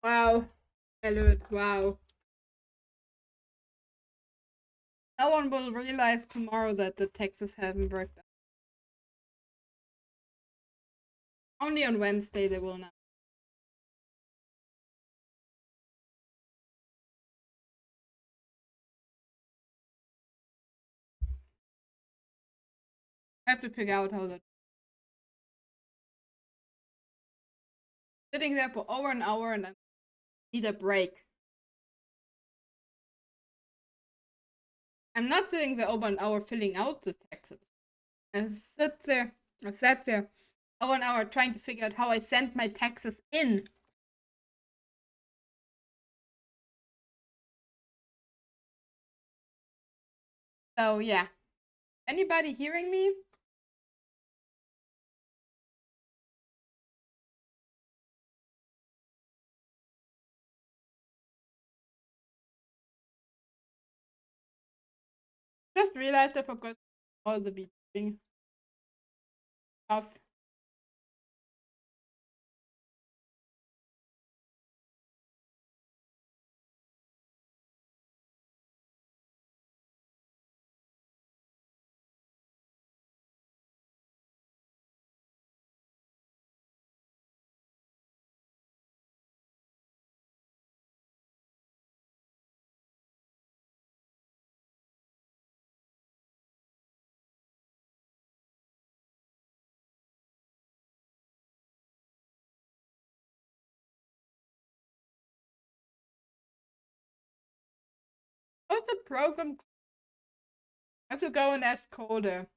Wow. Alert. Wow. No one will realize tomorrow that the taxes haven't worked out. Only on Wednesday they will know. I have to figure out how that. Sitting there for over an hour and I need a break. I'm not sitting there over an hour filling out the taxes. I sat there over an hour trying to figure out how I sent my taxes in. So yeah. Anybody hearing me? Just realized I forgot all the beeping stuff. What's the program? I have to go and ask Coder.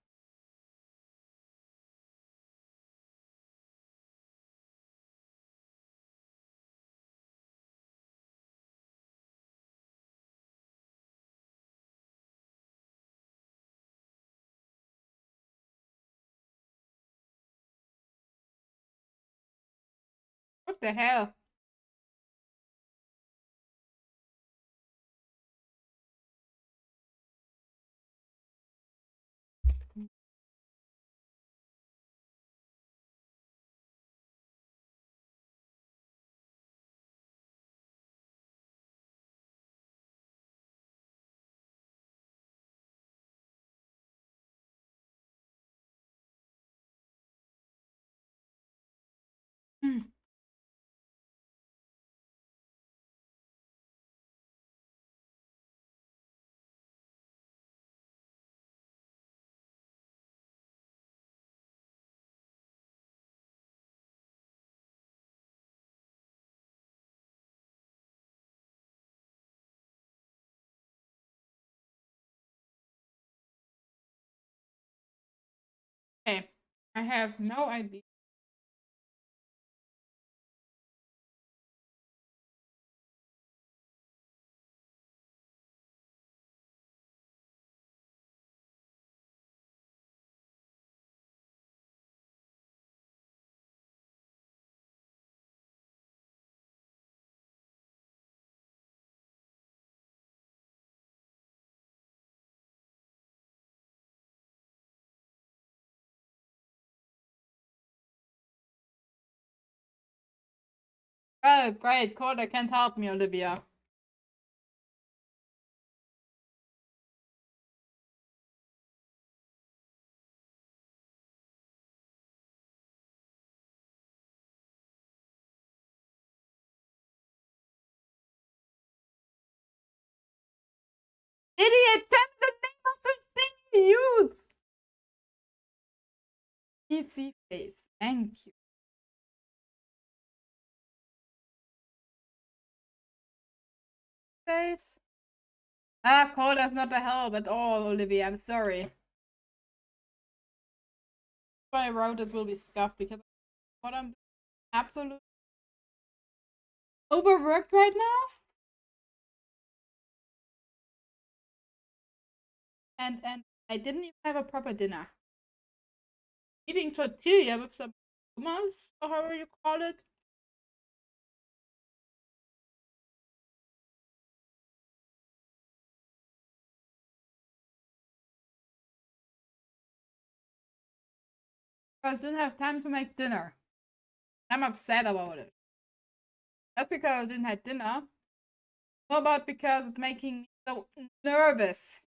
What the hell? Hmm. Okay. I have no idea. Oh, great. Coder can't help me, Olivia. Idiot! Tell me the name of the thing you use! PC face. Thank you. Face. Ah, Coder's not a help at all, Olivia. I'm sorry. If I wrote it will be scuffed because what I'm absolutely overworked right now. And I didn't even have a proper dinner. Eating tortilla with some hummus, or however you call it. I didn't have time to make dinner. I'm upset about it. That's because I didn't have dinner. What about because it's making me so nervous?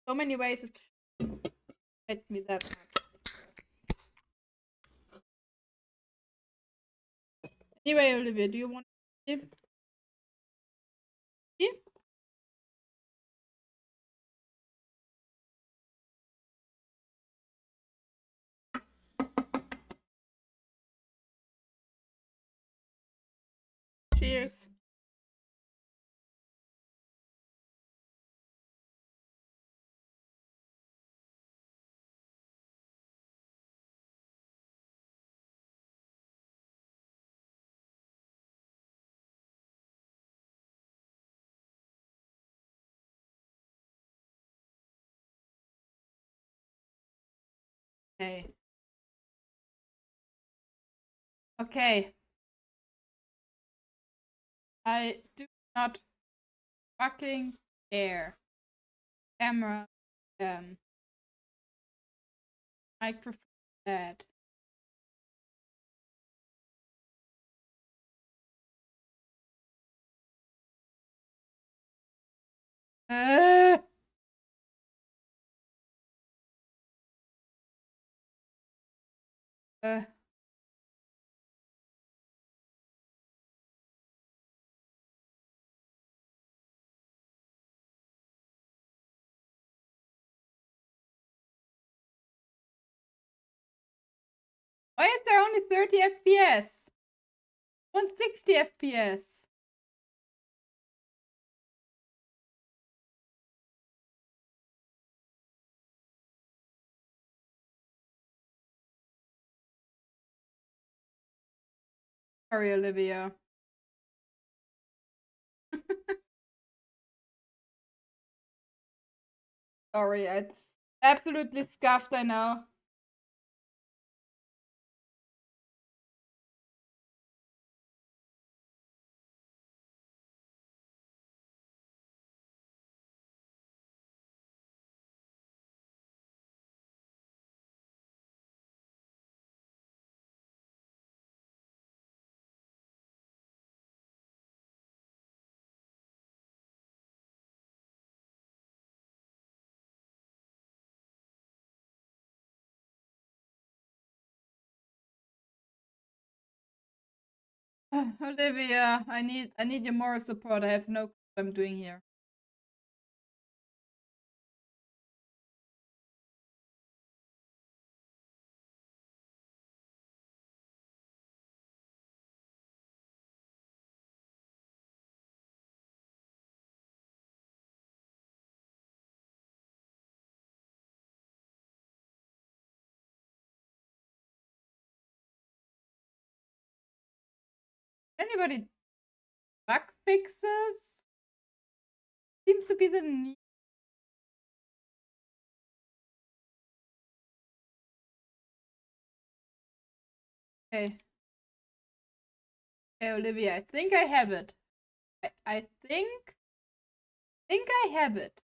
So many ways it affects me that much. Anyway, Olivia, do you want to see? Cheers. Okay. Okay. I do not fucking care. Camera, microphone, that. Uh, uh, why is there only 30 FPS? 160 FPS. Sorry, Olivia. Sorry, it's absolutely scuffed, I know. Olivia, I need your moral support. I have no clue what I'm doing here. Anybody bug fixes? Seems to be the new. Okay. Okay, Olivia, I think I have it. I think I have it.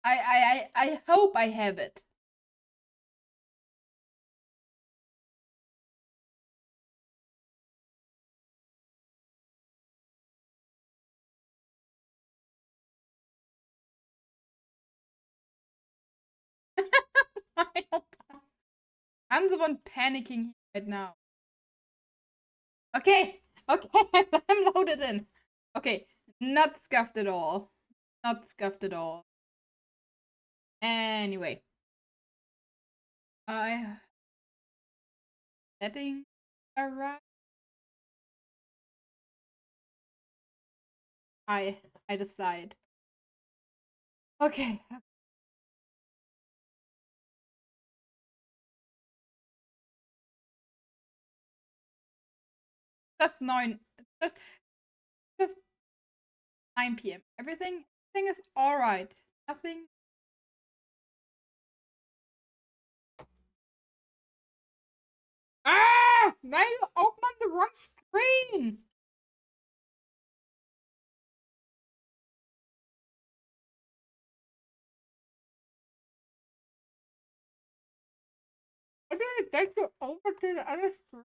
I hope I have it. I'm the one panicking right now. Okay, okay, I'm loaded in. Okay, not scuffed at all. Not scuffed at all. Anyway. I setting alright. I decide. Okay. Just 9 just just 9 PM. Everything is alright. Nothing. Ah! Now you opened the wrong screen. get you over to the other screen?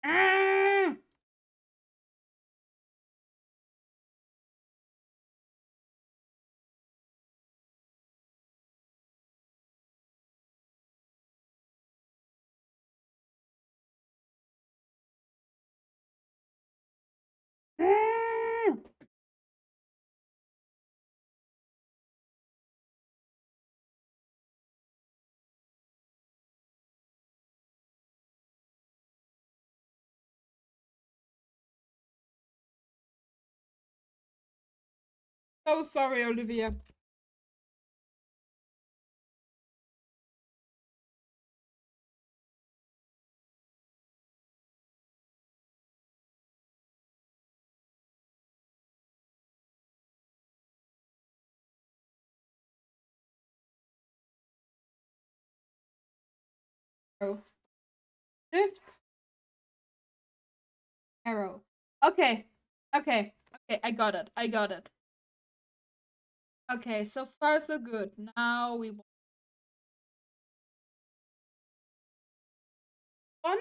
Ah! Ah! So sorry, Olivia. Oh. Shift arrow. Okay. Okay. Okay, I got it. I got it. Okay, so far so good. Now we want one.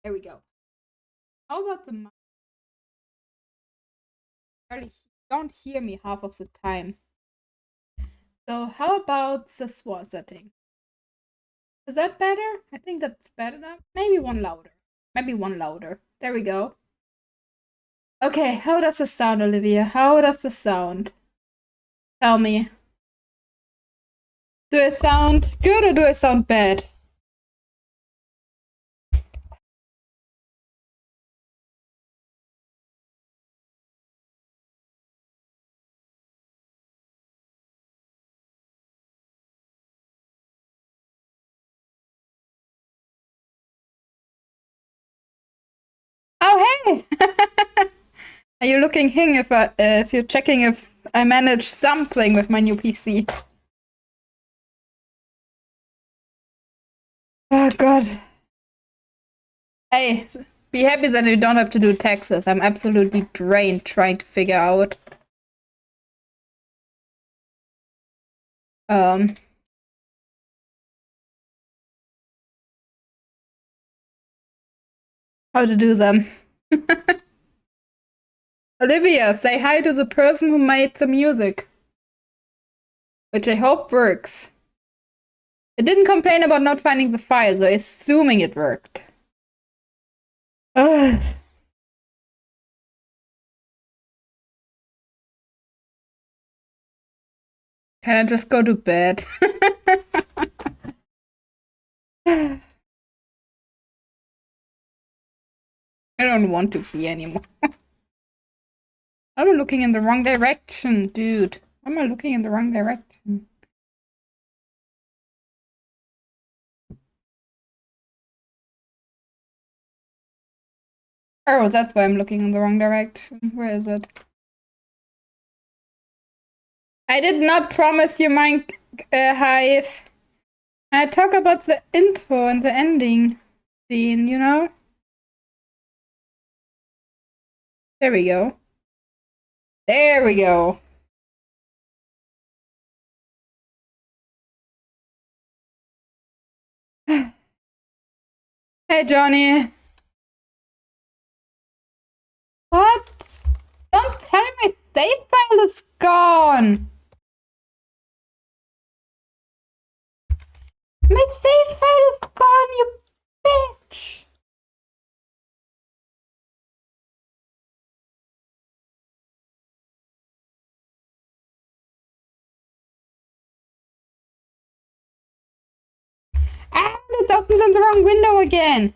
There we go. How about the mic? You don't hear me half of the time. So how about the SWAT setting? Is that better? I think that's better now. Maybe one louder. Maybe one louder. There we go. Okay, how does this sound, Olivia? How does this sound? Tell me. Do I sound good or do I sound bad? Oh, hey! Are you looking if you're checking if I managed something with my new PC? Oh God. Hey, be happy that you don't have to do taxes. I'm absolutely drained trying to figure out um how to do them. Olivia, say hi to the person who made the music. Which I hope works. It didn't complain about not finding the file, so assuming it worked. Ugh. Can I just go to bed? I don't want to be anymore. I'm looking in the wrong direction, dude. Why am I looking in the wrong direction? Oh, that's why I'm looking in the wrong direction. Where is it? I did not promise you mine, Hive. I talk about the intro and the ending scene, you know? There we go. There we go. Hey, Johnny. What? Don't tell me my save file is gone. My save file is gone, you bitch. And it opens in the wrong window again.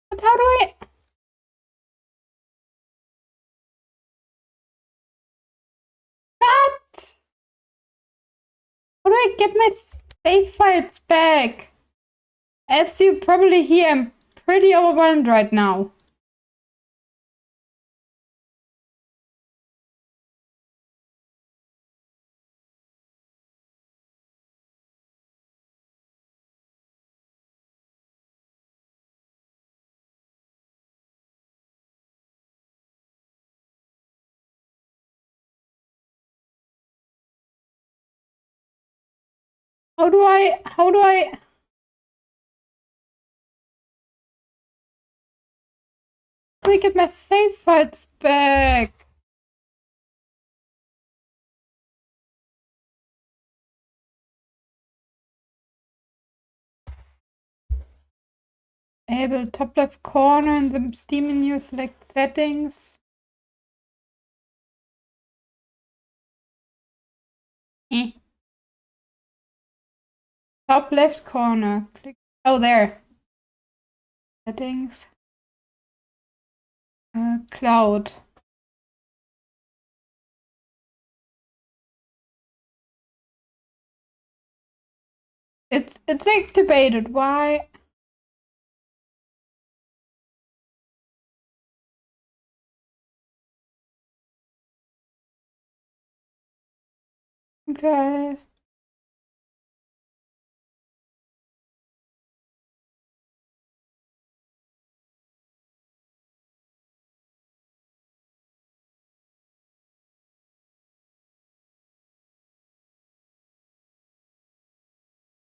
But how do I... What? How do I get my save files back? As you probably hear, I'm pretty overwhelmed right now. How do I get my save files back? Able top left corner in the Steam menu, select settings. Eh. Top left corner. Click. Oh, there. Settings. Cloud. It's activated. Why? Okay.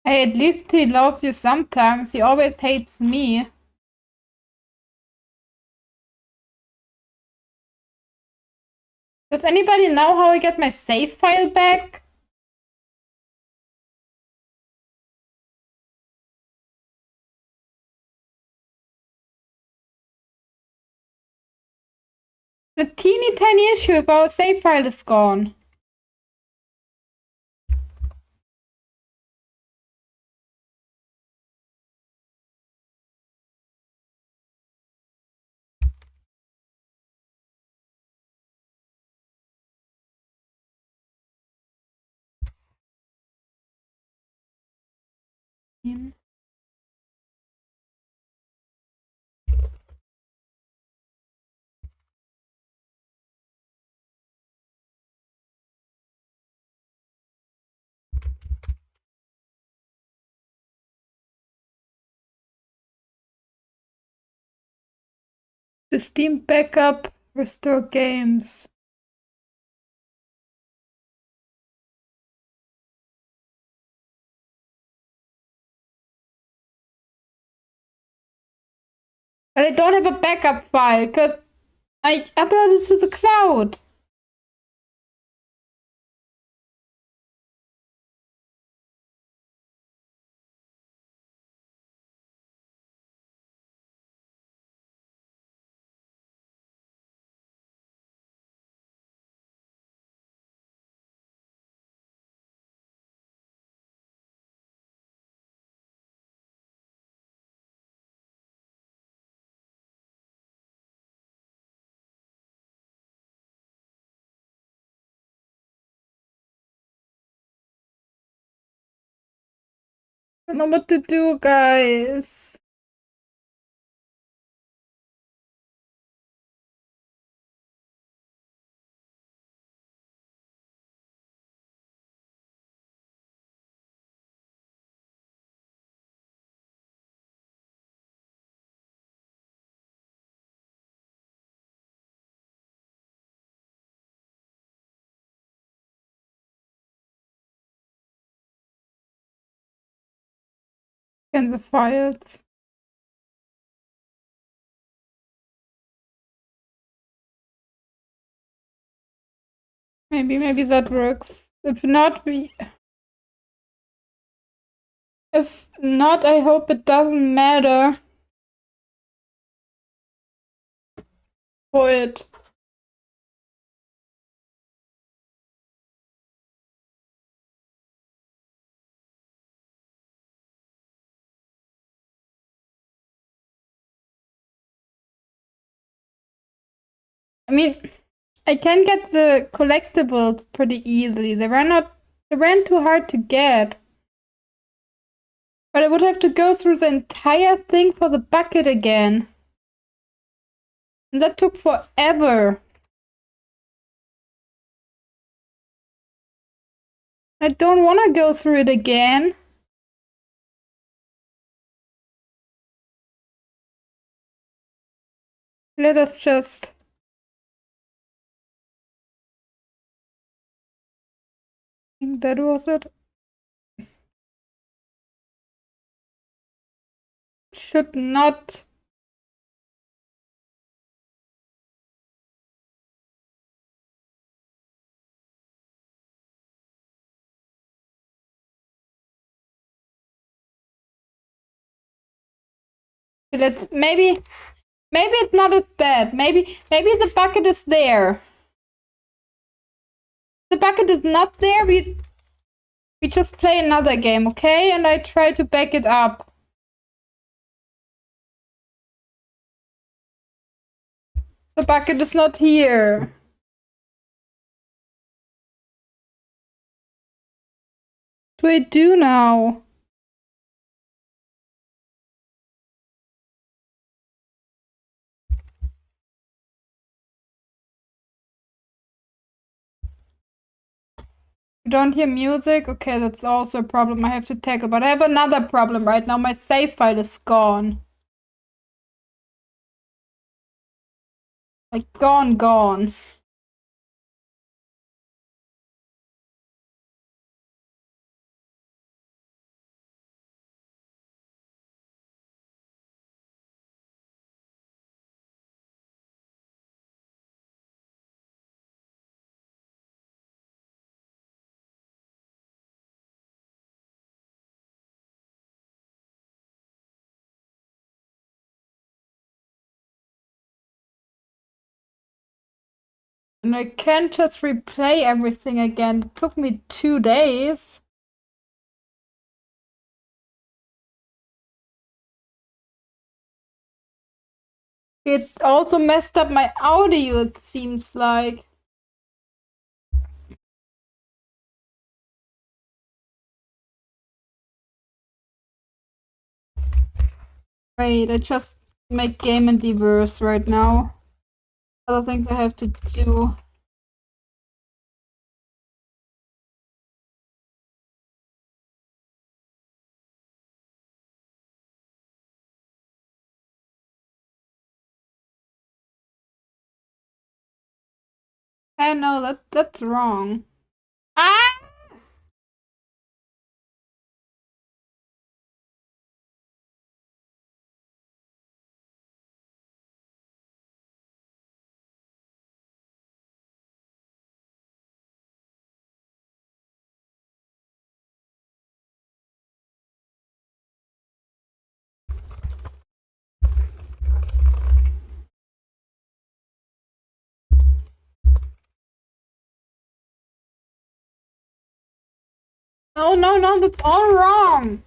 Hey, at least he loves you sometimes. He always hates me. Does anybody know how I get my save file back? The teeny tiny issue if our save file is gone. The Steam backup, restore games. But I don't have a backup file because I uploaded it to the cloud. I don't know what to do, guys. Scan the files. Maybe that works. If not, I hope it doesn't matter for it. I mean, I can get the collectibles pretty easily. They weren't too hard to get. But I would have to go through the entire thing for the bucket again. And that took forever. I don't want to go through it again. Let us just... I think that was it. should not. Maybe it's not as bad. Maybe the bucket is there. The bucket is not there. We just play another game, okay? And I try to back it up. The bucket is not here. What do I do now? You don't hear music? Okay, that's also a problem I have to tackle. But I have another problem right now. My save file is gone. Like, gone. And I can't just replay everything again. It took me 2 days. It also messed up my audio, it seems like. Wait, I just make game and diverse right now. Other things I have to do. Hey, no, that's wrong. Ah! No, that's all wrong.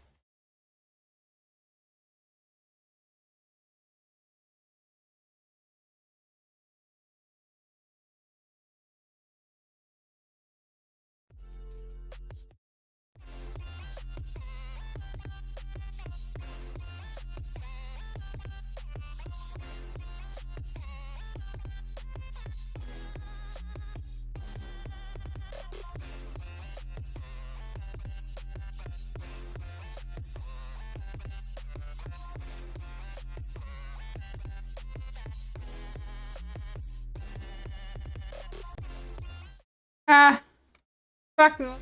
Ah, fuck you.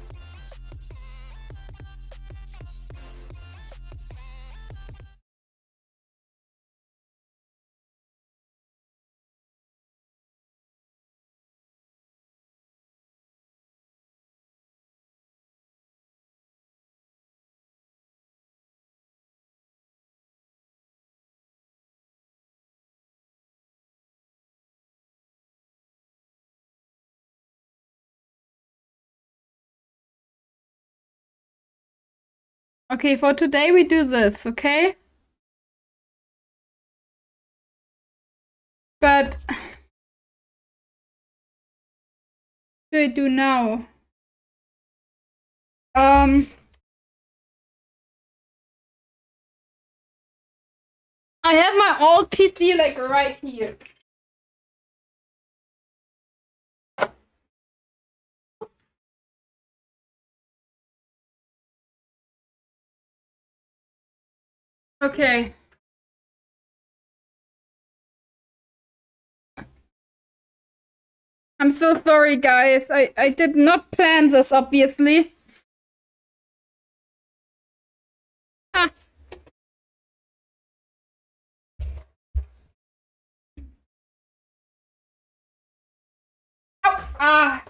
Okay, for today we do this, okay? But what do I do now? I have my old PC like right here. Okay. I'm so sorry, guys. I did not plan this, obviously. Ah. Ah,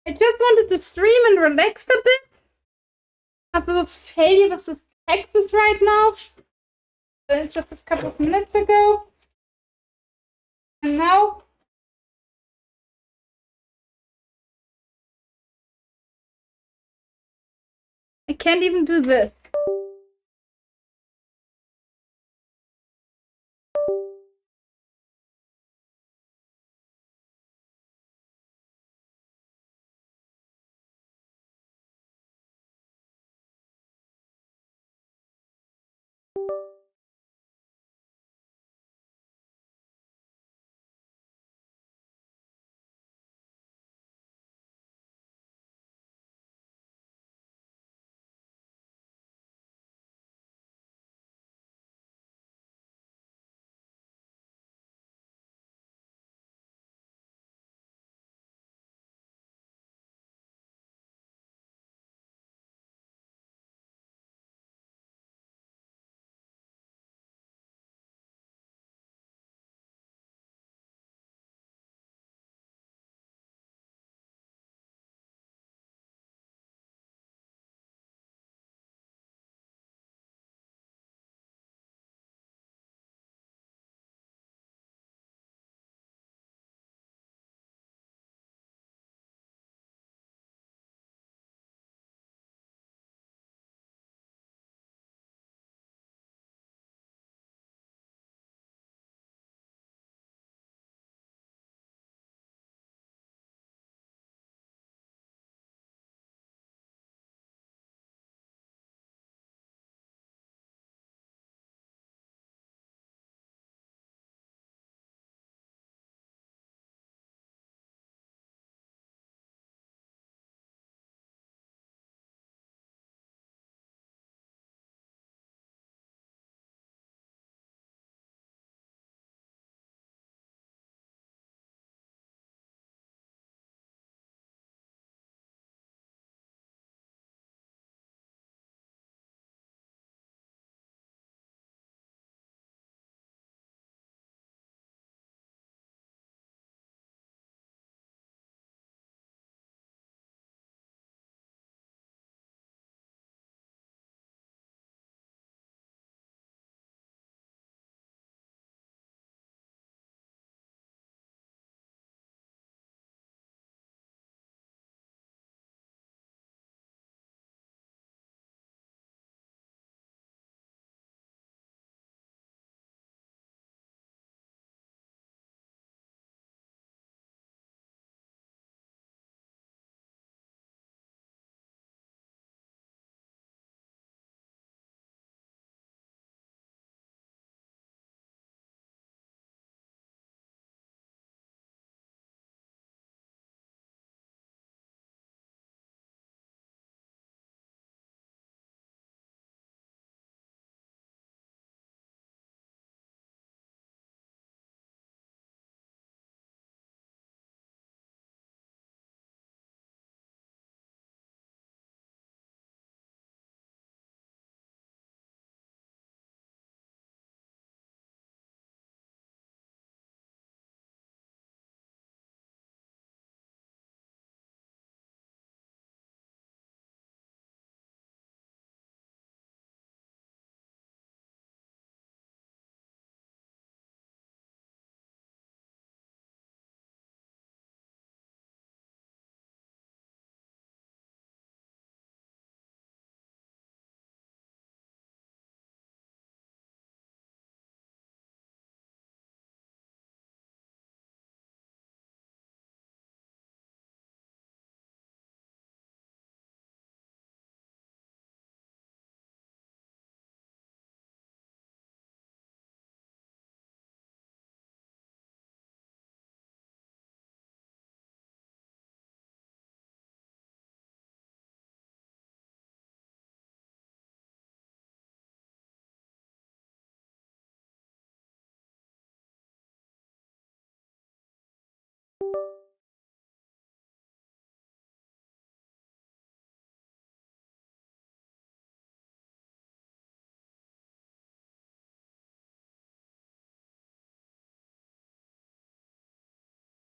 I just wanted to stream and relax a bit after the failure with the Texas right now. Just a couple of minutes ago. And now I can't even do this.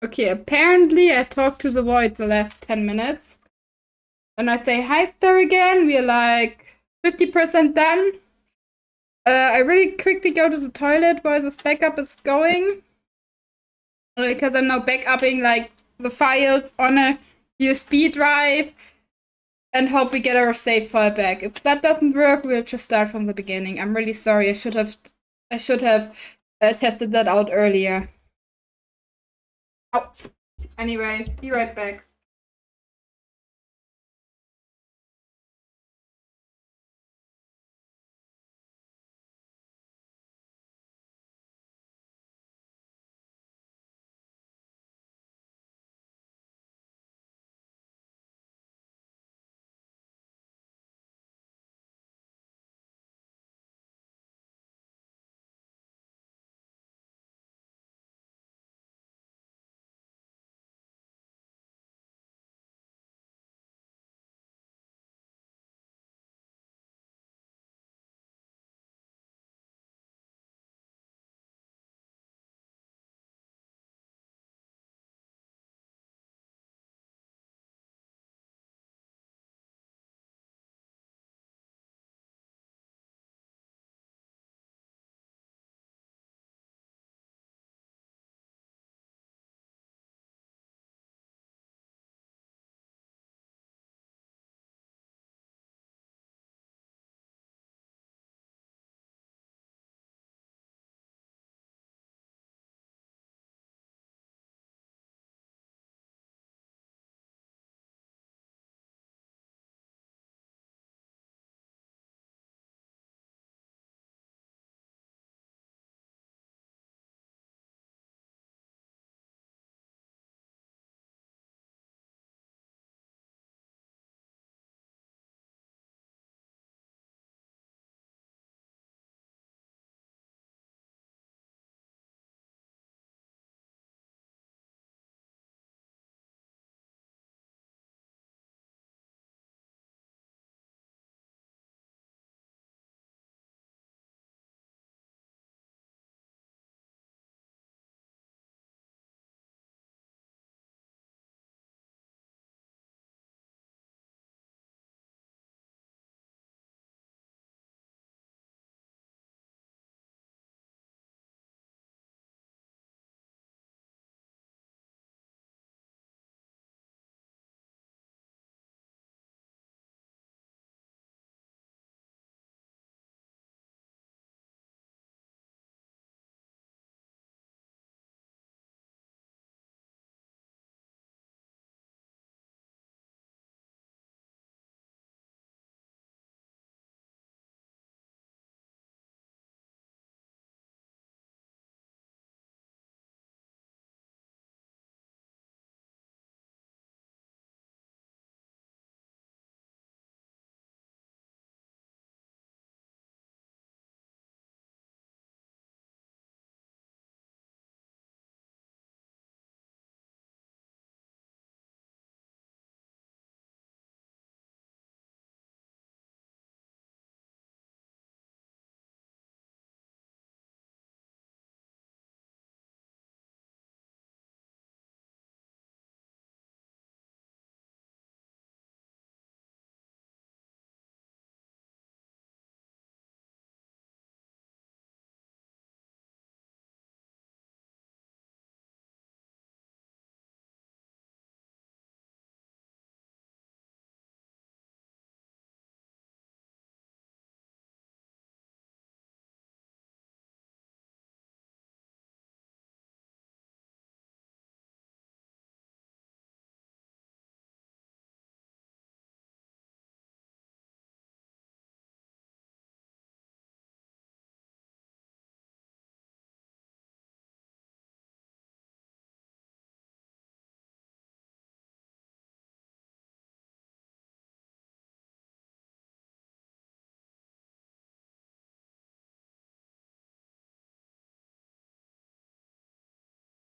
Okay, apparently I talked to the void the last 10 minutes. When I say hi there again, we're like 50% done. I really quickly go to the toilet while this backup is going. Because I'm now backupping like the files on a USB drive and hope we get our save file back. If that doesn't work, we'll just start from the beginning. I'm really sorry. I should have tested that out earlier. Oh. Anyway, be right back.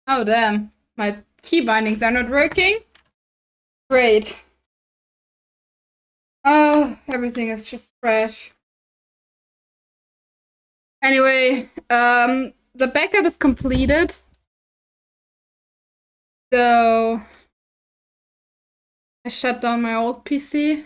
Oh damn, my key bindings are not working. Great. Oh, everything is just fresh. Anyway, the backup is completed. So I shut down my old PC.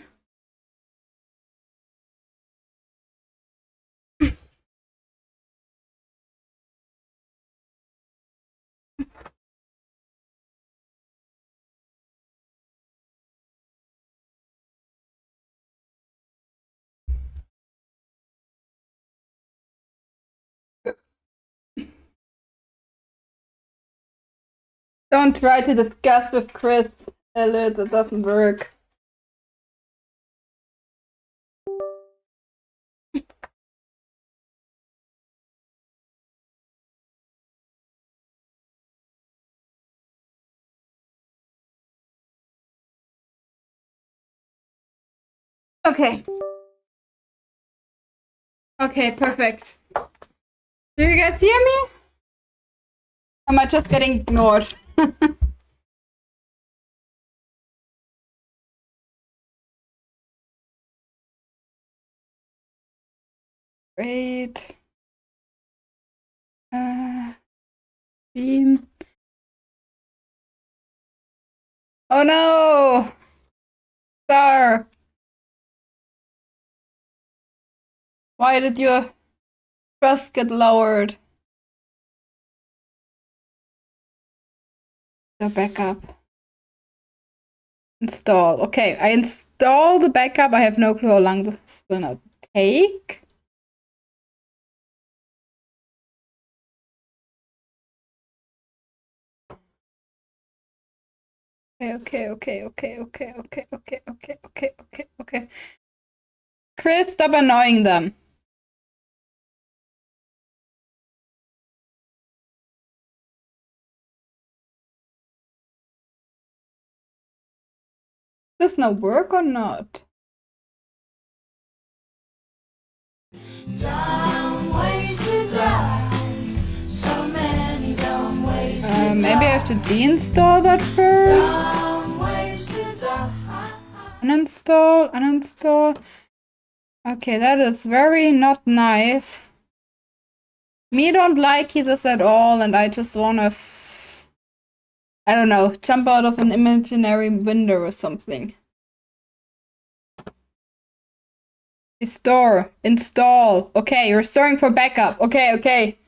Don't try to discuss with Chris, Elliot, it doesn't work. Okay. Okay, perfect. Do you guys hear me? Am I just getting ignored? Great. Team. Oh no! Star! Why did your trust get lowered? The backup. Install. Okay, I install the backup. I have no clue how long this will now take. Okay. Chris, stop annoying them. Does this now work or not? Maybe I have to deinstall that first. Uninstall. Okay, that is very not nice. Me don't like this at all, and I just wanna, I don't know, jump out of an imaginary window or something. Restore, install. Okay, restoring for backup. Okay.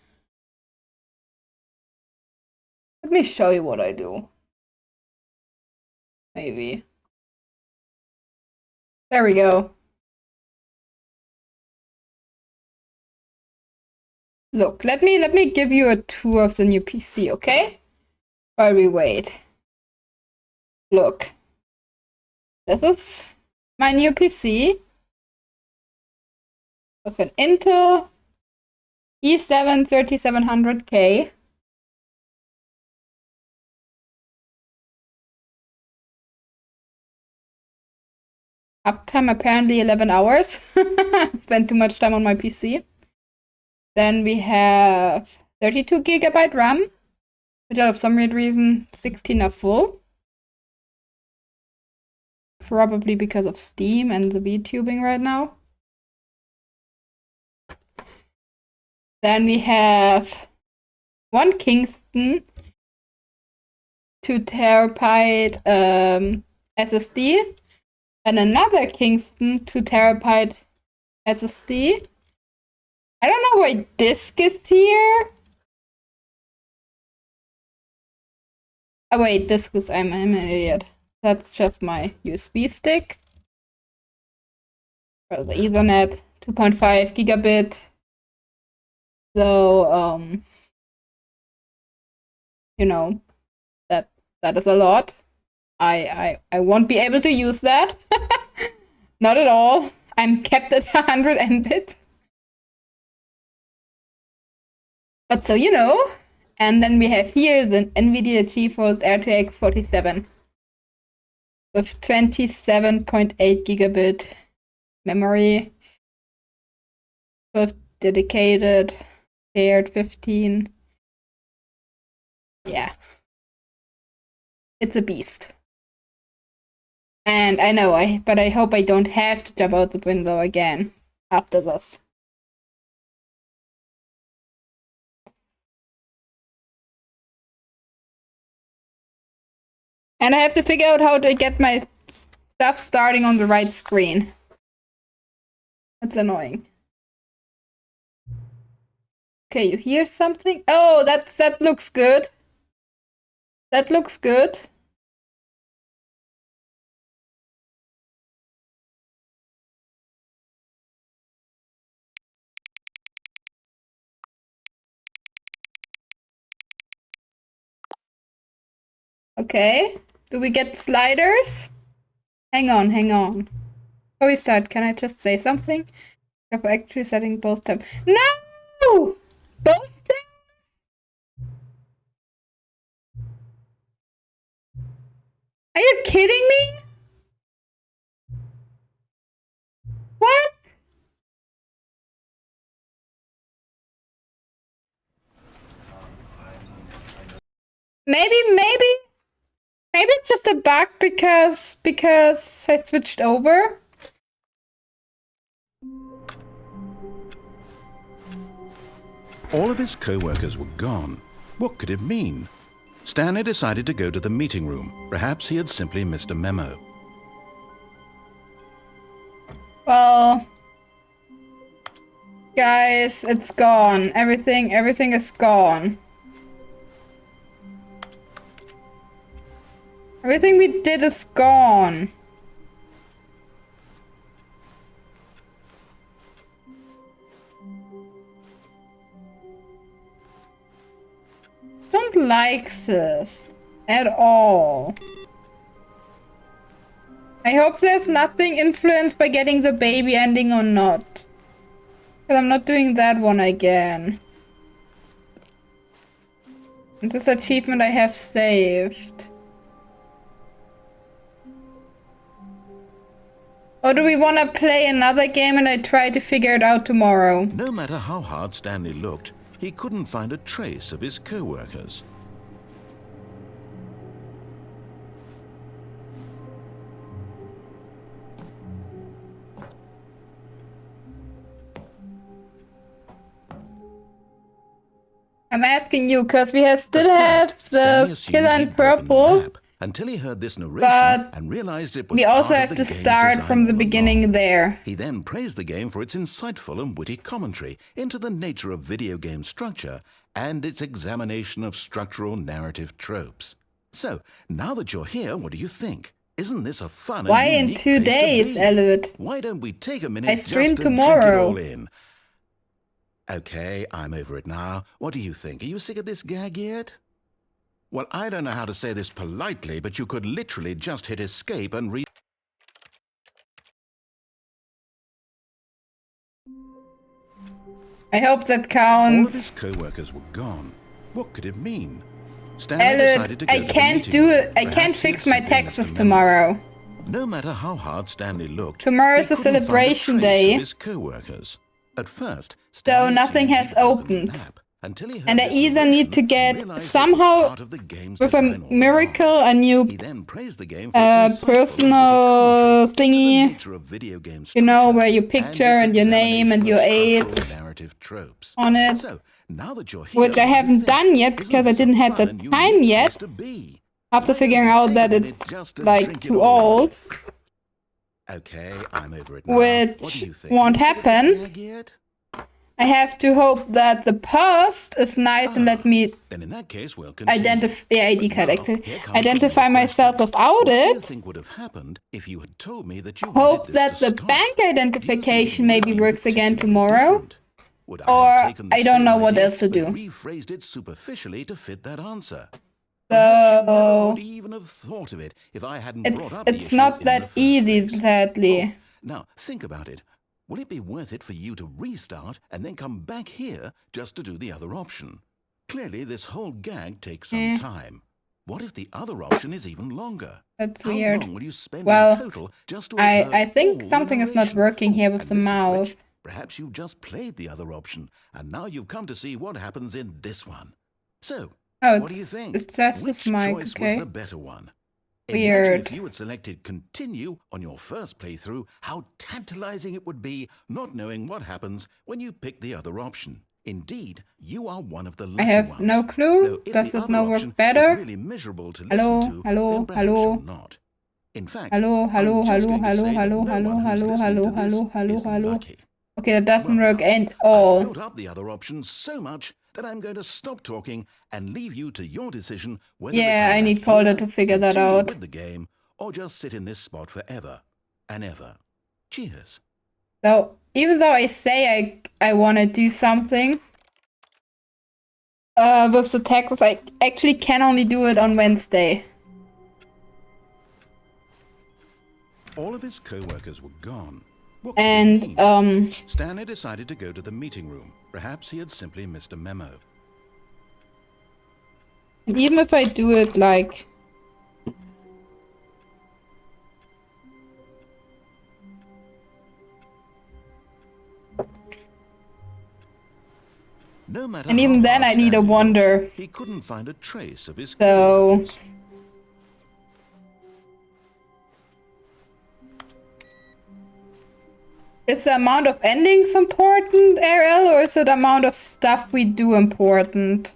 Let me show you what I do. Maybe. There we go. Look, let me give you a tour of the new PC, okay? While we wait. Look. This is my new PC with an Intel i7 3700K. Uptime apparently 11 hours. Spent too much time on my PC. Then we have 32 gigabyte RAM, which for some weird reason 16 are full. Probably because of Steam and the VTubing right now. Then we have one Kingston 2 terabyte SSD and another Kingston 2 terabyte SSD. I don't know why disk is here. Oh wait, disk is I'm an idiot. That's just my USB stick. For the Ethernet, 2.5 gigabit. So you know, that is a lot. I won't be able to use that. Not at all. I'm capped at 100 Mbits. But so you know. And then we have here the NVIDIA GeForce RTX 47 with 27.8 gigabit memory with dedicated shared 15. Yeah. It's a beast. And I know, but I hope I don't have to jump out the window again after this. And I have to figure out how to get my stuff starting on the right screen. That's annoying. Okay, you hear something? Oh, that looks good. That looks good. Okay. Do we get sliders? Hang on. Before we start, can I just say something? I'm actually setting both time. No! Both times? Are you kidding me? What? Maybe it's just a bug because I switched over. All of his co-workers were gone. What could it mean? Stanley decided to go to the meeting room. Perhaps he had simply missed a memo. Well, guys, it's gone. Everything is gone. Everything we did is gone. Don't like this at all. I hope there's nothing influenced by getting the baby ending or not. Because I'm not doing that one again. And this achievement I have saved. Or do we want to play another game and I try to figure it out tomorrow? No matter how hard Stanley looked, he couldn't find a trace of his co-workers. I'm asking you because we still have the killer and purple, until he heard this narration and realized it was we also have to start from the beginning there. He then praised the game for its insightful and witty commentary into the nature of video game structure and its examination of structural narrative tropes. So, now that you're here, what do you think? Isn't this a fun Why and in 2 days, Elliot? Why don't we take a minute I stream just to tomorrow. drink it all in? Okay, I'm over it now. What do you think? Are you sick of this gag yet? Well, I don't know how to say this politely, but you could literally just hit escape and I hope that All of counts. his co-workers were gone. What could it mean? Stanley Elliot, I can't do it. I can't fix my taxes tomorrow. No matter how hard Stanley looked, tomorrow is a celebration day. His co-workers. At first, so nothing has opened. And I either need to get somehow, with a miracle, a new personal thingy, you know, where you picture and your name and your age on it, which I haven't done yet because I didn't have the time yet, after figuring out that it's like too old, which won't happen. I have to hope that the past is nice and let me identify myself without it. Hope that the bank identification maybe works again tomorrow. Or I don't know what else to do. Rephrased it superficially to fit that answer. So it's not that easy, sadly. Now think about it. Will it be worth it for you to restart and then come back here just to do the other option? Clearly, this whole gag takes some time. What if the other option is even longer? That's weird. How long will you spend in total just to I think something is not working here with the mouse. Perhaps you've just played the other option, and now you've come to see what happens in this one. So, what do you think? It says Which this mic, choice okay. was the better one? Weird. Imagine if you had selected continue on your first playthrough, how tantalizing it would be not knowing what happens when you pick the other option. Indeed, you are one of the I lucky have ones. no clue. Though if Does the it other not option work better? is really miserable to listen Hello, to, hello, then perhaps hello. you're not. In fact, Hello, hello, I'm just hello, going to hello, say that hello, no hello, one who's hello, listening hello, to this hello, hello, is hello. lucky. Okay, that doesn't Well, work now, at I've all. built up the other options so much that I'm going to stop talking and leave you to your decision whether to Yeah, come I back need Calder here, to figure that continue out. with the game, or just sit in this spot forever and ever. Cheers. So, even though I say I want to do something with the taxes, I actually can only do it on Wednesday. All of his co-workers were gone. What could And, it mean? Stanley decided to go to the meeting room. Perhaps he had simply missed a memo. and even if I do it like... No matter And how even then hard I need a Stanley wonder. looked, he couldn't find a trace of his So... co-workers. Is the amount of endings important, Ariel, or is it the amount of stuff we do important?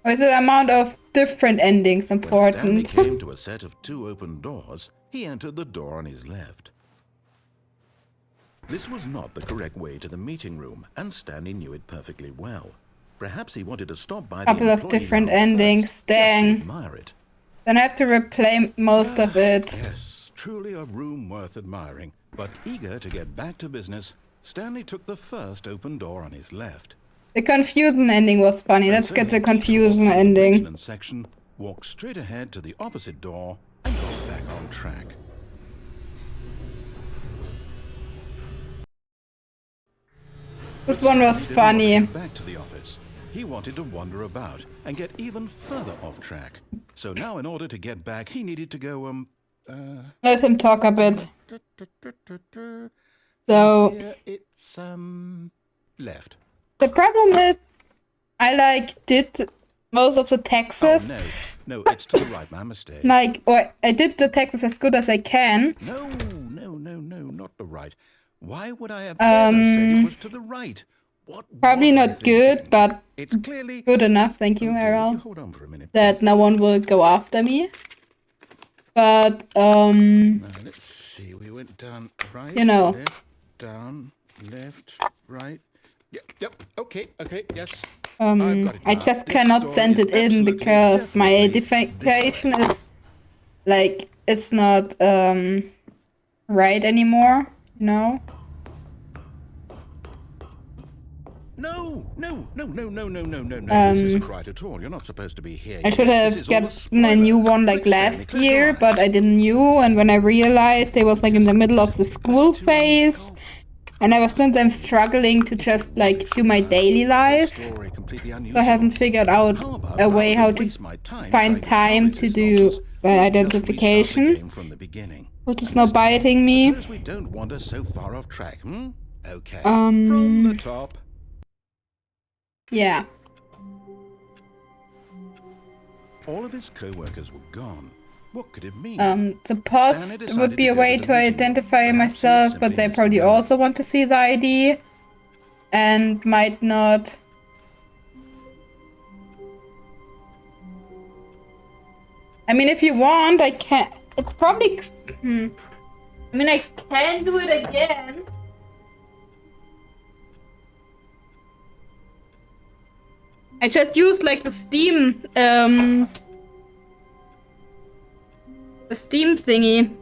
Or is it the amount of different endings important? When Stanley came to a set of 2 open doors, he entered the door on his left. This was not the correct way to the meeting room, and Stanley knew it perfectly well. Perhaps he wanted to stop by Couple the of employee different lounge endings, first, dang. just to admire it. Then I have to replay most of it. Yes, truly a room worth admiring. But eager to get back to business, Stanley took the first open door on his left. The confusion ending was funny. Let's get the confusion ending. Maintenance section, walked straight ahead to the opposite door, and got back on track. This one was funny. Didn't want to go back to the office. He wanted to wander about and get even further off track. So now, in order to get back, he needed to go, Let him talk a bit. So here it's, left. the problem is, I did most of the taxes. Oh, no, it's to the right, my mistake. Or I did the taxes as good as I can. No, not the right. Why would I have ever said it was to the right? What Probably was I not good, thinking? but It's clearly good enough. Thank you, Oh, dear, Ariel. would you hold on for a minute, That please? no one will go after me. But Now, let's see. We went down right, you know. left, down, left, right. Yep. Okay. Yes. I Now, just this cannot story send is it in absolutely, because my definitely identification this way. is it's not right anymore, you know? No. This isn't right at all. You're not supposed to be here. I should This have is all a gotten a new one spoiler. Quick, Stanley, last close your year, but eyes. I didn't knew, and when I realized I was in the middle of the school phase, and ever since I'm struggling to just do my daily life, so I haven't figured out a way how to find time to do the identification, which is not biting me. Suppose we don't wander so far off track, Okay. From the top. Yeah. All of his co-workers were gone. What could it mean? The post would be a way to identify myself, but they probably also want to see the ID and might not. I mean, if you want, I can. It's probably. I mean, I can do it again. I just used the Steam thingy.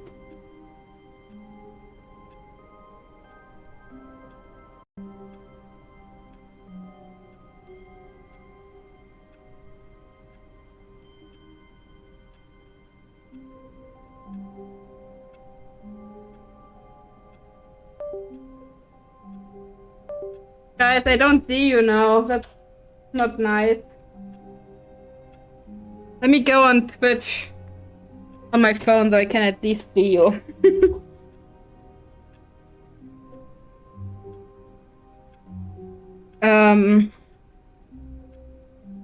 Guys, I don't see you now. That's not nice. Let me go on Twitch on my phone so I can at least see you.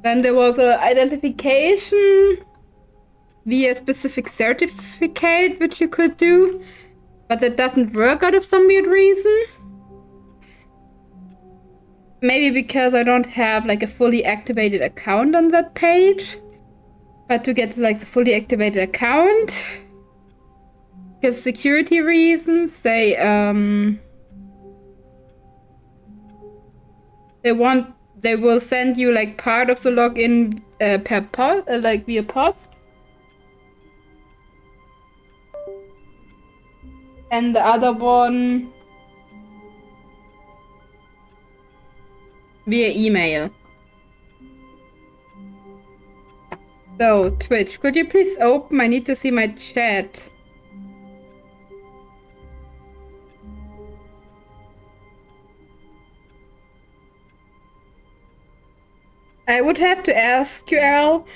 Then there was an identification via specific certificate which you could do, but that doesn't work out of some weird reason. maybe because I don't have like a fully activated account on that page. But to get like the fully activated account, because security reasons, they will send you like part of the login per post, like via post, and the other one via email. So, Twitch, could you please open? I need to see my chat. I would have to ask you, Al,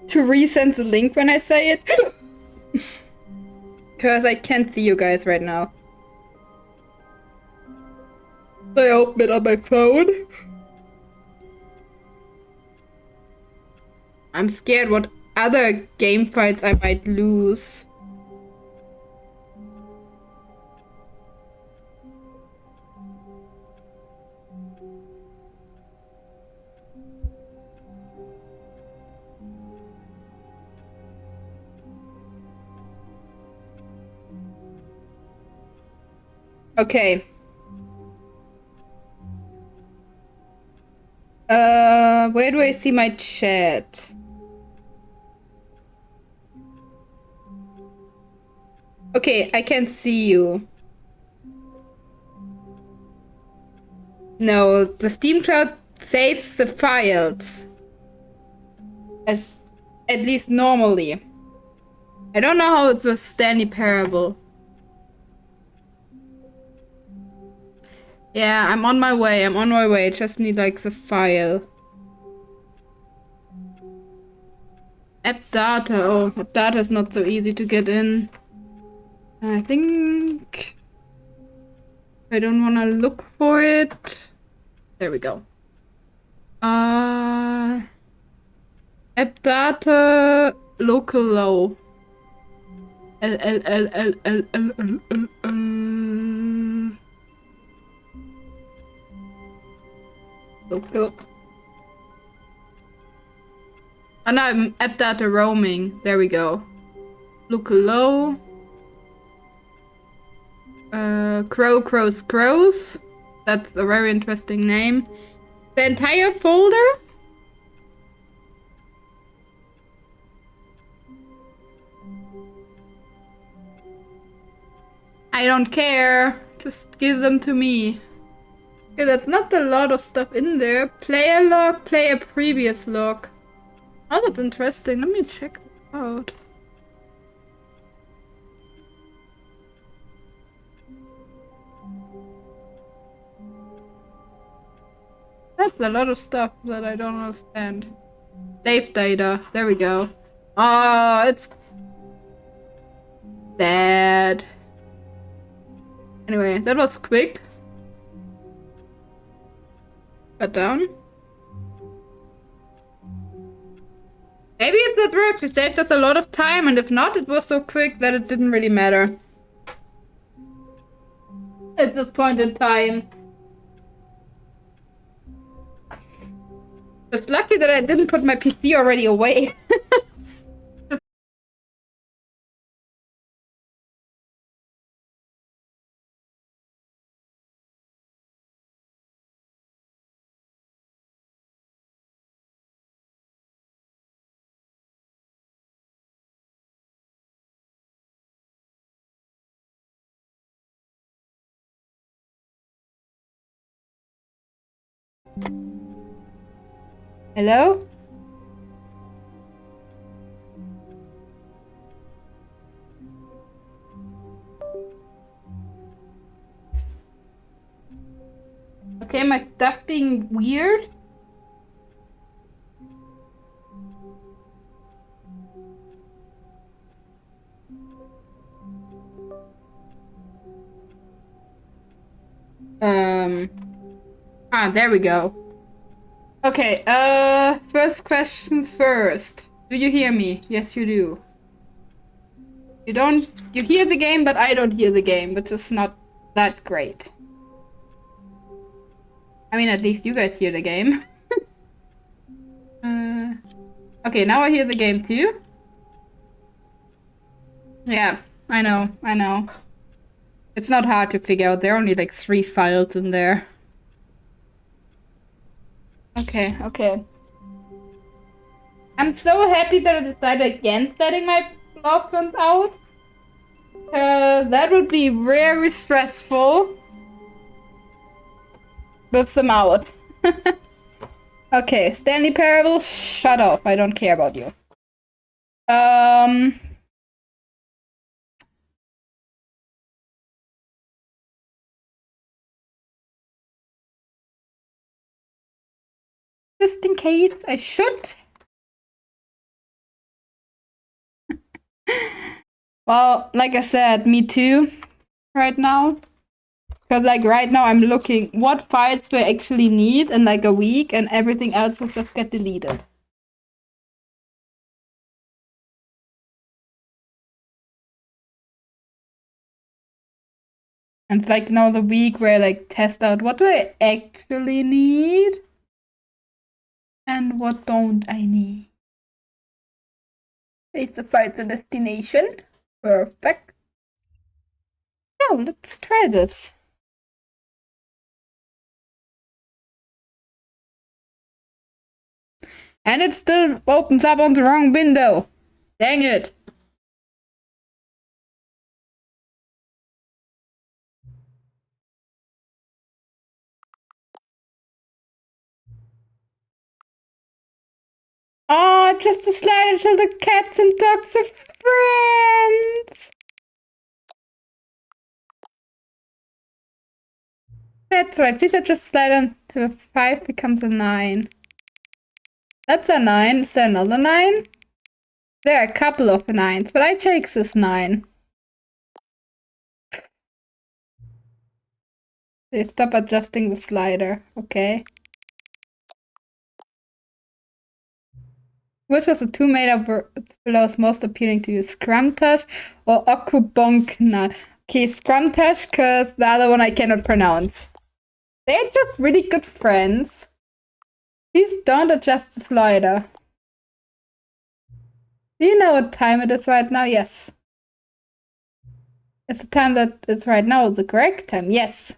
to resend the link when I say it. Because I can't see you guys right now. I open it on my phone. I'm scared what other game fights I might lose. Okay. Where do I see my chat? Okay, I can see you. No, the Steam Cloud saves the files. As, at least normally. I don't know how it's with Stanley Parabel. Yeah, I'm on my way. I just need like the file. App data. Oh, app data is not so easy to get in. I think I don't want to look for it. There we go. App data local low. L L L L L L L L L. Local. Oh no, I'm app data roaming. There we go. Local low. Crows. That's a very interesting name. The entire folder? I don't care. Just give them to me. Okay, that's not a lot of stuff in there. Player log, player previous log. Oh, that's interesting. Let me check that out. That's a lot of stuff that I don't understand. Save data. There we go. Oh, it's bad. Anyway, that was quick. Cut down. Maybe if that works, we saved us a lot of time, and if not, it was so quick that it didn't really matter. At this point in time. It's lucky that I didn't put my PC already away. Hello? Okay, my stuff being weird. There we go. Okay, first questions first. Do you hear me? Yes, you do. You hear the game, but I don't hear the game, which is not that great. I mean, at least you guys hear the game. Okay, now I hear the game too. Yeah, I know. It's not hard to figure out. There are only like 3 files in there. Okay. I'm so happy that I decided against letting my loved ones out. That would be very stressful. With them out. Okay, Stanley Parabel, shut off. I don't care about you. Just in case I should. Well, like I said, me too. Right now. Because like right now I'm looking what files do I actually need in like a week and everything else will just get deleted. And it's like now the week where I like test out what do I actually need and what don't I need. Place the files and destination. Perfect. Now let's try this. And it still opens up on the wrong window. Dang it. Oh, just a slide until the cats and dogs are friends. That's right. Please just slide until 5 becomes a 9. That's a 9. Is there another 9? There are a couple of 9s, but I take this 9. They stop adjusting the slider. Okay. Which of the 2 made-up words below is most appealing to you? Scrumtash or Okubonkna? Okay, Scrumtash, because the other one I cannot pronounce. They're just really good friends. Please don't adjust the slider. Do you know what time it is right now? Yes. Is the time that it's right now the correct time? Yes.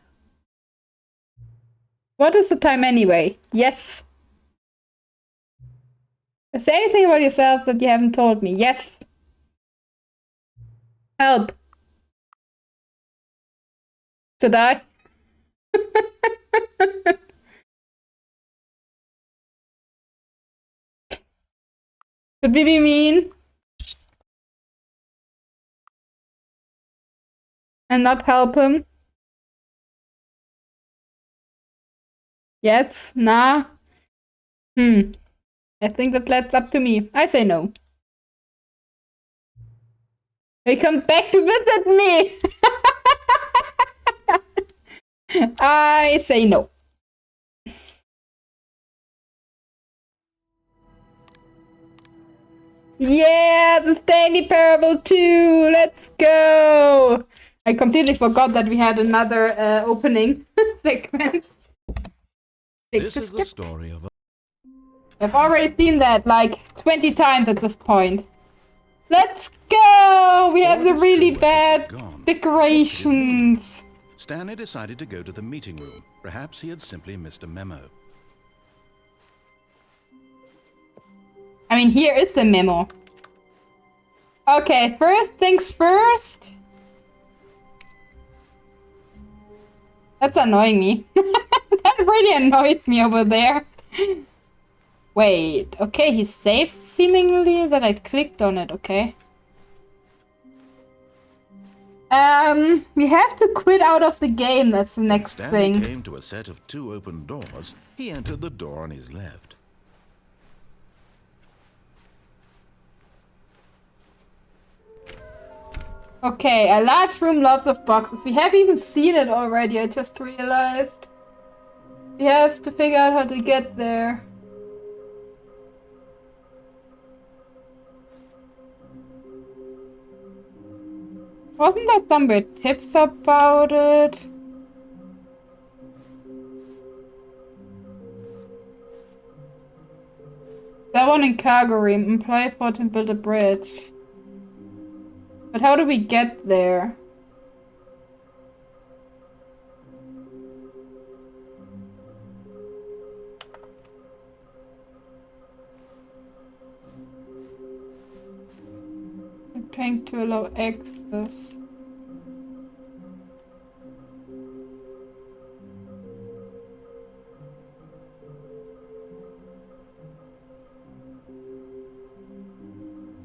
What is the time anyway? Yes. Is there anything about yourself that you haven't told me? Yes. Help. Did I? Should we be mean? And not help him? Yes? Nah? I think that's up to me. I say no. They come back to visit me! I say no. Yeah, the Stanley Parable 2! Let's go! I completely forgot that we had another opening sequence. This is the story of I've already seen that like 20 times at this point. Let's go! We have the really bad decorations. Stanley decided to go to the meeting room. Perhaps he had simply missed a memo. I mean, here is the memo. Okay, first things first. That's annoying me. That really annoys me over there. Wait, okay, he saved seemingly that I clicked on it, okay. We have to quit out of the game, that's the next Stanley thing. came to a set of 2 open doors. He entered the door on his left. Okay, a large room, lots of boxes. We have even seen it already, I just realized. We have to figure out how to get there. Wasn't there somewhere tips about it? That one in Calgary. Employee fought and built a bridge. But how do we get there? I'm trying to allow access.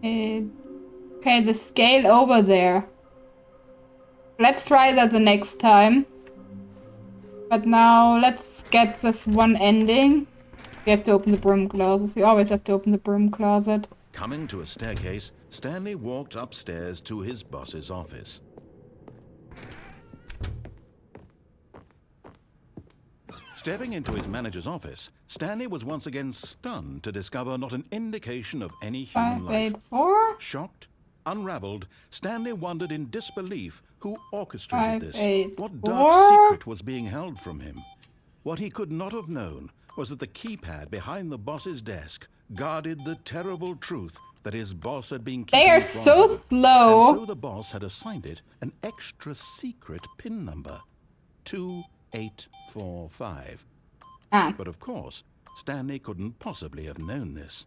Okay, the scale over there. Let's try that the next time. But now let's get this one ending. We have to open the broom closet. We always have to open the broom closet. Coming to a staircase, Stanley walked upstairs to his boss's office. Stepping into his manager's office, Stanley was once again stunned to discover not an indication of any human life. 584? Shocked, unraveled, Stanley wondered in disbelief who orchestrated this. 584? What dark secret was being held from him? What he could not have known was that the keypad behind the boss's desk guarded the terrible truth that his boss had been keeping They are from so him. slow. And so the boss had assigned it an extra secret PIN number, 2845. But of course, Stanley couldn't possibly have known this.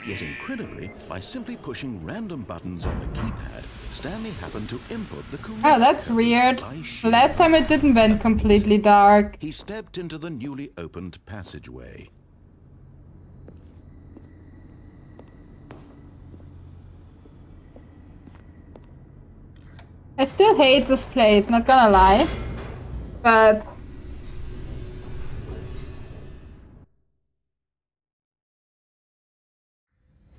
Yet incredibly, by simply pushing random buttons on the keypad, Stanley happened to input the correct Oh, that's code weird. by The last time it didn't went completely dark. He stepped into the newly opened passageway. I still hate this place, not gonna lie. But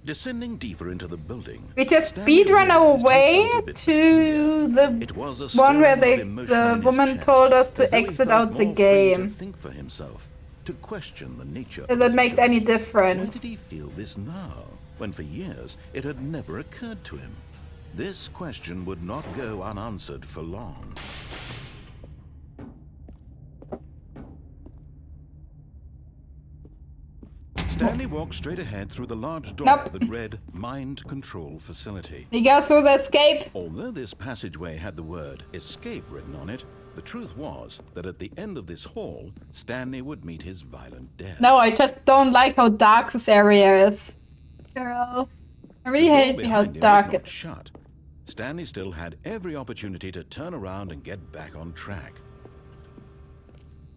Descending deeper into the building, we just Stanley speedrun our realized he way felt a bit to the It was a one where stirring of emotion the in his woman chest, told us as to though he exit felt out the more free to game. think for himself, to question the nature If of that his makes job. any Why did difference. he feel this now, when for years it had never occurred to him? This question would not go unanswered for long. Stanley walked straight ahead through the large door Nope. that read Mind Control Facility. We go through the escape. Although this passageway had the word escape written on it, the truth was that at the end of this hall, Stanley would meet his violent death. No, I just don't like how dark this area is. Girl. I really The door hate how behind him dark was it not shut. Stanley still had every opportunity to turn around and get back on track.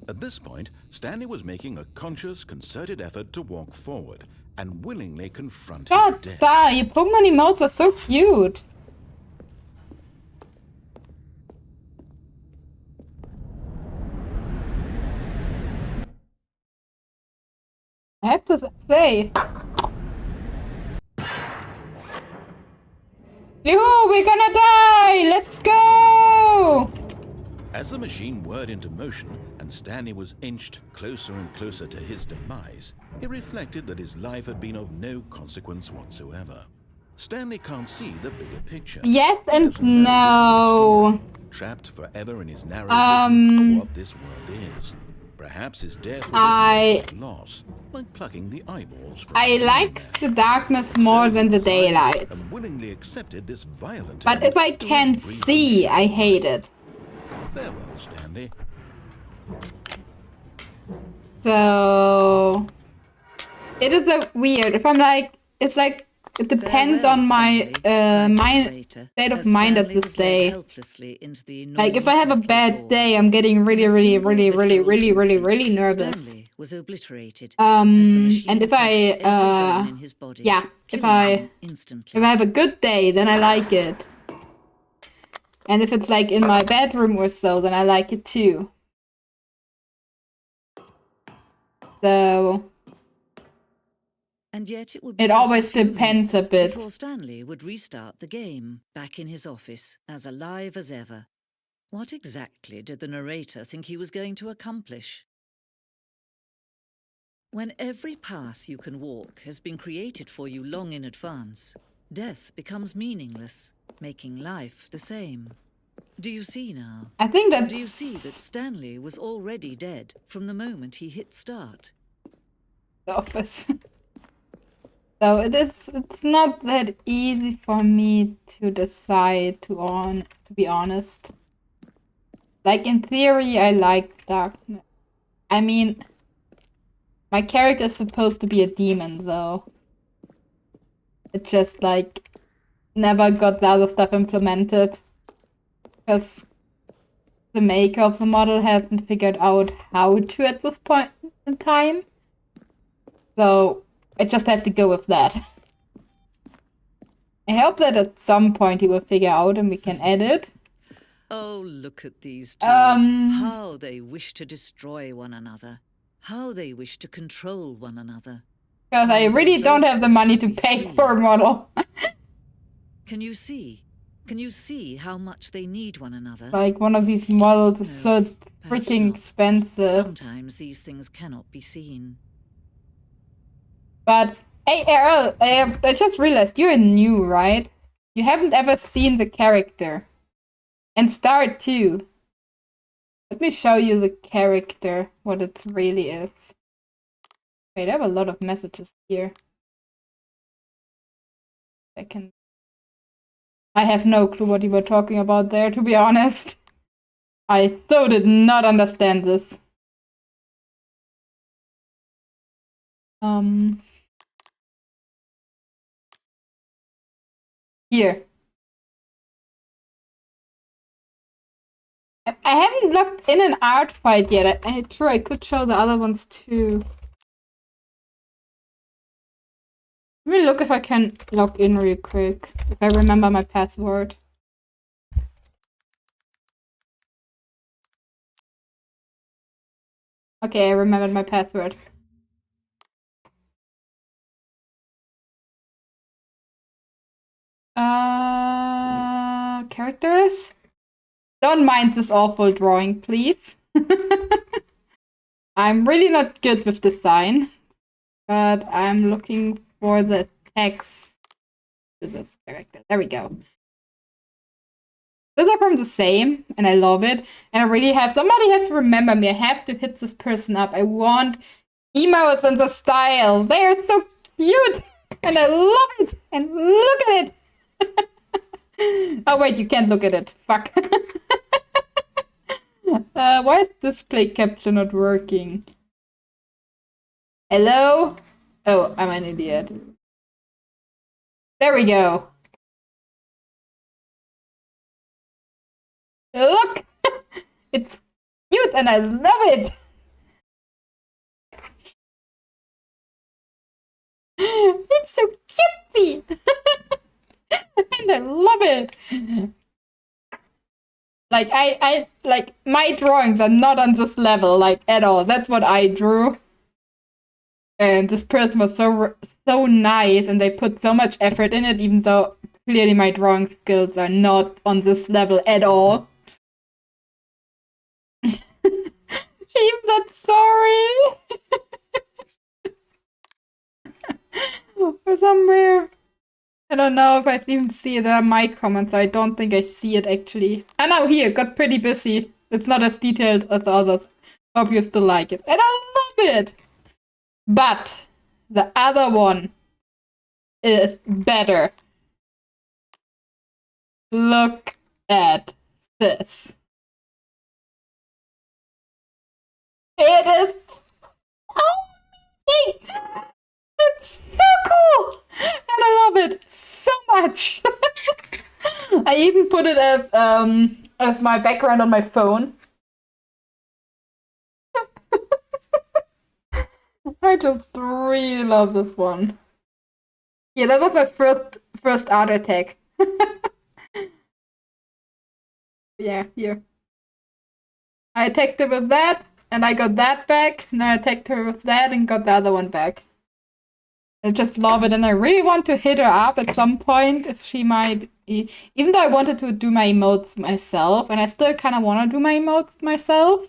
At this point, Stanley was making a conscious, concerted effort to walk forward and willingly confront his God, death. Star, your Pokemon emotes are so cute. I have to say. Yoo-hoo, we're gonna die! Let's go! As the machine whirred into motion and Stanley was inched closer and closer to his demise, he reflected that his life had been of no consequence whatsoever. Stanley can't see the bigger picture. Yes He and doesn't know the no. real story, trapped forever in his narrow vision of what this world is. Perhaps his death was a loss, like plucking the eyeballs from I a like man. the darkness more than the daylight. And willingly accepted this violent But end if I to his can't brief see, I hate it. Farewell, Stanley. So it is a weird. If I'm like, it's like it depends Farewell, on my Stanley, cried the mind narrator, state of as mind at Stanley this was led day. helplessly into the Like if I have a enormous bad metal day, doors. I'm getting really, In a really, single really, really, visceral really, really, instant, really nervous. Stanley was obliterated. as the machine And if crushed I every bone in his body, yeah, if killing I him instantly. have a good day, then I like it. And if it's like in my bedroom or so, then I like it too. So And yet it would be it just always a few depends a minutes bit. before Stanley would restart the game, back in his office, as alive as ever. What exactly did the narrator think he was going to accomplish? When every path you can walk has been created for you long in advance, death becomes meaningless, making life the same. Do you see now? I think Do you see that that's Stanley was already dead from the moment he hit start? the office. So it's not that easy for me to decide to be honest. Like in theory I like darkness. I mean, my character is supposed to be a demon though. It just like never got the other stuff implemented. Because the maker of the model hasn't figured out how to at this point in time. So I just have to go with that. I hope that at some point he will figure out and we can edit. Oh, look at these two. How they wish to destroy one another. How they wish to control one another. Because I really don't have the money to pay for a model. Can you see? Can you see how much they need one another? Like, one of these models is so freaking expensive. Sometimes these things cannot be seen. But, hey, Errol, I just realized you're new, right? You haven't ever seen the character. And Star too. Let me show you the character, what it really is. Wait, I have a lot of messages here. I have no clue what you were talking about there, to be honest. I so did not understand this. Here. I haven't logged in an art fight yet. True, I could show the other ones too. Let me look if I can log in real quick. If I remember my password. Okay, I remembered my password. Characters? Don't mind this awful drawing, please. I'm really not good with design, but I'm looking for the text to this character. There we go. These are from the same, and I love it. And I really have, somebody has to remember me. I have to hit this person up. I want emotes in the style. They are so cute, and I love it. And look at it. Oh wait, you can't look at it. Fuck. Why is display capture not working? Hello? Oh, I'm an idiot. There we go. Look! It's cute and I love it! It's so cutesy! And I love it! Like, I like, my drawings are not on this level, like, at all. That's what I drew. And this person was so nice, and they put so much effort in it, even though clearly my drawing skills are not on this level at all. She even said sorry! For somewhere. I don't know if I even see it in my comments. I don't think I see it actually. I know here, got pretty busy. It's not as detailed as the others. Hope you still like it. And I love it! But the other one is better. Look at this. It is amazing! It's so cool! And I love it so much! I even put it as my background on my phone. I just really love this one. Yeah, that was my first art attack. Yeah, here. I attacked her with that, and I got that back, and I attacked her with that and got the other one back. I just love it, and I really want to hit her up at some point if she might. Even though I wanted to do my emotes myself, and I still kind of want to do my emotes myself,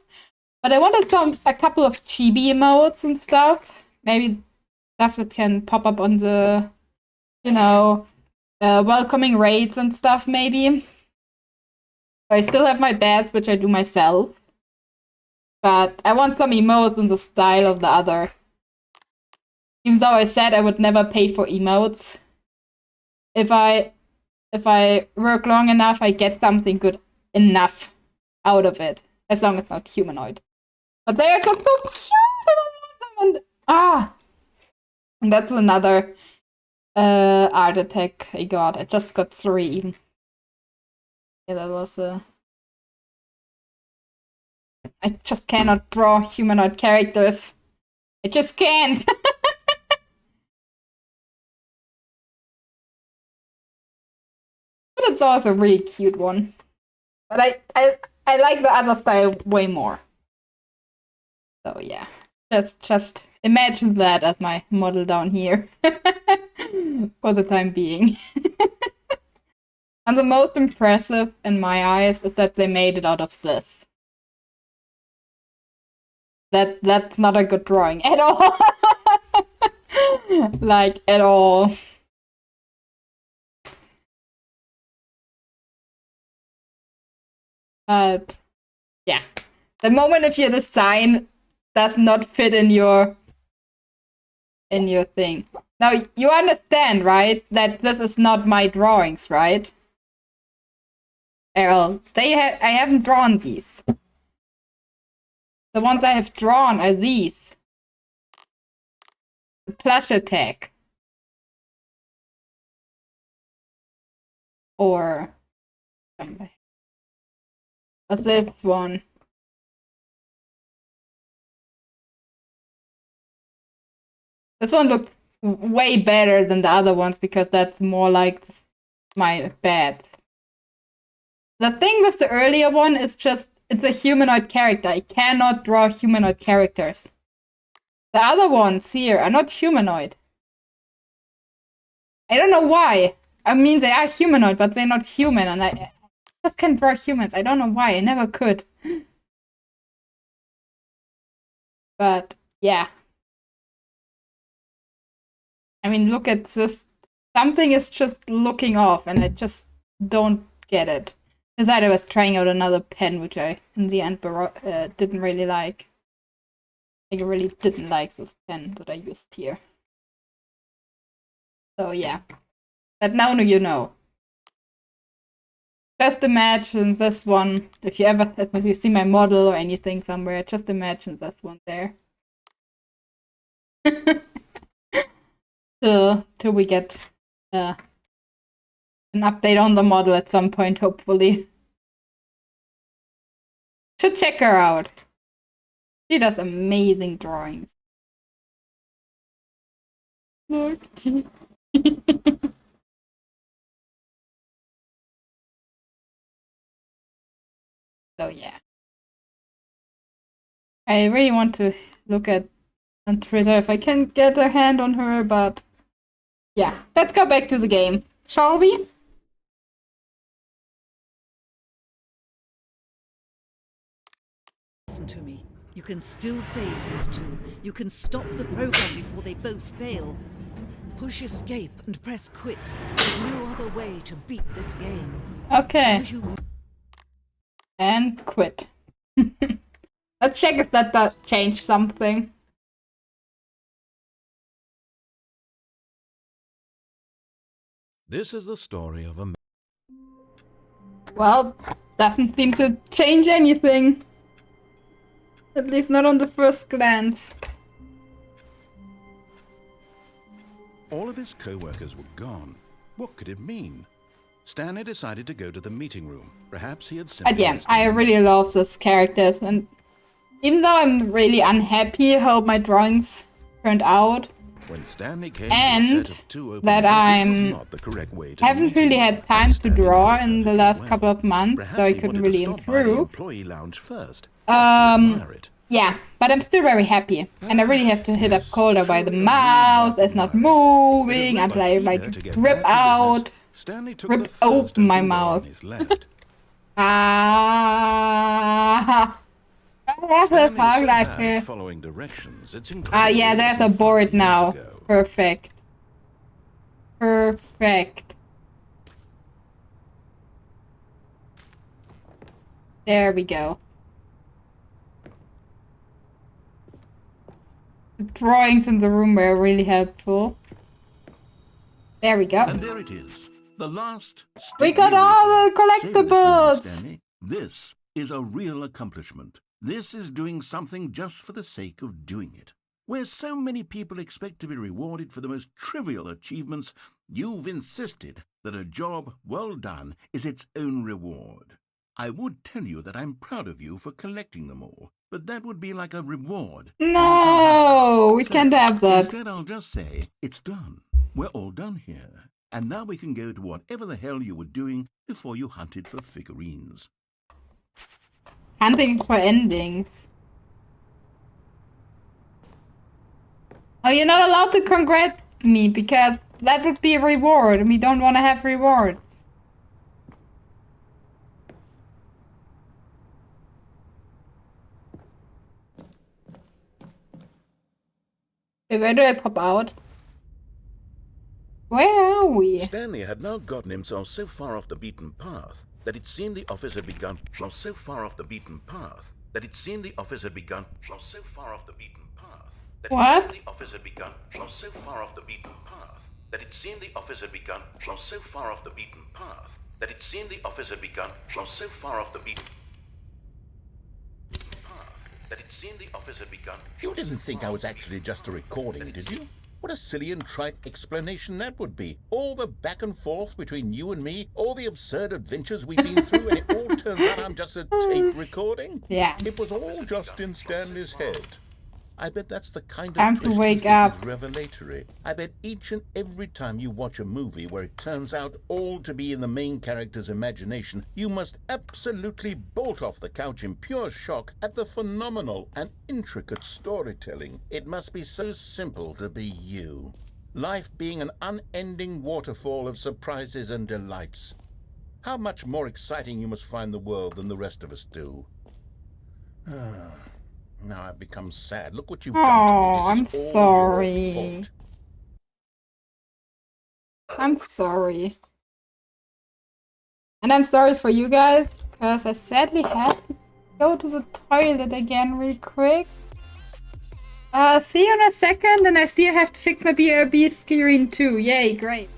but I wanted a couple of chibi emotes and stuff. Maybe stuff that can pop up on the, welcoming raids and stuff. Maybe. I still have my bats, which I do myself, but I want some emotes in the style of the other Even though I said I would never pay for emotes, if I work long enough, I get something good enough out of it, as long as it's not humanoid. But they are just so cute, and that's another art attack I got. I just got 3 even. Yeah, that was I just cannot draw humanoid characters. I just can't. But it's also a really cute one. But I like the other style way more. So yeah. Just imagine that as my model down here. For the time being. And the most impressive in my eyes is that they made it out of this. That's not a good drawing at all. Like at all. But yeah. The moment if your design does not fit in your thing. Now you understand, right? That this is not my drawings, right? Well, I haven't drawn these. The ones I have drawn are these. The plush attack. Or what's this one? This one looks way better than the other ones because that's more like my beds. The thing with the earlier one is just, it's a humanoid character. I cannot draw humanoid characters. The other ones here are not humanoid. I don't know why. I mean, they are humanoid, but they're not human, and I just can't draw humans. I don't know why. I never could. But, yeah. I mean, look at this. Something is just looking off, and I just don't get it. Besides, I was trying out another pen, which I, in the end, didn't really like. I really didn't like this pen that I used here. So, yeah. But now you know. Just imagine this one. If you see my model or anything somewhere, just imagine this one there. Till we get an update on the model at some point, hopefully. Should check her out. She does amazing drawings. Look. So yeah. I really want to look at on Twitter if I can get a hand on her, but yeah. Let's go back to the game, shall we? Listen to me. You can still save those two. You can stop the program before they both fail. Push escape and press quit. There's no other way to beat this game. Okay. And quit. Let's check if that does change something. This is the story of a... Well, doesn't seem to change anything. At least not on the first glance. All of his co-workers were gone. What could it mean? Stanley decided to go to the meeting room. Perhaps he had simply... But yeah, I really love these characters, and even though I'm really unhappy how my drawings turned out, when Stanley came and to a set of 2 open that doors, I'm this was not the correct way to haven't the really meeting had room, time but to Stanley draw knew in the perfectly last well. couple of months, Perhaps so I he couldn't wanted really to stop by the improve. employee lounge first, just to admire it. Yeah, but I'm still very happy, and I really have to hit up Yes, Calder by the truly a mouth. real It's not admirer. moving But until I eager like to get rip back to out, business, Stanley took rip the first open my open door on mouth. his left. Ah, that's a Stanley was fuck so like bad at following directions, it's incredible yeah, it there's a wasn't 5 board years now. ago. Perfect. Perfect. There we go. The drawings in the room were really helpful. There we go. And there it is. The last We stick got all the rewritten. Say with this moment, collectibles! Stanley, this is a real accomplishment. This is doing something just for the sake of doing it. Where so many people expect to be rewarded for the most trivial achievements, you've insisted that a job well done is its own reward. I would tell you that I'm proud of you for collecting them all, but that would be like a reward. No, we can't have that. Instead, I'll just say, it's done. We're all done here. And now we can go to whatever the hell you were doing before you hunted for figurines. Hunting for endings. Oh, you're not allowed to congratulate me because that would be a reward and we don't want to have rewards. Wait, where do I pop out? Where are we? Stanley had now gotten himself so far off the beaten path that it seemed the office had begun. So far off the beaten path that it seemed the office had begun. So far off the beaten path that What? the office had begun. So far off the beaten path that it seemed the office had begun. So far off the beaten path that it seemed the office had begun. So far off the beaten path that it seemed the office had begun. You didn't think I was actually just a recording, did you? What a silly and trite explanation that would be. All the back and forth between you and me, all the absurd adventures we've been through, and it all turns out I'm just a tape recording? Yeah. It was all just in Stanley's head. I bet that's the kind of Time to twist wake you think up. is revelatory. I bet each and every time you watch a movie where it turns out all to be in the main character's imagination, you must absolutely bolt off the couch in pure shock at the phenomenal and intricate storytelling. It must be so simple to be you. Life being an unending waterfall of surprises and delights. How much more exciting you must find the world than the rest of us do. Now I've become sad. Look what you've done to me. Oh, I'm This is all sorry. your fault. I'm sorry. And I'm sorry for you guys, because I sadly had to go to the toilet again real quick. See you in a second, and I see I have to fix my BRB screen too. Yay, great.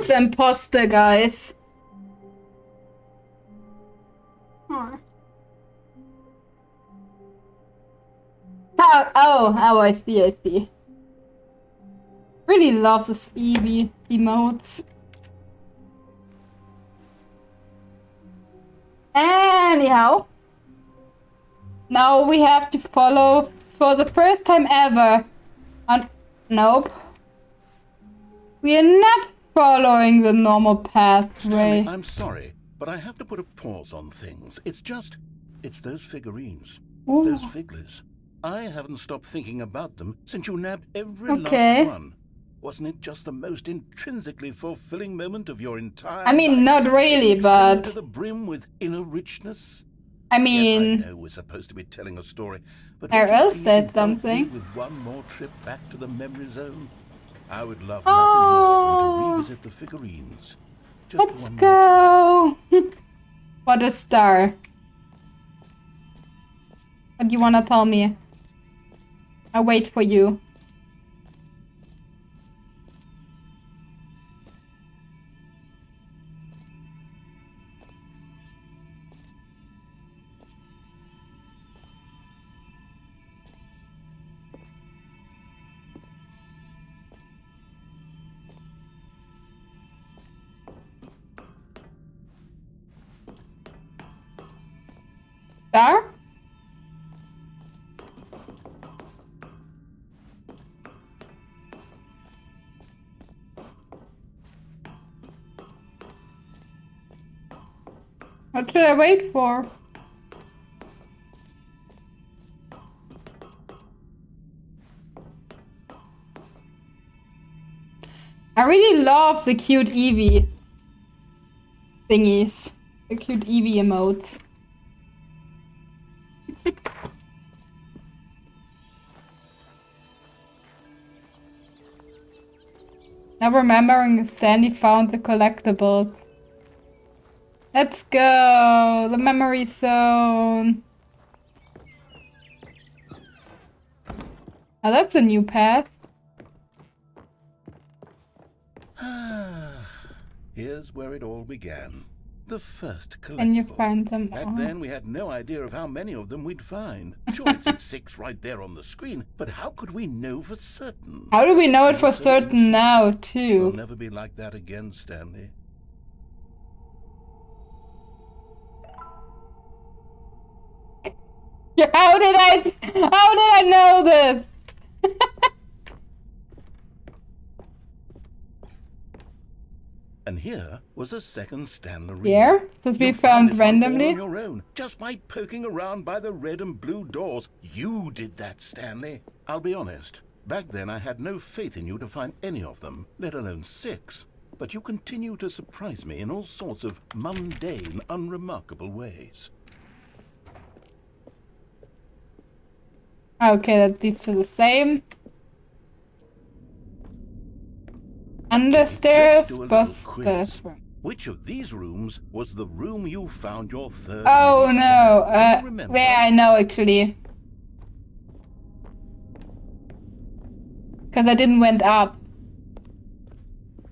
is the imposter, guys? Oh. Oh, I see. Really love this Eevee emotes. Anyhow, now we have to follow for the first time ever. Nope. We are not following the normal pathway. Stanley, I'm sorry, but I have to put a pause on things. It's those figurines. Ooh. Those figglers. I haven't stopped thinking about them since you nabbed every last one. Wasn't it just the most intrinsically fulfilling moment of your entire I mean, life? not really, but... to the brim with inner richness? I mean... Yes, I know we're supposed to be telling a story, but Parabel said something. With one more trip back to the memory zone? I would love nothing more than to revisit the figurines. Just let's go! What a star. What do you wanna tell me? I'll wait for you. Star? What should I wait for? I really love the cute Eevee thingies. The cute Eevee emotes. Now remembering Stanley found the collectibles. Let's go! The memory zone. Oh, that's a new path. Here's where it all began. The first collectible. Can you find them Back all? then, we had no idea of how many of them we'd find. Sure, it said 6 right there on the screen, but how could we know for certain? How do we know it for certain now, We'll too? never be like that again, Stanley. How did I know this? And here was a second Stanley. Here? This we found randomly? On your own, just by poking around by the red and blue doors. You did that, Stanley. I'll be honest. Back then, I had no faith in you to find any of them, let alone 6. But you continue to surprise me in all sorts of mundane, unremarkable ways. Okay, that leads to the same. Understairs, bus bathroom. Which of these rooms was the room you found your third? Oh no, where I know actually. Because I didn't went up.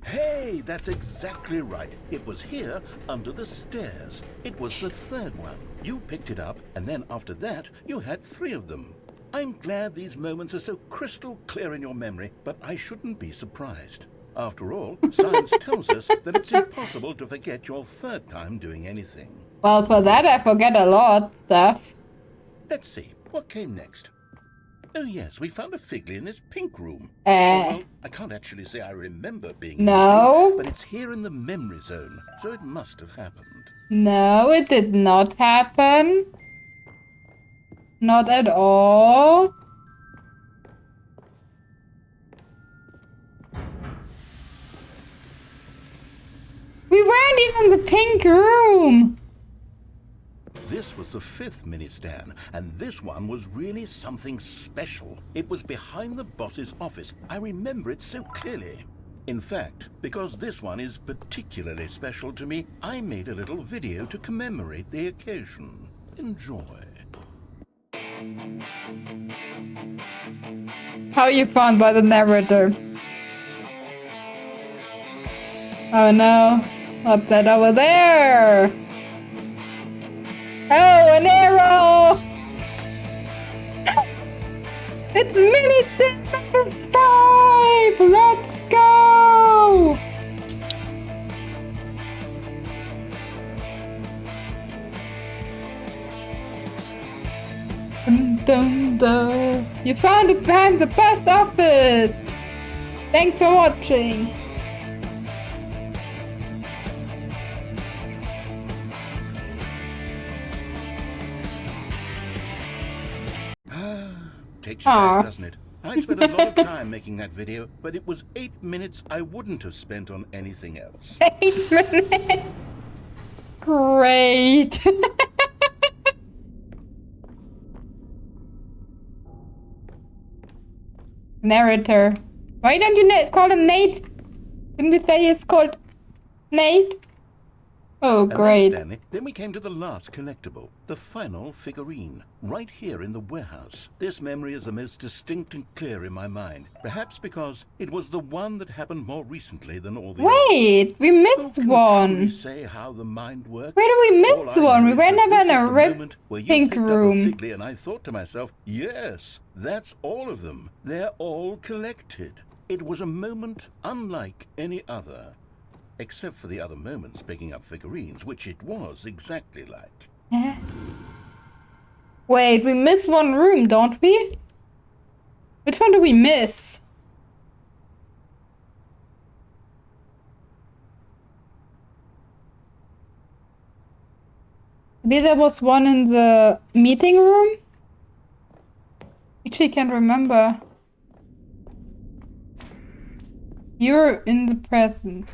Hey, that's exactly right. It was here, under the stairs. It was the third one. You picked it up, and then after that, you had 3 of them. I'm glad these moments are so crystal clear in your memory, but I shouldn't be surprised. After all, science tells us that it's impossible to forget your third time doing anything. Well, for that I forget a lot of stuff. Let's see, what came next? Oh yes, we found a Figley in this pink room. Well, I can't actually say I remember being in this room, but it's here in the memory zone, so it must have happened. No, it did not happen. Not at all. We weren't even in the pink room. This was the 5th mini-Stan, and this one was really something special. It was behind the boss's office. I remember it so clearly. In fact, because this one is particularly special to me, I made a little video to commemorate the occasion. Enjoy. How you found by the narrator? Oh no. What's that over there? Oh, an arrow! It's mini step number 5! Let's go! Dun, dun, dun. You found it behind the post office! Thanks for watching! Takes you back, doesn't it? I spent a lot of time making that video, but it was 8 minutes I wouldn't have spent on anything else. 8 minutes! Great! Narrator. Why don't you call him Nate? Didn't we say he's called Nate? Oh, great. Then we came to the last collectible, the final figurine, right here in the warehouse. This memory is the most distinct and clear in my mind, perhaps because it was the one that happened more recently than all the Wait, we missed one. Say how the mind works? Where do we miss one? We were never in a pink room. And I thought to myself, yes, that's all of them. They're all collected. It was a moment unlike any other. Except for the other moments picking up figurines, which it was exactly like. Wait, we miss one room, don't we? Which one do we miss? Maybe there was one in the meeting room? Actually, can't remember. You're in the present.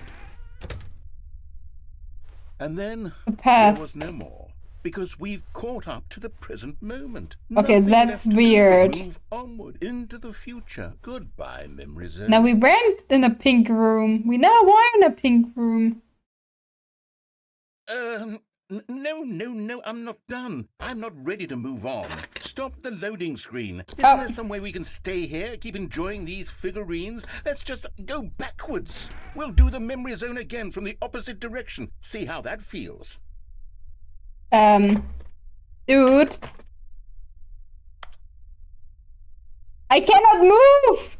And then the past. There was no more, because we've caught up to the present moment. Okay, Nothing that's left weird. To move onward into the future. Goodbye, memory zone. Now we weren't in a pink room. We never were in a pink room. No, I'm not done. I'm not ready to move on. Stop the loading screen. Isn't there some way we can stay here, keep enjoying these figurines? Let's just go backwards. We'll do the memory zone again from the opposite direction. See how that feels. Dude. I cannot move!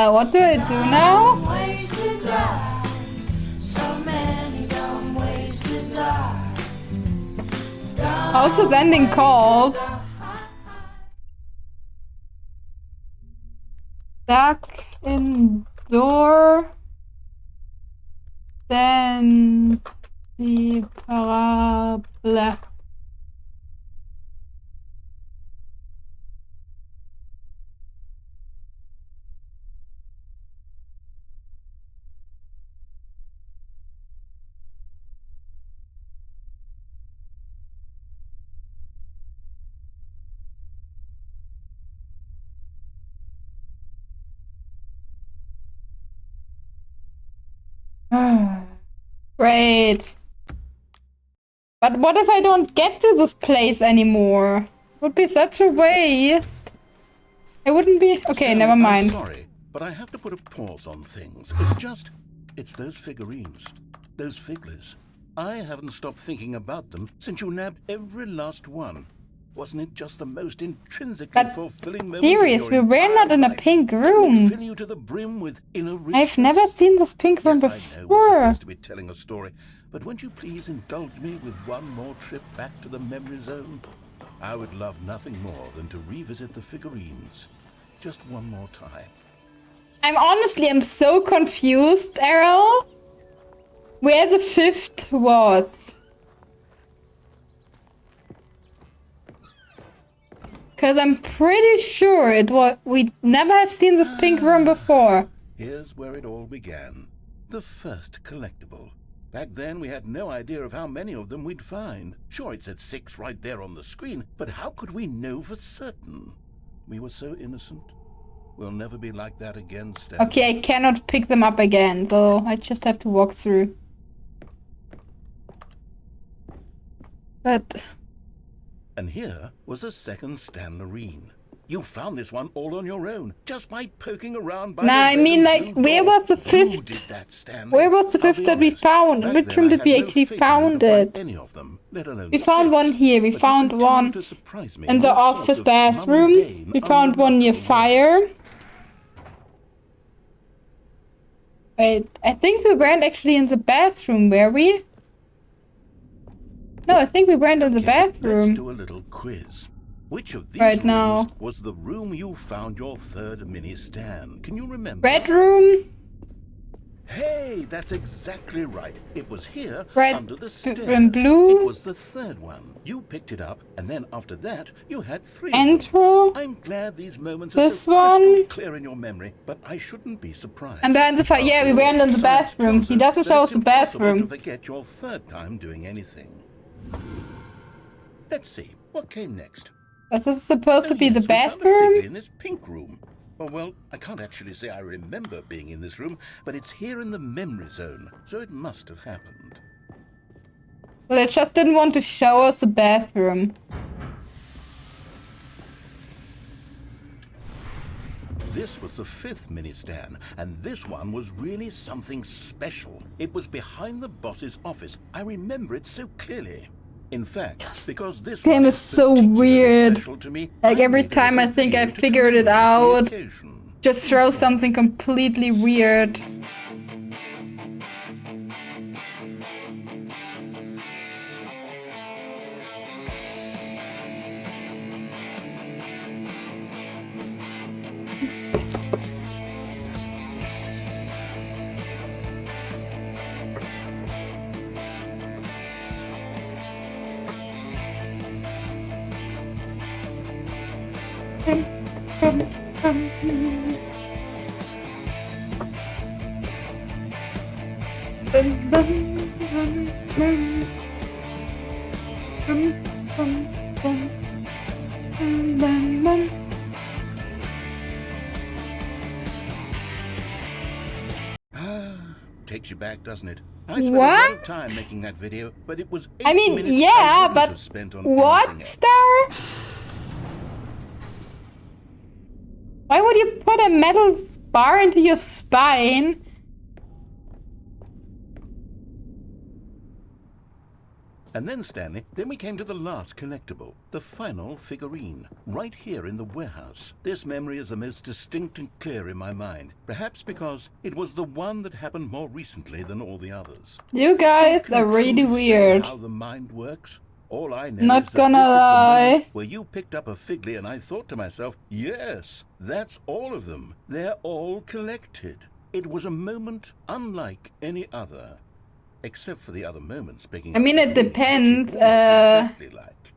What do I do now? How's this ending called? Stuck indoor. Then the Parabel. Great. But what if I don't get to this place anymore? It would be such a waste. It wouldn't be... Okay, never mind. I'm sorry, but I have to put a pause on things. It's those figurines. Those figglers. I haven't stopped thinking about them since you nabbed every last one. Wasn't it just the most intrinsically fulfilling moment? Serious, we were not in a pink room. Fill you to the brim with inner I've never seen this pink room before. I know we're supposed to be telling a story, but won't you please indulge me with one more trip back to the memory zone? I would love nothing more than to revisit the figurines. Just one more time. I'm so confused, Errol. Where the 5th was. Because I'm pretty sure we never have seen this pink room before. Here's where it all began. The first collectible. Back then, we had no idea of how many of them we'd find. Sure, it said 6 right there on the screen, but how could we know for certain? We were so innocent. We'll never be like that again, Stanley. Okay, I cannot pick them up again, so I just have to walk through. But And here was a second Stanley. You found this one all on your own, just by poking around by nah, the I red mean, and like, blue where door. was the You did fifth? that, Stanley. Where was the I'll fifth be that we honest, found? back Which then room I did we had no actually faith in you found to find it? any of them, let alone We found one six. here. We But you found continue one to surprise me in the all sorts office of bathroom. mundane, We found one near unremarkable fire. ways. Wait, I think we weren't actually in the bathroom, were we? No, I think we weren't in the Okay, let's bathroom do a little quiz. Which of these right rooms now. was the room you found your third mini Stan? Can you remember? Red room? Hey, that's exactly right. It was here, Red under the and stairs. blue? It was the third one. You picked it up, and then after that, you had 3 of them. Intro? I'm glad these moments are This so crystal one? clear in your memory, but I shouldn't be surprised. And behind the fire. Yeah, we weren't in the Science bathroom. tells He us doesn't that show it's us the impossible to bathroom. forget your third time doing anything. Let's see, what came next? Is this supposed to be the We found a bathroom? figure in this pink room. Oh, well, I can't actually say I remember being in this room, but it's here in the memory zone, so it must have happened. Well, they just didn't want to show us the bathroom. This was the 5th mini Stan, and this one was really something special. It was behind the boss's office. I remember it so clearly. In fact, because this Game one is so particularly weird. special to me, Like, I every made a time I little think I video to figured it commemorate the out, occasion. just throw something completely weird. Takes you back, doesn't it? I spent a lot What? of time making that video, but it was 8 I mean, minutes yeah, I wouldn't but have spent on what, anything else. Star? Why would you put a metal bar into your spine? And then, Stanley, then we came to the last collectible, the final figurine, right here in the warehouse. This memory is the most distinct and clear in my mind, perhaps because it was the one that happened more recently than all the others. You guys Can are you really truly say weird. how the mind works? All I know Not is that gonna this is the lie. moment where you picked up a Figley and I thought to myself, yes, that's all of them. They're all collected. It was a moment unlike any other. Except for the other moments picking I mean, up it figurines, which depends, it was exactly like.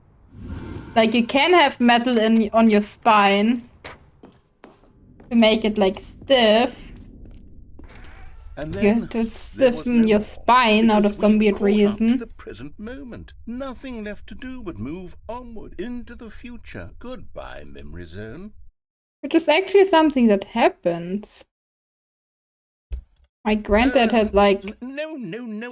Like, you can have metal on your spine to make it, like, stiff. And You then have to there was stiffen no your more, spine out because of some we've weird caught up to reason. the present moment. Nothing left to do but move onward into the future. Goodbye, memory zone. Which is actually something that happens. My granddad has, like, No,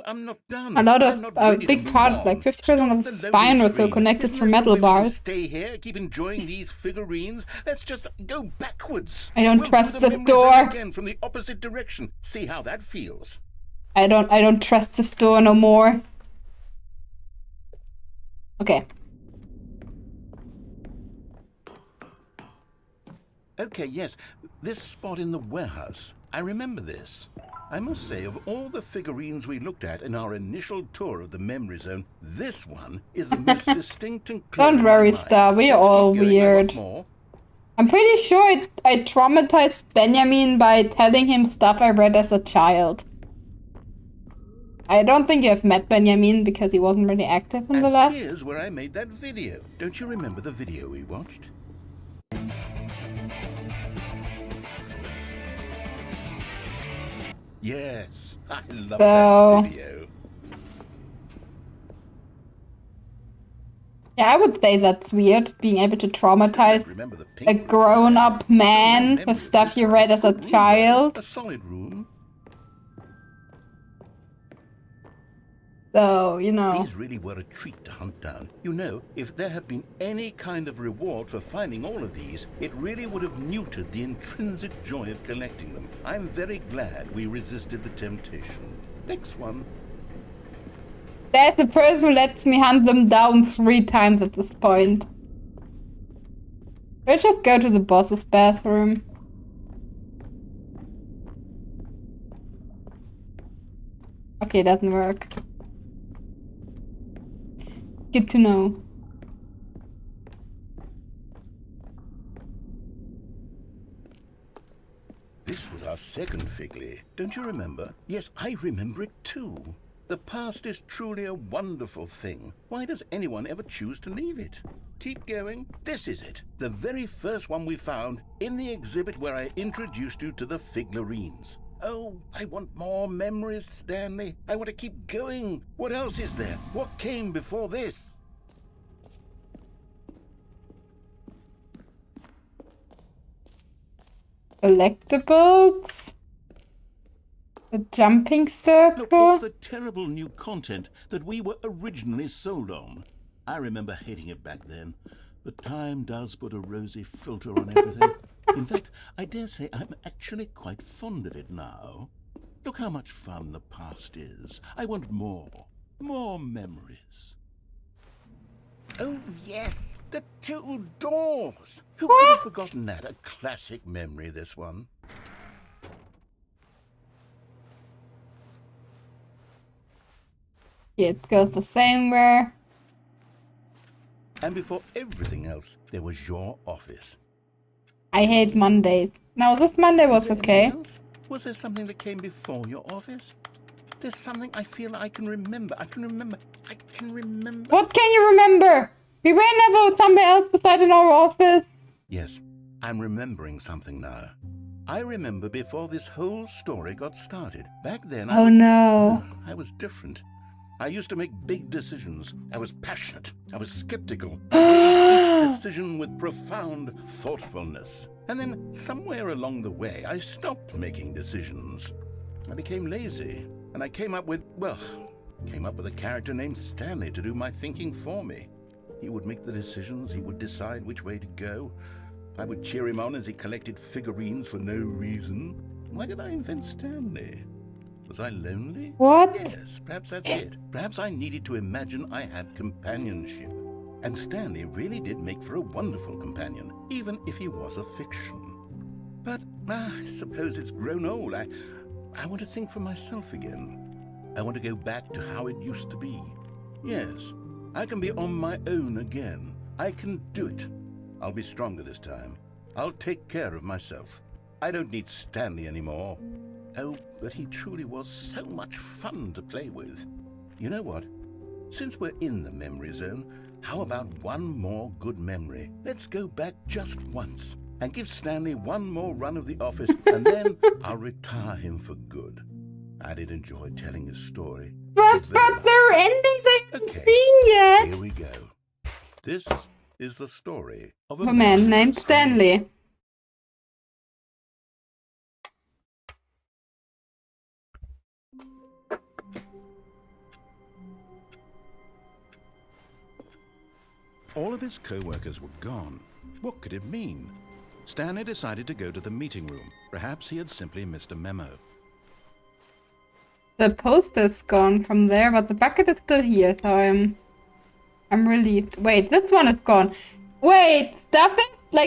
I'm not done. a lot I'm of, not a ready to big move part, like on. 50% Stop of the his loading spine or so screen. connected Isn't through there metal some way we can bars. stay here, keep enjoying these figurines? Let's just go backwards. I don't We'll trust do the this memory zone door. again from the opposite direction. See how that feels. I don't trust this door no more. Okay. Okay, yes, this spot in the warehouse. I remember this. I must say, of all the figurines we looked at in our initial tour of the memory zone, this one is the most distinct and clear. Don't in my worry, mind. Star. We're Let's keep all going. I weird. want more. I'm pretty sure I traumatized Benjamin by telling him stuff I read as a child. I don't think you have met Benjamin because he wasn't really active in the And last. here's where I made that video. Don't you remember the video we watched? Yes, I love that video. Yeah, I would say that's weird, being able to Still don't traumatize remember the a pink grown-up room. man Still no with memory stuff of you this. read as a Good room, though. child. A solid room. So, you know. These really were a treat to hunt down. You know, if there had been any kind of reward for finding all of these, it really would have neutered the intrinsic joy of collecting them. I'm very glad we resisted the temptation. Next one. There's the person who lets me hunt them down 3 times at this point. Let's just go to the boss's bathroom. Okay, doesn't work. Good to know. This was our second Figley. Don't you remember? Yes, I remember it too. The past is truly a wonderful thing. Why does anyone ever choose to leave it? Keep going. This is it. The very first one we found in the exhibit where I introduced you to the Figlarines. Oh, I want more memories, Stanley. I want to keep going. What else is there? What came before this? Collectibles? The jumping circle? Look, it's the terrible new content that we were originally sold on. I remember hating it back then, but time does put a rosy filter on everything. In fact, I dare say I'm actually quite fond of it now. Look how much fun the past is. I want more memories. Oh, yes, the 2 doors. Who could have forgotten that? A classic memory, this one. It goes the same way. And before everything else, there was your office. I hate Mondays. No, this Monday was okay. Anything else? Was there something that came before your office? There's something I feel I can remember. I can remember. What can you remember? We were never somewhere else besides in our office. Yes, I'm remembering something now. I remember before this whole story got started. Back then, I was different. I used to make big decisions. I was passionate. I was skeptical. I made each decision with profound thoughtfulness. And then, somewhere along the way, I stopped making decisions. I became lazy. And I came up with a character named Stanley to do my thinking for me. He would make the decisions. He would decide which way to go. I would cheer him on as he collected figurines for no reason. Why did I invent Stanley? Was I lonely? What? Yes, perhaps that's it. Perhaps I needed to imagine I had companionship. And Stanley really did make for a wonderful companion, even if he was a fiction. But I suppose it's grown old. I want to think for myself again. I want to go back to how it used to be. Yes, I can be on my own again. I can do it. I'll be stronger this time. I'll take care of myself. I don't need Stanley anymore. Oh, but he truly was so much fun to play with. You know what? Since we're in the memory zone, how about one more good memory? Let's go back just once and give Stanley one more run of the office, and then I'll retire him for good. I did enjoy telling his story. But there are endings I haven't seen yet. Here we go. This is the story of A man named Stanley. All of his co-workers were gone. What could it mean? Stanley decided to go to the meeting room. Perhaps he had simply missed a memo. The poster's gone from there, but the bucket is still here, so I'm relieved. Wait, this one is gone. Wait,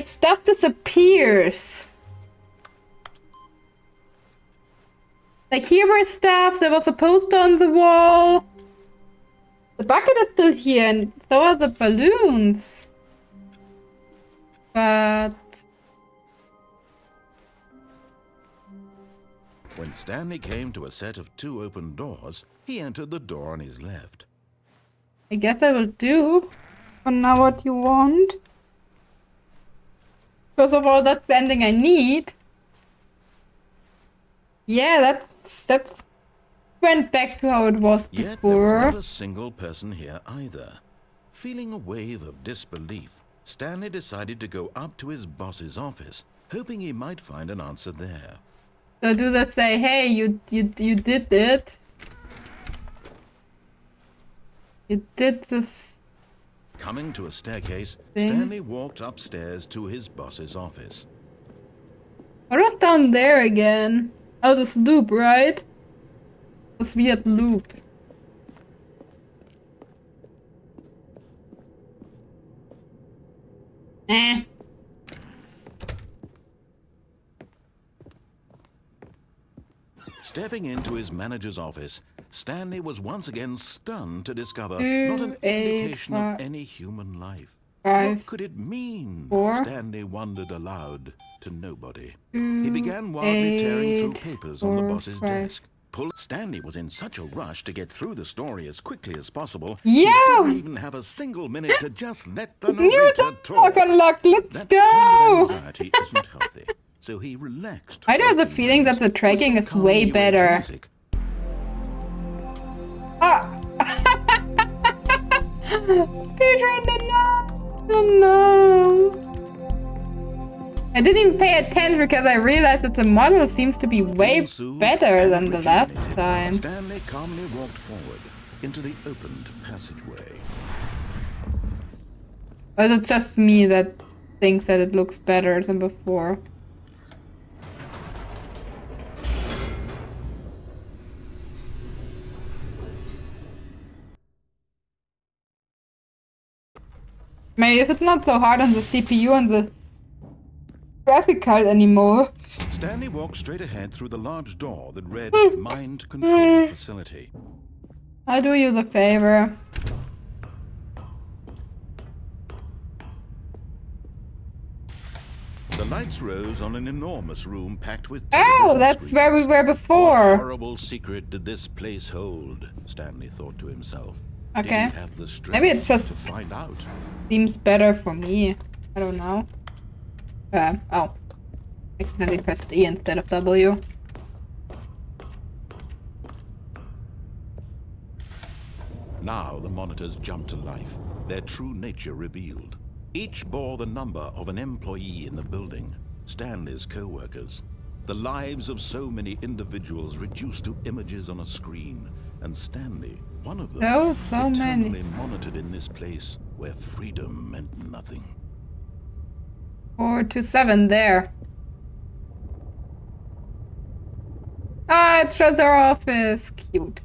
stuff disappears. Like here were stuff, there was a poster on the wall. The bucket is still here, and so are the balloons. But When Stanley came to a set of 2 open doors, he entered the door on his left. I guess I will do for now what you want. First of all, that's the ending I need. Yeah, that's went back to how it was Yet there was before. not a single person here either. Feeling a wave of disbelief, Stanley decided to go up to his boss's office, hoping he might find an answer there. So do they say, hey, you did it? You did this Coming to a staircase, thing. Stanley walked upstairs to his boss's office. What was down there again? Oh, this loop, right? This weird loop. Eh. Stepping into his manager's office, Stanley was once again stunned to discover 2, not an 8, indication 5, of any human life. 5, What could it mean? 4, Stanley wondered aloud to nobody. 2, He began wildly tearing 8, through papers on the 4, boss's 5. desk. Stanley was in such a rush to get through the story as quickly as possible. Yo! He didn't even have a single minute to just let the New narrator talk. unlock, let's That go! kind of anxiety isn't healthy, so he relaxed. I do have the for a few feeling that moments the tracking with is some way calming better. music. Ah! Speedrun enough! Oh no! I didn't even pay attention because I realized that the model seems to be way better than the last time. Stanley calmly walked forward into the opened passageway. Or is it just me that thinks that it looks better than before? Maybe if it's not so hard on the CPU and the graphic card anymore. Stanley walked straight ahead through the large door that read Mind Control Facility. I'll do you the favor. The lights rose on an enormous room packed with Oh, television that's screens. where we were What before. horrible secret did this place hold? Stanley thought to himself. Okay. Did he have the strength Maybe it's just to find out? seems better for me. I don't know. Oh. Accidentally pressed E instead of W. Now the monitors jumped to life, their true nature revealed. Each bore the number of an employee in the building, Stanley's co-workers. The lives of so many individuals reduced to images on a screen, and Stanley, one of them, So many. eternally monitored in this place where freedom meant nothing. 4 to 7 there. Ah, it shows our office. Cute.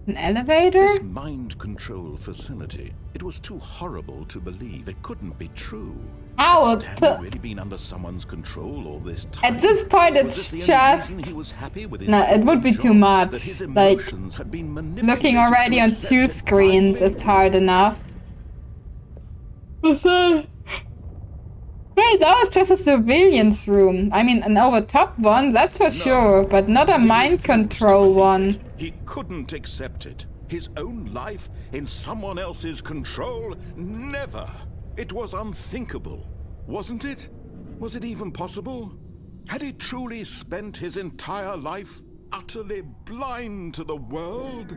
An elevator? This mind control facility, it was too horrible to believe. It couldn't be true. Ow, Had Stanley really been under someone's control all this time? At this point, Was it's this the only just... reason he was happy with his No, it would be job? too much. That his Like, emotions had been looking manipulated already to on accept 2 it screens blindly? is hard enough. Wait, that was just a surveillance room. I mean, an over-top one, that's for sure, but not a He mind refused to control believe one. it. He couldn't accept it. His own life in someone else's control? Never. It was unthinkable, wasn't it? Was it even possible? Had he truly spent his entire life utterly blind to the world?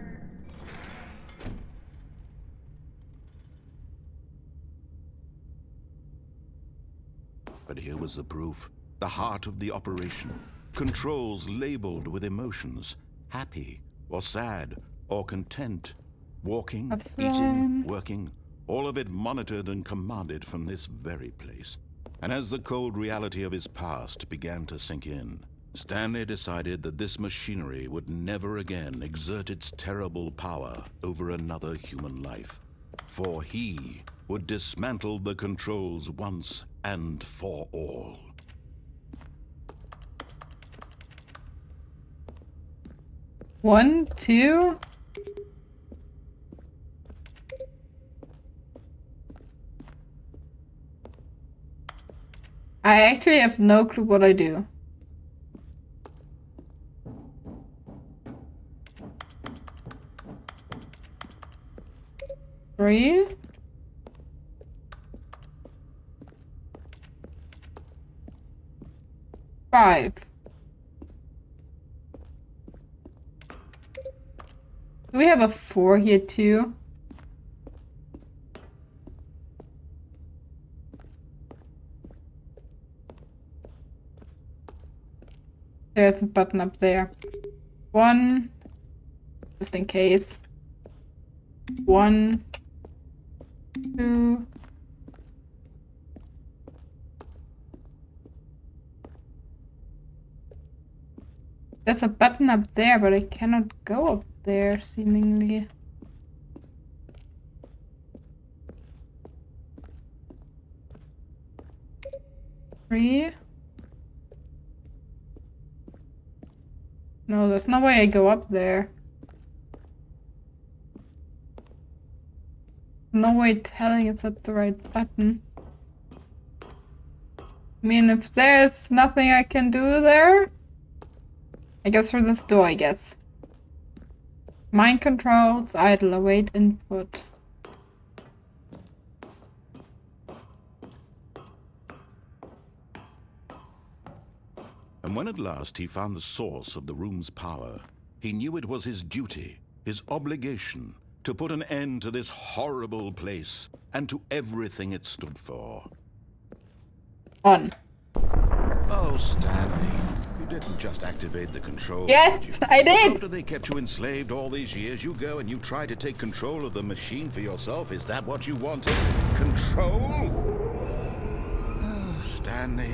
But here was the proof. The heart of the operation. Controls labeled with emotions. Happy, or sad, or content. Walking, eating, working. All of it monitored and commanded from this very place. And as the cold reality of his past began to sink in, Stanley decided that this machinery would never again exert its terrible power over another human life. For he would dismantle the controls once and for all. One, two. I actually have no clue what I do. Three. Five. Do we have a 4 here too? There's a button up there. 1, just in case. 1, 2. There's a button up there, but I cannot go up there, seemingly. Three. No, there's no way I go up there. No way telling if that's the right button. I mean, if there's nothing I can do there, I guess through this door, I guess. Mind controls, idle, await input. And when at last he found the source of the room's power, he knew it was his duty, his obligation, to put an end to this horrible place and to everything it stood for. On. Oh, Stanley, you didn't just activate the controls, Yes, did you? I did! After they kept you enslaved all these years, you go and you try to take control of the machine for yourself. Is that what you wanted? Control? Oh, Stanley,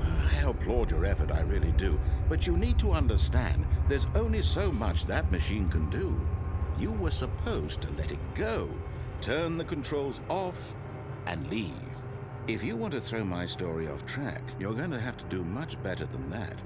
I applaud your effort, I really do. But you need to understand, there's only so much that machine can do. You were supposed to let it go, turn the controls off, and leave. If you want to throw my story off track, you're going to have to do much better than that.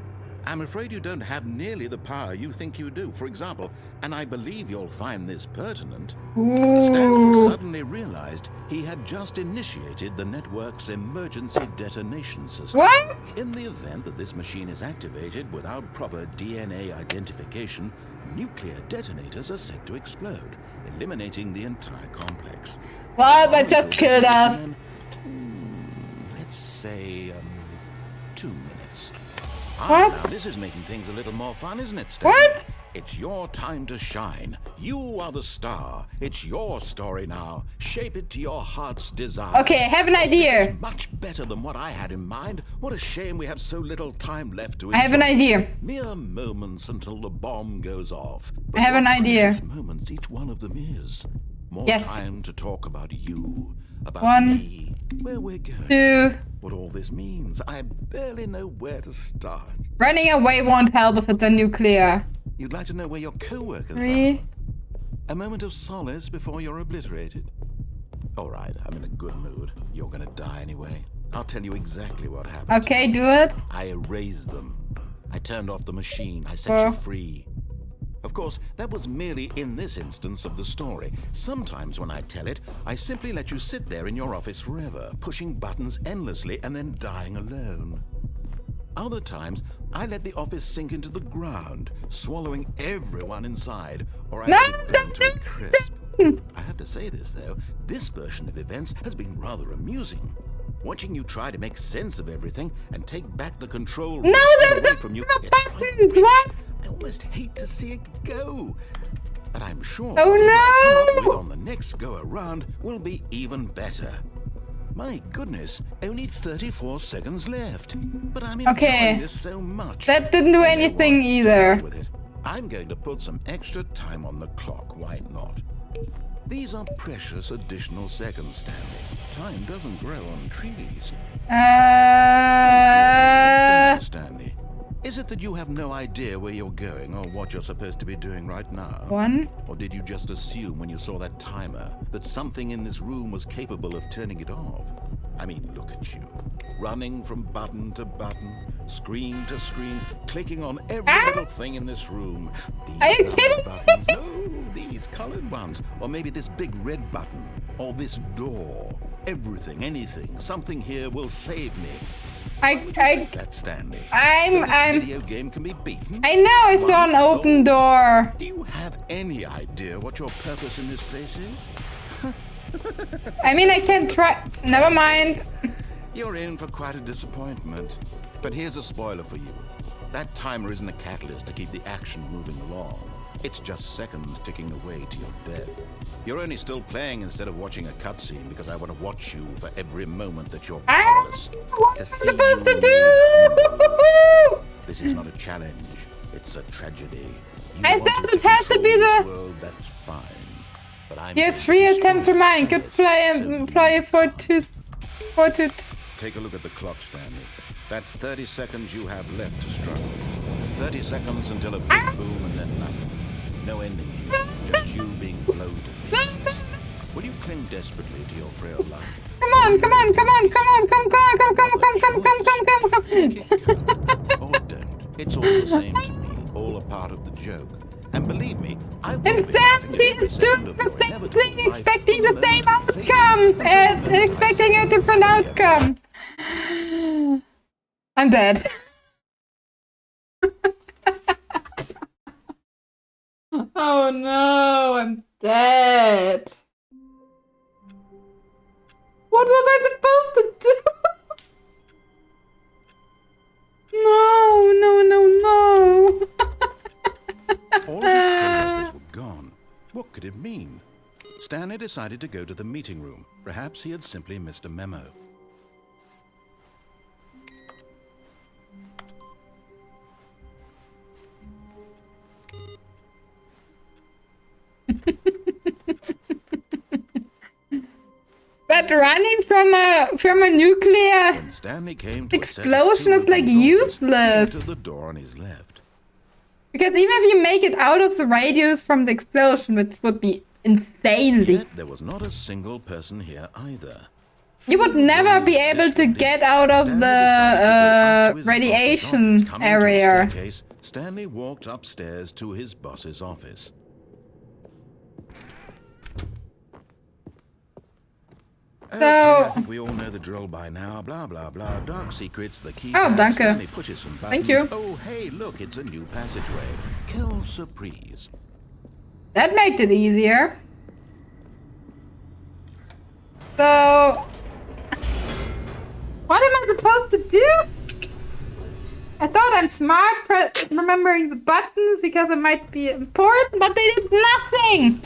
I'm afraid you don't have nearly the power you think you do. For example, and I believe you'll find this pertinent, Stanley suddenly realized he had just initiated the network's emergency detonation system. What? In the event that this machine is activated without proper DNA identification, nuclear detonators are set to explode, eliminating the entire complex. Well, but just killed us. Let's say, 2 minutes. What? Now this is making things a little more fun, isn't it, Stanley? What? It's your time to shine. You are the star. It's your story now. Shape it to your heart's desire. Okay, I have an This idea. is much better than what I had in mind. What a shame we have so little time left to enjoy. I have an idea. Mere moments until the bomb goes off. I have an what idea. precious moments each one of them is. More Yes. time to talk about you, about 1, me, where we're going, 2. what all this means. I barely know where to start. Running away won't help if it's a nuclear. You'd like to know where your co-workers 3. are? A moment of solace before you're obliterated? All right, I'm in a good mood. You're gonna die anyway. I'll tell you exactly what happened. Okay, do it. I erased them. I turned off the machine. I set you 4. free. Of course, that was merely in this instance of the story. Sometimes when I tell it, I simply let you sit there in your office forever, pushing buttons endlessly and then dying alone. Other times, I let the office sink into the ground, swallowing everyone inside, or I No, let it burn don't to a do crisp. that. I have to say this, though. This version of events has been rather amusing. Watching you try to make sense of everything and take back the control No, wrested there's away from you. no It's quite buttons. rich. What? I almost hate to see it go. But I'm sure Oh, what I come up no. with on the next go around will be even better. My goodness, only 34 seconds left. But I'm enjoying Okay. this so much. That didn't do You know anything what? To either. hell with it. I'm going to put some extra time on the clock. Why not? These are precious additional seconds, Stanley. Time doesn't grow on trees. Stanley, is it that you have no idea where you're going or what you're supposed to be doing right now? 1. Or did you just assume when you saw that timer that something in this room was capable of turning it off? I mean, look at you. Running from button to button, screen to screen, clicking on every little thing in this room. These Are you number kidding? buttons, no, these colored ones. Or maybe this big red button. Or this door. Everything, anything, something here will save me. I, That Stanley. I'm, This I'm, video game can be beaten. I know I saw an open door. Do you have any idea what your purpose in this place is? I mean, I can try. Never mind. You're in for quite a disappointment. But here's a spoiler for you. That timer isn't a catalyst to keep the action moving along. It's just seconds ticking away to your death. You're only still playing instead of watching a cutscene because I want to watch you for every moment that you're powerless. What am I To see supposed to you do? This This is not a challenge. It's a tragedy. You I wanted thought it has to be control this the... world, that's fine. But I'm You have going to 3 destroy attempts remaining. Good Parabel, play so for two... For two... take a look at the clock, Stanley. That's 30 seconds you have left to struggle. 30 seconds until a big boom and then nothing. No ending here. Just you being blown to pieces. Will you cling desperately to your frail life? Come on, come on, come on, come on, come, come, come, come, come, come, come, come, come, come. Or don't. It's all the same to me. All a part of the joke. And believe me, I will And Stanley is doing the same thing, expecting the same outcome, and expecting a different outcome. I'm dead. Oh no, I'm dead. What was I supposed to do? No, no, no, no. All of his co-workers were gone. What could it mean? Stanley decided to go to the meeting room. Perhaps he had simply missed a memo. But running from a nuclear When Stanley came to explosion is like he useless. entered the door on his left. Because even if you make it out of the radius from the explosion, which would be insanely, Yet there was not a single person here either. you would never be able to get out of the radiation area. Stanley walked upstairs to his boss's office. So, Okay, I think we all know the drill by now. Blah, blah, blah. Dark secrets, the key. Oh, danke. Stanley pushes some buttons. Thank you. Oh, hey, look, it's a new passageway. Kill surprise. that made it easier. So, what am I supposed to do? I thought I'm smart remembering the buttons because it might be important, but they did nothing.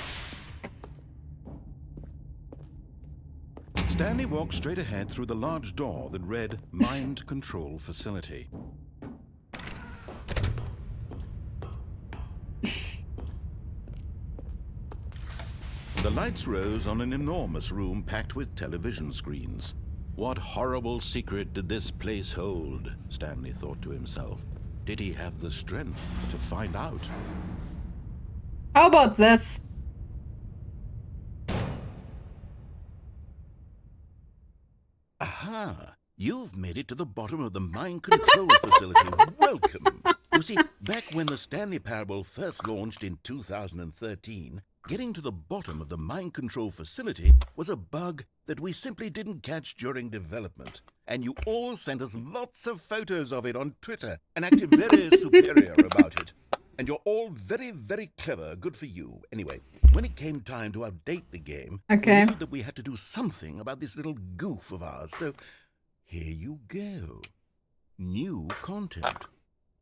Stanley walked straight ahead through the large door that read Mind Control Facility. The lights rose on an enormous room packed with television screens. What horrible secret did this place hold? Stanley thought to himself. Did he have the strength to find out? How about this? Aha! You've made it to the bottom of the mind control facility. Welcome! You see, back when the Stanley Parabel first launched in 2013, getting to the bottom of the mind control facility was a bug that we simply didn't catch during development. And you all sent us lots of photos of it on Twitter and acted very superior about it. And you're all very, very clever. Good for you. Anyway, when it came time to update the game, Okay. we knew that we had to do something about this little goof of ours. So here you go. New content.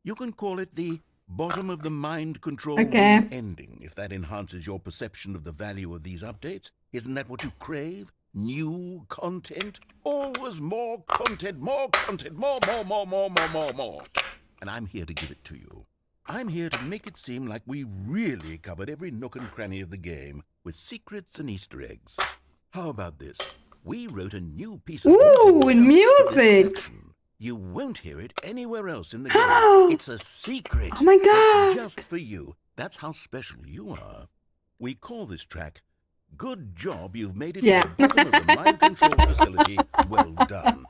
You can call it the bottom of the mind control ending, if that enhances your perception of the value of these updates. Isn't that what you crave? New content? Always more content, more content, more. And I'm here to give it to you. I'm here to make it seem like we really covered every nook and cranny of the game with secrets and Easter eggs. How about this? We wrote a new piece of music! You won't hear it anywhere else in the game. It's a secret. Oh my god! It's just for you. That's how special you are. We call this track, Good Job You've Made It to the Bottom of the Mind Control Facility. Well done.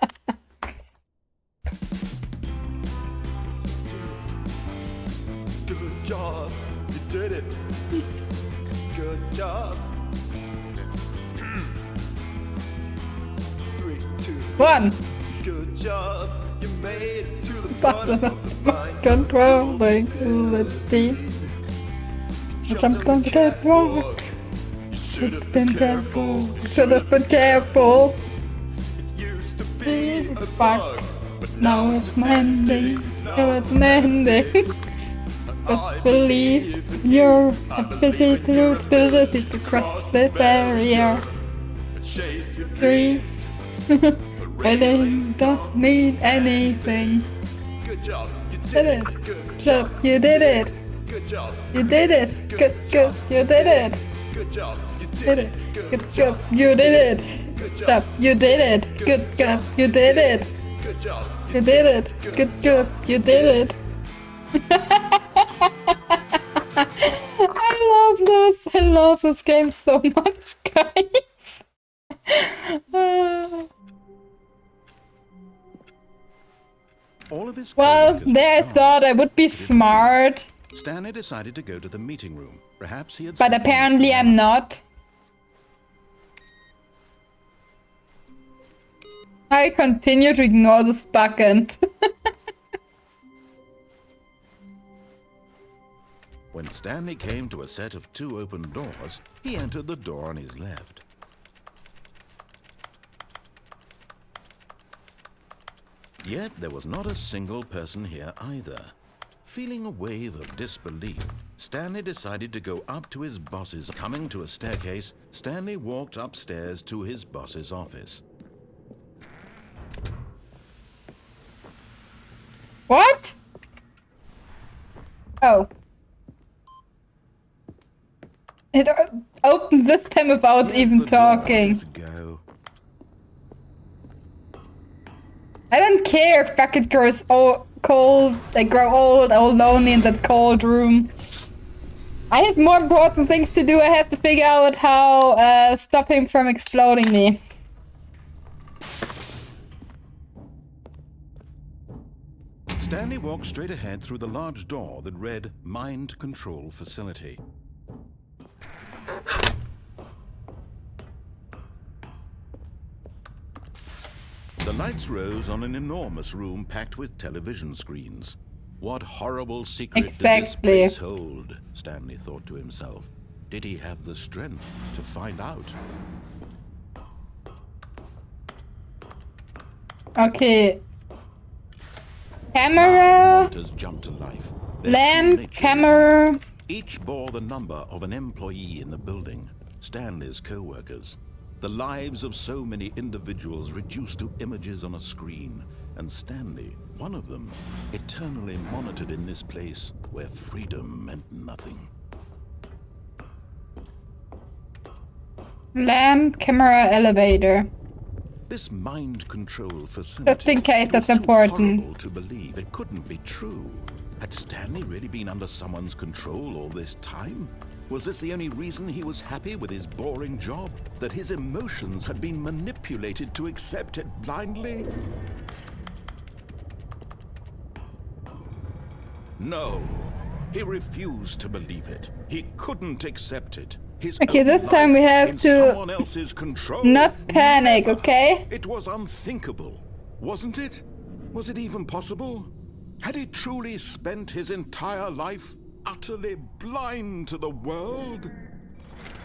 Good job, you did it. Good job. 3, 2, 1. good job, you made it to the Bottom bottom of the mind Controlling facility. Jumped on the catwalk. You should have Been careful. Should have been careful. It used to be a Fuck. bug, but Now it's an ending. Now it's an ending. But believe in your ability to cross this barrier. chase your Dreams. But they don't mean anything. Good job, you did it. Good Job. job. You did it. Good job. You did it. Good. Good. You did it. Good job. You Did did it. it. Good. Good Good. job. You did it. Good Job. job. You did it. Good. Good. You did it. Good job. You did it. Good. Good. You did it. I love this. I love this game so much, guys. All of his Well, co-workers there I were gone. thought I would be smart, Stanley decided to go to the meeting room. Perhaps he had but something apparently to I'm not. I continue to ignore this button. When Stanley came to a set of 2 open doors, he entered the door on his left. Yet there was not a single person here either. Feeling a wave of disbelief, Stanley decided to go up to his boss's. Coming to a staircase, Stanley walked upstairs to his boss's office. What? Oh. It opened this time without Here's even the door. talking. Just go. I don't care if Bucket grows cold, I grow old, all lonely in that cold room. I have more important things to do. I have to figure out how stop him from exploding me. Stanley walked straight ahead through the large door that read Mind Control Facility. The lights rose on an enormous room packed with television screens. What horrible secret did this Exactly. place hold? Stanley thought to himself. Did he have the strength to find out? Okay. Now the Camera, monitors jumped to life. Their true lamp, nature camera. Each bore the number of an employee in the building, Stanley's co-workers. The lives of so many individuals reduced to images on a screen, and Stanley, one of them, eternally monitored in this place where freedom meant nothing. Lamp, camera, elevator. This mind control facility. Just in case it was that's too important. horrible to believe it couldn't be true. Had Stanley really been under someone's control all this time? Was this the only reason he was happy with his boring job? That his emotions had been manipulated to accept it blindly? No, he refused to believe it. He couldn't accept it. His Okay, own this life time we have in to someone else's control. Not panic, Never. okay? It was unthinkable, wasn't it? Was it even possible? Had he truly spent his entire life utterly blind to the world?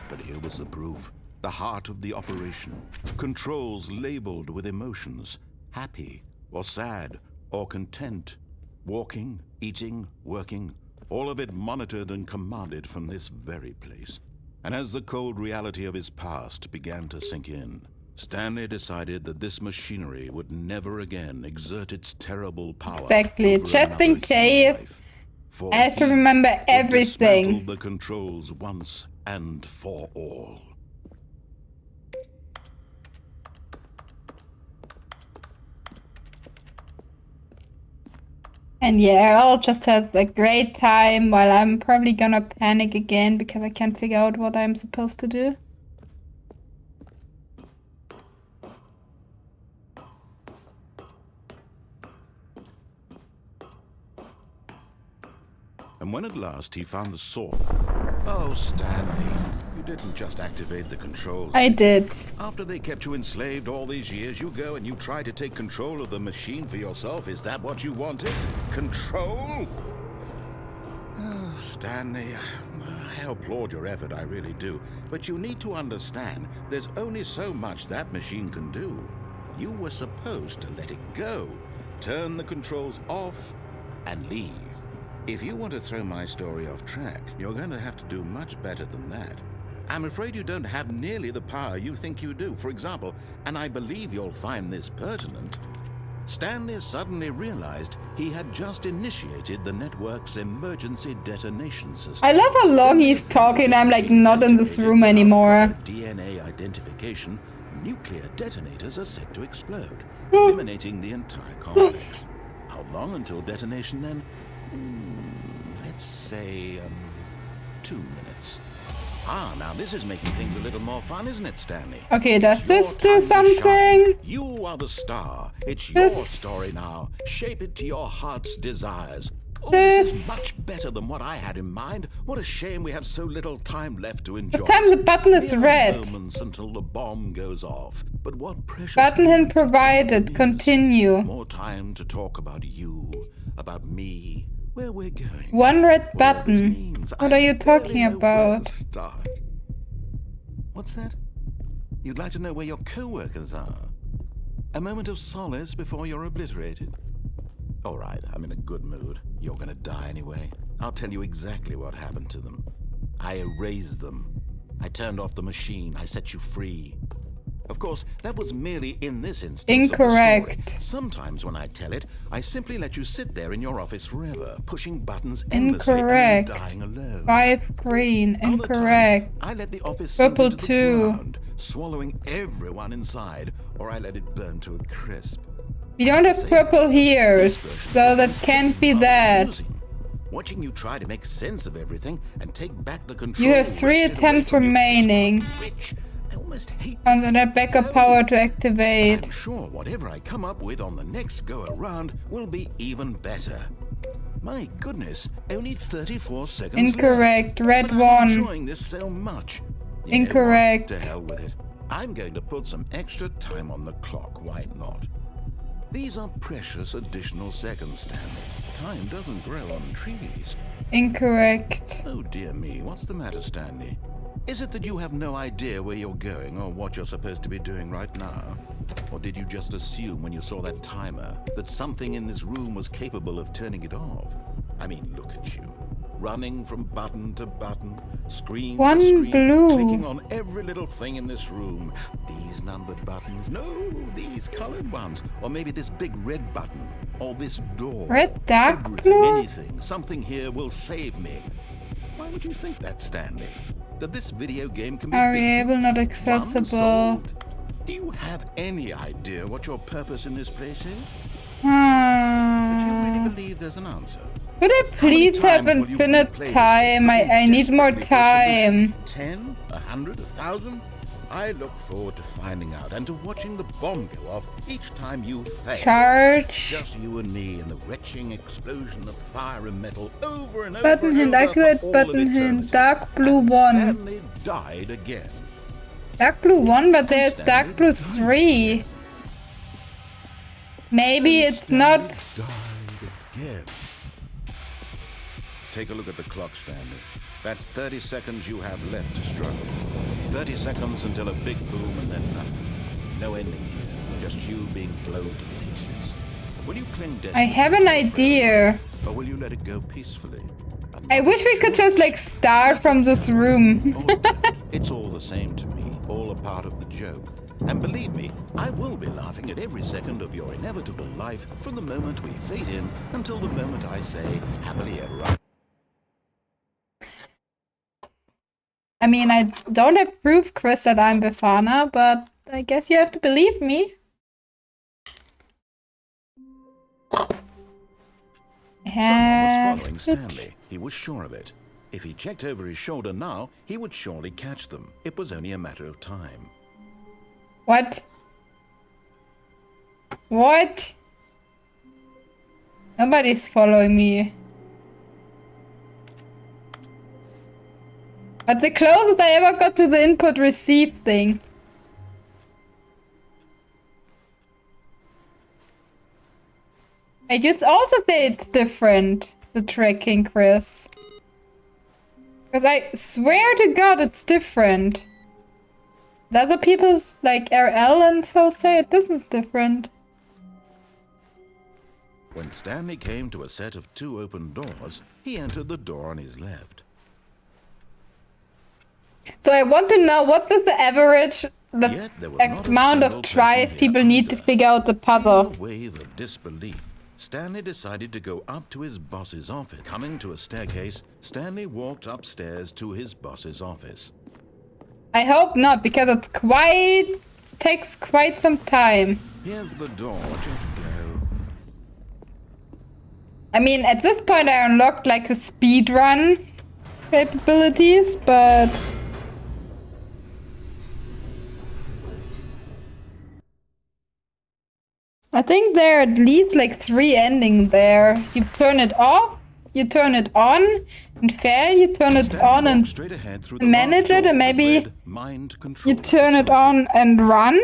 But here was the proof. The heart of the operation. Controls labeled with emotions. Happy or sad or content. Walking, eating, working. All of it monitored and commanded from this very place. And as the cold reality of his past began to sink in, Stanley decided that this machinery would never again exert its terrible power. Exactly. over Just in another human case, life. For I have to he remember would everything. dismantle the controls once and for all. And yeah, I'll just have a great time while I'm probably gonna panic again because I can't figure out what I'm supposed to do. And when at last he found the sword... Oh, Stanley, you didn't just activate the controls. I did. After they kept you enslaved all these years, you go and you try to take control of the machine for yourself. Is that what you wanted? Control? Oh, Stanley, I applaud your effort, I really do. But you need to understand, there's only so much that machine can do. You were supposed to let it go, turn the controls off, and leave. If you want to throw my story off track, you're going to have to do much better than that. I'm afraid you don't have nearly the power you think you do. For example, and I believe you'll find this pertinent, Stanley suddenly realized he had just initiated the network's emergency detonation system. I love how long he's talking. I'm like not in this room anymore. DNA identification, nuclear detonators are set to explode, eliminating the entire complex. How long until detonation then? Let's say 2 minutes. Now this is making things a little more fun, isn't it, Stanley? Okay, does this do Your time to something? shine. You are the star. It's your story now. Shape it to your heart's desires. Oh, this is much better than what I had in mind. What a shame we have so little time left to enjoy. This time the button is red. Moments until the bomb goes off. But what precious Button hint provided. Continue. More time to talk about you, about me, where we're going. One red button. What are you talking about? Start. What's that? You'd like to know where your co-workers are? A moment of solace before you're obliterated? All right, I'm in a good mood. You're gonna die anyway. I'll tell you exactly what happened to them. I erased them. I turned off the machine. I set you free. Of course, that was merely in this instance. Incorrect. Sometimes when I tell it, I simply let you sit there in your office forever, pushing buttons endlessly Incorrect. and then dying alone. 5 green. Other Incorrect. times, I let the office Purple sink into the 2. ground, swallowing everyone inside, or I let it burn to a crisp. We don't have purple here, so that can't be that. Amusing. Watching you try to make sense of everything and take back the control. You have 3 wrested away attempts from you. remaining. Which I almost hate to On see. the backup power to activate. I'm sure whatever I come up with on the next go around will be even better. My goodness, only 34 seconds Incorrect. left. Red But I'm 1. enjoying this so much. You know Incorrect. what? To hell with it. I'm going to put some extra time on the clock. Why not? These are precious additional seconds, Stanley. Time doesn't grow on trees. Incorrect. Oh dear me, what's the matter, Stanley? Is it that you have no idea where you're going or what you're supposed to be doing right now? Or did you just assume when you saw that timer that something in this room was capable of turning it off? I mean, look at you. Running from button to button, screen One to screen, blue. clicking on every little thing in this room. These numbered buttons, no, these colored ones. Or maybe this big red button, or this door. Red, dark Everything, blue? anything, something here will save me. Why would you think that, Stanley? That this video game can be Variable not One accessible. solved? Do you have any idea what your purpose in this place is? Do you really believe there's an answer? Could I How many please have times will you infinite replay this time? game? I need more Desperately for a solution? time. 10, 100, 1,000? I look forward to finding out and to watching the bomb go off each time you fail. Charge. Just you and me and the retching explosion of fire and metal over and over Button and hint over accurate. for all Button of hint. eternity. Dark blue And 1. Stanley died again. Dark blue 1, but there's dark blue 3. Maybe it's not. Died again. Take a look at the clock, Stanley. That's 30 seconds you have left to struggle. 30 seconds until a big boom and then nothing. No ending here. Just you being blown to pieces. Will you cling desperately? I have an idea. Or will you let it go peacefully? I wish we could just like start from this room. All of it. It's all the same to me. All a part of the joke. And believe me, I will be laughing at every second of your inevitable life from the moment we fade in until the moment I say happily ever after. I mean, I don't have proof, Chris, that I'm Befana, but I guess you have to believe me. Someone was following Stanley. He was sure of it. If he checked over his shoulder now, he would surely catch them. It was only a matter of time. What? What? Nobody's following me. But the closest I ever got to the input receive thing. I just also say it's different, the tracking, Chris. Because I swear to God it's different. The other people's like RL and so say this is different. When Stanley came to a set of 2 open doors, he entered the door on his left. So I want to know what is the average the Yet there was not a amount of single tries person here people need to either. figure out the Feeling puzzle. a wave of disbelief, Stanley decided to go up to his boss's office. Coming to a staircase, Stanley walked upstairs to his boss's office. I hope not, because it takes quite some time. Here's the door, just go. I mean, at this point I unlocked like the speed run capabilities, but I think there are at least like 3 endings there. You turn it off, you turn it on, and fair, you turn it Stanley on and walked straight ahead through the manage large it, and door that maybe read Mind Control you turn it Facility. on and run.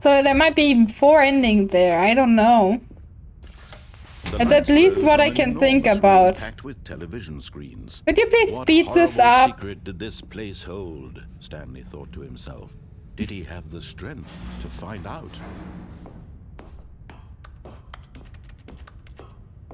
So there might be even 4 endings there, I don't know. The That's lights at least rose what on I an can think enormous room about. packed with television screens. Could you please What speed this horrible up? secret did this place hold? Stanley thought to himself. Did he have the strength to find out?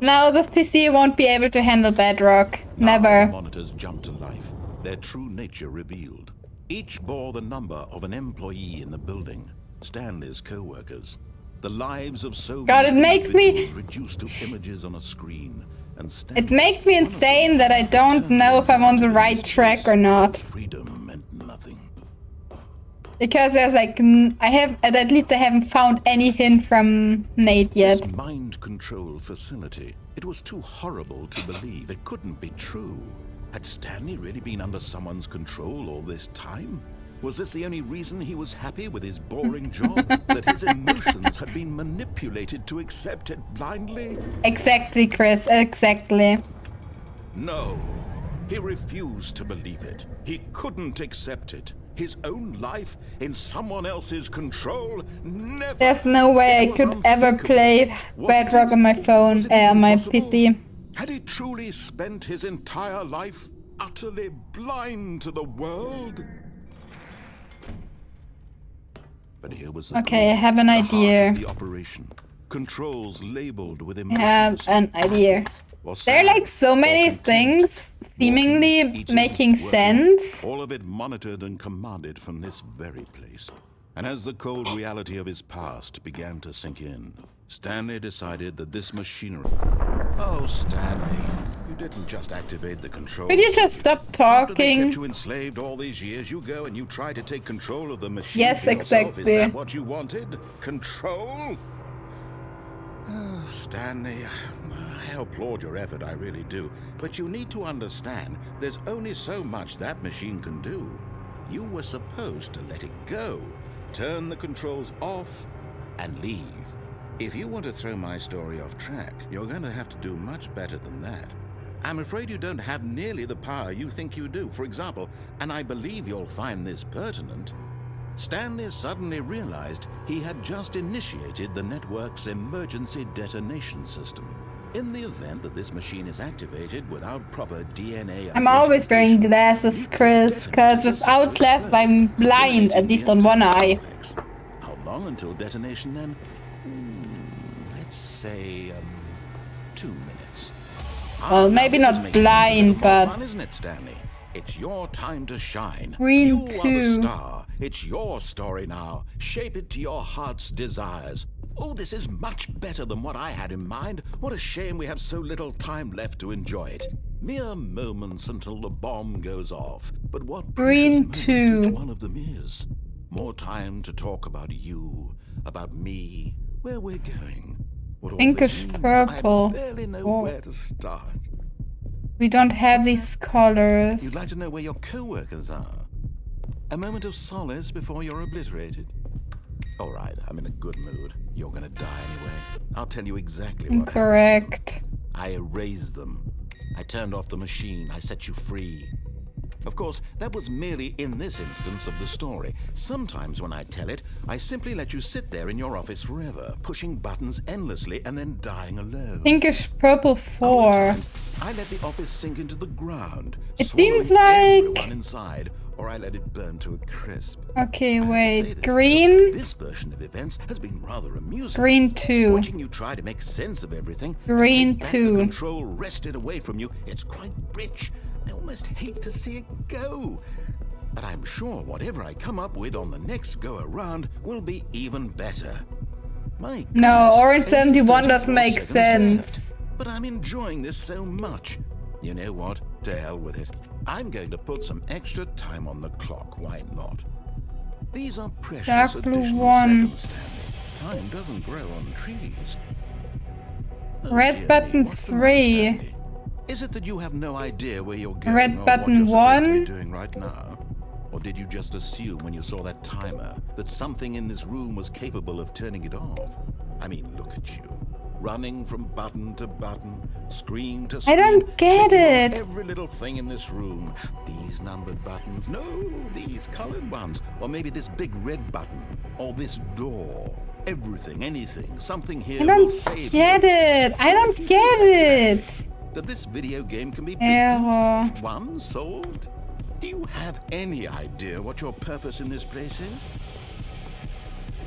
No, this PC won't be able to handle Bedrock. Now the Never. monitors jumped to life, their true nature revealed. Each bore the number of an employee in the building, Stanley's co-workers. The lives of so God, many it makes me- individuals reduced to images on a screen. And Stanley, It makes me one of them, insane that I don't know if I'm on the right track or not. Freedom meant nothing. Because there's like, at least I haven't found any hint from Nate yet. This mind control facility, it was too horrible to believe. It couldn't be true. Had Stanley really been under someone's control all this time? Was this the only reason he was happy with his boring job? That his emotions had been manipulated to accept it blindly? Exactly, Chris, exactly. No, he refused to believe it. He couldn't accept it. His own life in someone else's control? Never. There's no way I It was could ever unthinkable. play Was Bedrock it? on my phone, Was it on even my possible? PC. Had he truly spent his entire life utterly blind to the world? But here was the Okay, I clue, have an the heart idea. of the operation. Controls labeled with I emotions. have an idea. Was There are sad like so or many content, things seemingly walking, eating, making working, sense. all of it monitored and commanded from this very place. And as the cold reality of his past began to sink in, Stanley decided that this machinery... Oh, Stanley, you didn't just activate the control. Could you just stop After they kept talking? you enslaved all these years, you go and you try to take control of the machine Yes, for yourself. exactly. Is that what you wanted? Control? Oh, Stanley, I applaud your effort, I really do. But you need to understand, there's only so much that machine can do. You were supposed to let it go, turn the controls off, and leave. If you want to throw my story off track, you're going to have to do much better than that. I'm afraid you don't have nearly the power you think you do. For example, and I believe you'll find this pertinent, Stanley suddenly realized he had just initiated the network's emergency detonation system. In the event that this machine is activated without proper DNA I'm always wearing identification, glasses, you could Chris, because detonate without the glasses system, I'm blind, at eliminating least the on one entire eye. complex. How long until detonation then? Let's say 2 minutes. Well, maybe Now, this not is making blind, things a little more but- fun, isn't it, Stanley? It's your time to shine. Green You are the 2. star. It's your story now. Shape it to your heart's desires. Oh, this is much better than what I had in mind. What a shame we have so little time left to enjoy it. Mere moments until the bomb goes off. But what Green precious 2. moments each one of them is. More time to talk about you, about me, where we're going. What all Pinkish this means, purple. I barely know Oh. where to start. We don't have these colors. You'd like to know where your co-workers are? A moment of solace before you're obliterated? All right, I'm in a good mood. You're gonna die anyway. I'll tell you exactly what happened. Incorrect. I erased them. I turned off the machine. I set you free. Of course, that was merely in this instance of the story. Sometimes when I tell it, I simply let you sit there in your office forever, pushing buttons endlessly and then dying alone. Pinkish purple Other 4. times, I let the office sink into the ground, It swallowing seems like- everyone inside, or I let it burn to a crisp. Okay, I have to say wait. this, though, Green. This version of events has been rather amusing. Green 2. Watching you try to make sense of everything. and Green take back 2. The control wrested away from you. It's quite rich. I almost hate to see it go. but I'm sure whatever I come up with on the next go-around will be even better. My No, goodness, Orange only 71 doesn't 34 make seconds sense. left. But I'm enjoying this so much. You know what? To hell with it. I'm going to put some extra time on the clock. Why not? These are precious Dark blue additional 1. seconds, Stanley. Time doesn't grow on trees. Oh, Red dear button me, what's the matter, 3. Stanley? Is it that you have no idea where you're going Red or what button you're supposed to 1. be doing right now? Or did you just assume when you saw that timer that something in this room was capable of turning it off? I mean, look at you. Running from button to button, screen to screen. I don't get clicking on it. every little thing in this room. These numbered buttons. No, these colored ones. Or maybe this big red button. Or this door. Everything, anything, something here I will don't save get you. it. I don't You get think that's it. that this video game can be beaten? Error. Won? Solved? Do you have any idea what your purpose in this place is?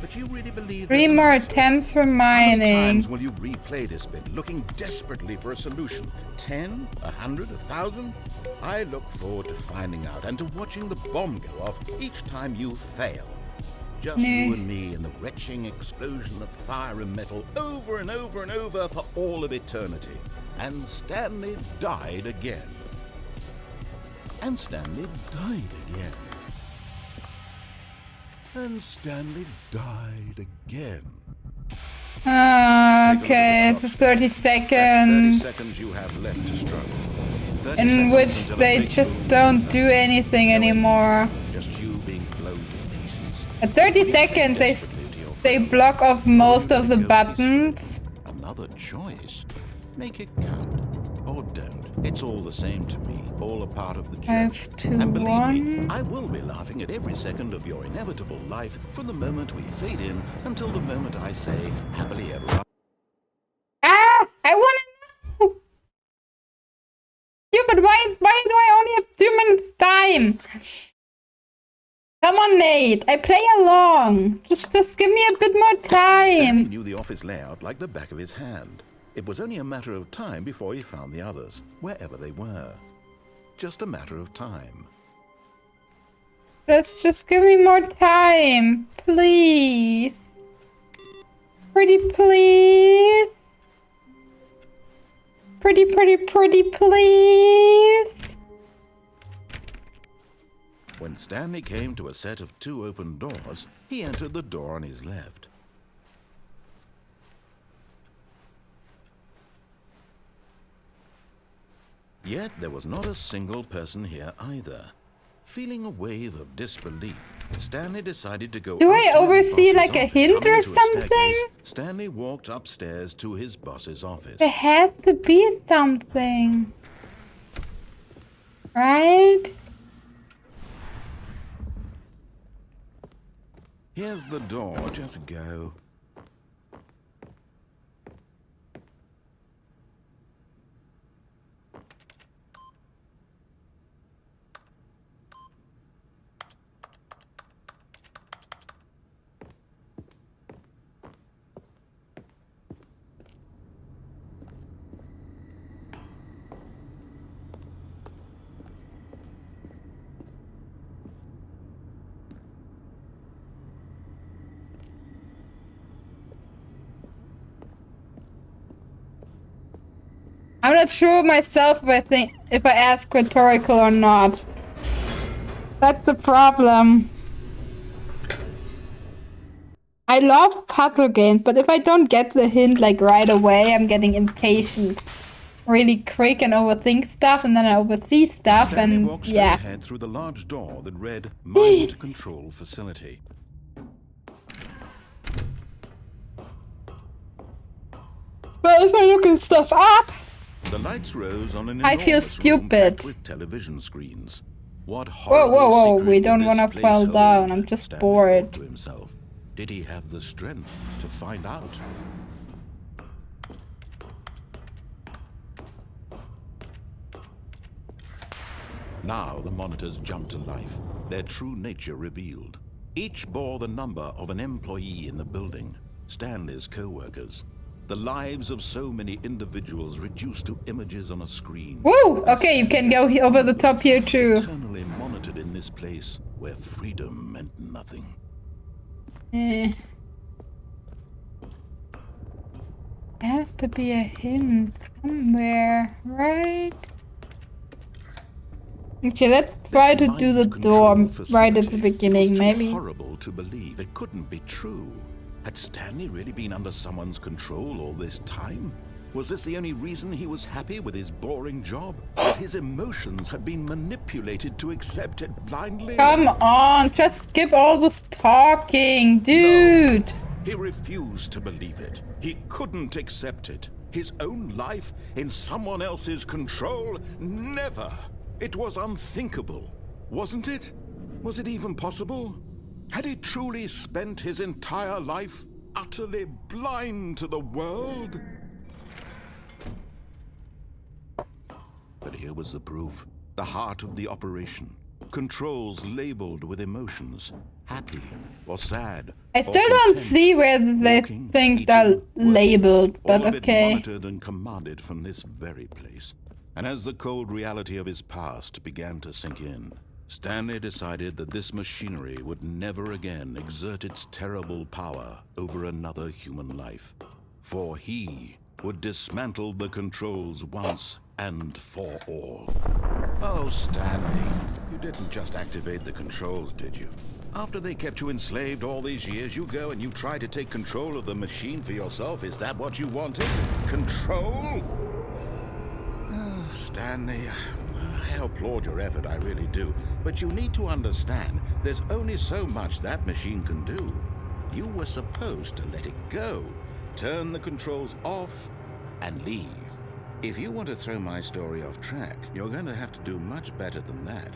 But you really believe 3 there's an more answer? attempts How many times remaining. will you replay this bit, looking desperately for a solution? 10? 100? 1,000? I look forward to finding out and to watching the bomb go off each time you fail. Just you and me and the retching explosion of fire and metal over and over and over for all of eternity. And Stanley died again. And Stanley died again. And Stanley died again. Okay, Take a look at the it's clock. 30 That's 30 seconds. seconds you have left to struggle. 30 In seconds which until it they makes just move. don't do anything No anymore. ending. Just you being blown to pieces. At 30 Please seconds, they desperately to your they friend. block off Or most let of it the go buttons. peacefully. Another choice. Make it count. Or don't. It's all the same to me. All a part of the joke. 5, 2, And believe me, 1. I will be laughing at every second of your inevitable life from the moment we fade in until the moment I say happily ever after. Ah! I wanna know! Yeah, but why do I only have 2 minutes time? Come on, Nate. I play along. Just give me a bit more Stanley time. knew the office layout like the back of his hand. It was only a matter of time before he found the others, wherever they were. Just a matter of time. Just give me more time. Please. Pretty please. Pretty please. When Stanley came to a set of 2 open doors, he entered the door on his left. Yet there was not a single person here either. Feeling a wave of disbelief, Stanley decided to go Do up I to his oversee boss's like a office. hint Coming or to a something? staircase, Stanley walked upstairs to his boss's office. There has to be something. Right? Here's the door, just go. I'm not sure myself if I ask rhetorical or not. That's the problem. I love puzzle games, but if I don't get the hint like right away, I'm getting impatient. Really quick and overthink stuff, and then I oversee stuff, Stanley and walked straight yeah. ahead through the large door that read Mind Control Facility. But if I look at stuff up, The lights rose on an I feel enormous room packed stupid. with television screens. What Whoa, horrible whoa, secret we would don't this wanna place fall hold? down, I'm just Stanley bored. thought to himself. Did he have the strength to find out? Now the monitors jumped to life, their true nature revealed. Each bore the number of an employee in the building, Stanley's co-workers. The lives of so many individuals reduced to images on a screen. Woo! Okay, you can go over the top here too. Eternally monitored in this place where freedom meant nothing. There has to be a hint somewhere, right? Okay, let's try to do the door right at the beginning, was maybe. Horrible to believe. It couldn't be true. Had Stanley really been under someone's control all this time? Was this the only reason he was happy with his boring job? That his emotions had been manipulated to accept it blindly? Come on, just skip all this talking, dude. No, he refused to believe it. He couldn't accept it. His own life in someone else's control? Never. It was unthinkable, wasn't it? Was it even possible? Had he truly spent his entire life utterly blind to the world? But here was the proof. The heart of the operation. Controls labeled with emotions. Happy or sad. I still don't see where they think they're labeled, but all of okay. it monitored and commanded from this very place. And as the cold reality of his past began to sink in, Stanley decided that this machinery would never again exert its terrible power over another human life. For he would dismantle the controls once and for all. Oh, Stanley, you didn't just activate the controls, did you? After they kept you enslaved all these years, you go and you try to take control of the machine for yourself. Is that what you wanted? Control? Oh, Stanley, I applaud your effort, I really do. But you need to understand, there's only so much that machine can do. You were supposed to let it go, turn the controls off, and leave. If you want to throw my story off track, you're going to have to do much better than that.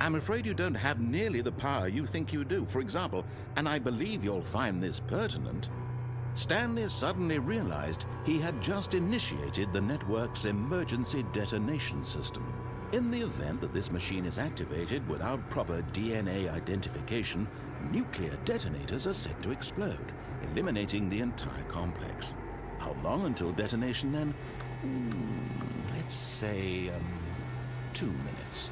I'm afraid you don't have nearly the power you think you do. For example, and I believe you'll find this pertinent, Stanley suddenly realized he had just initiated the network's emergency detonation system. In the event that this machine is activated without proper DNA identification, nuclear detonators are set to explode, eliminating the entire complex. How long until detonation then? Let's say, 2 minutes.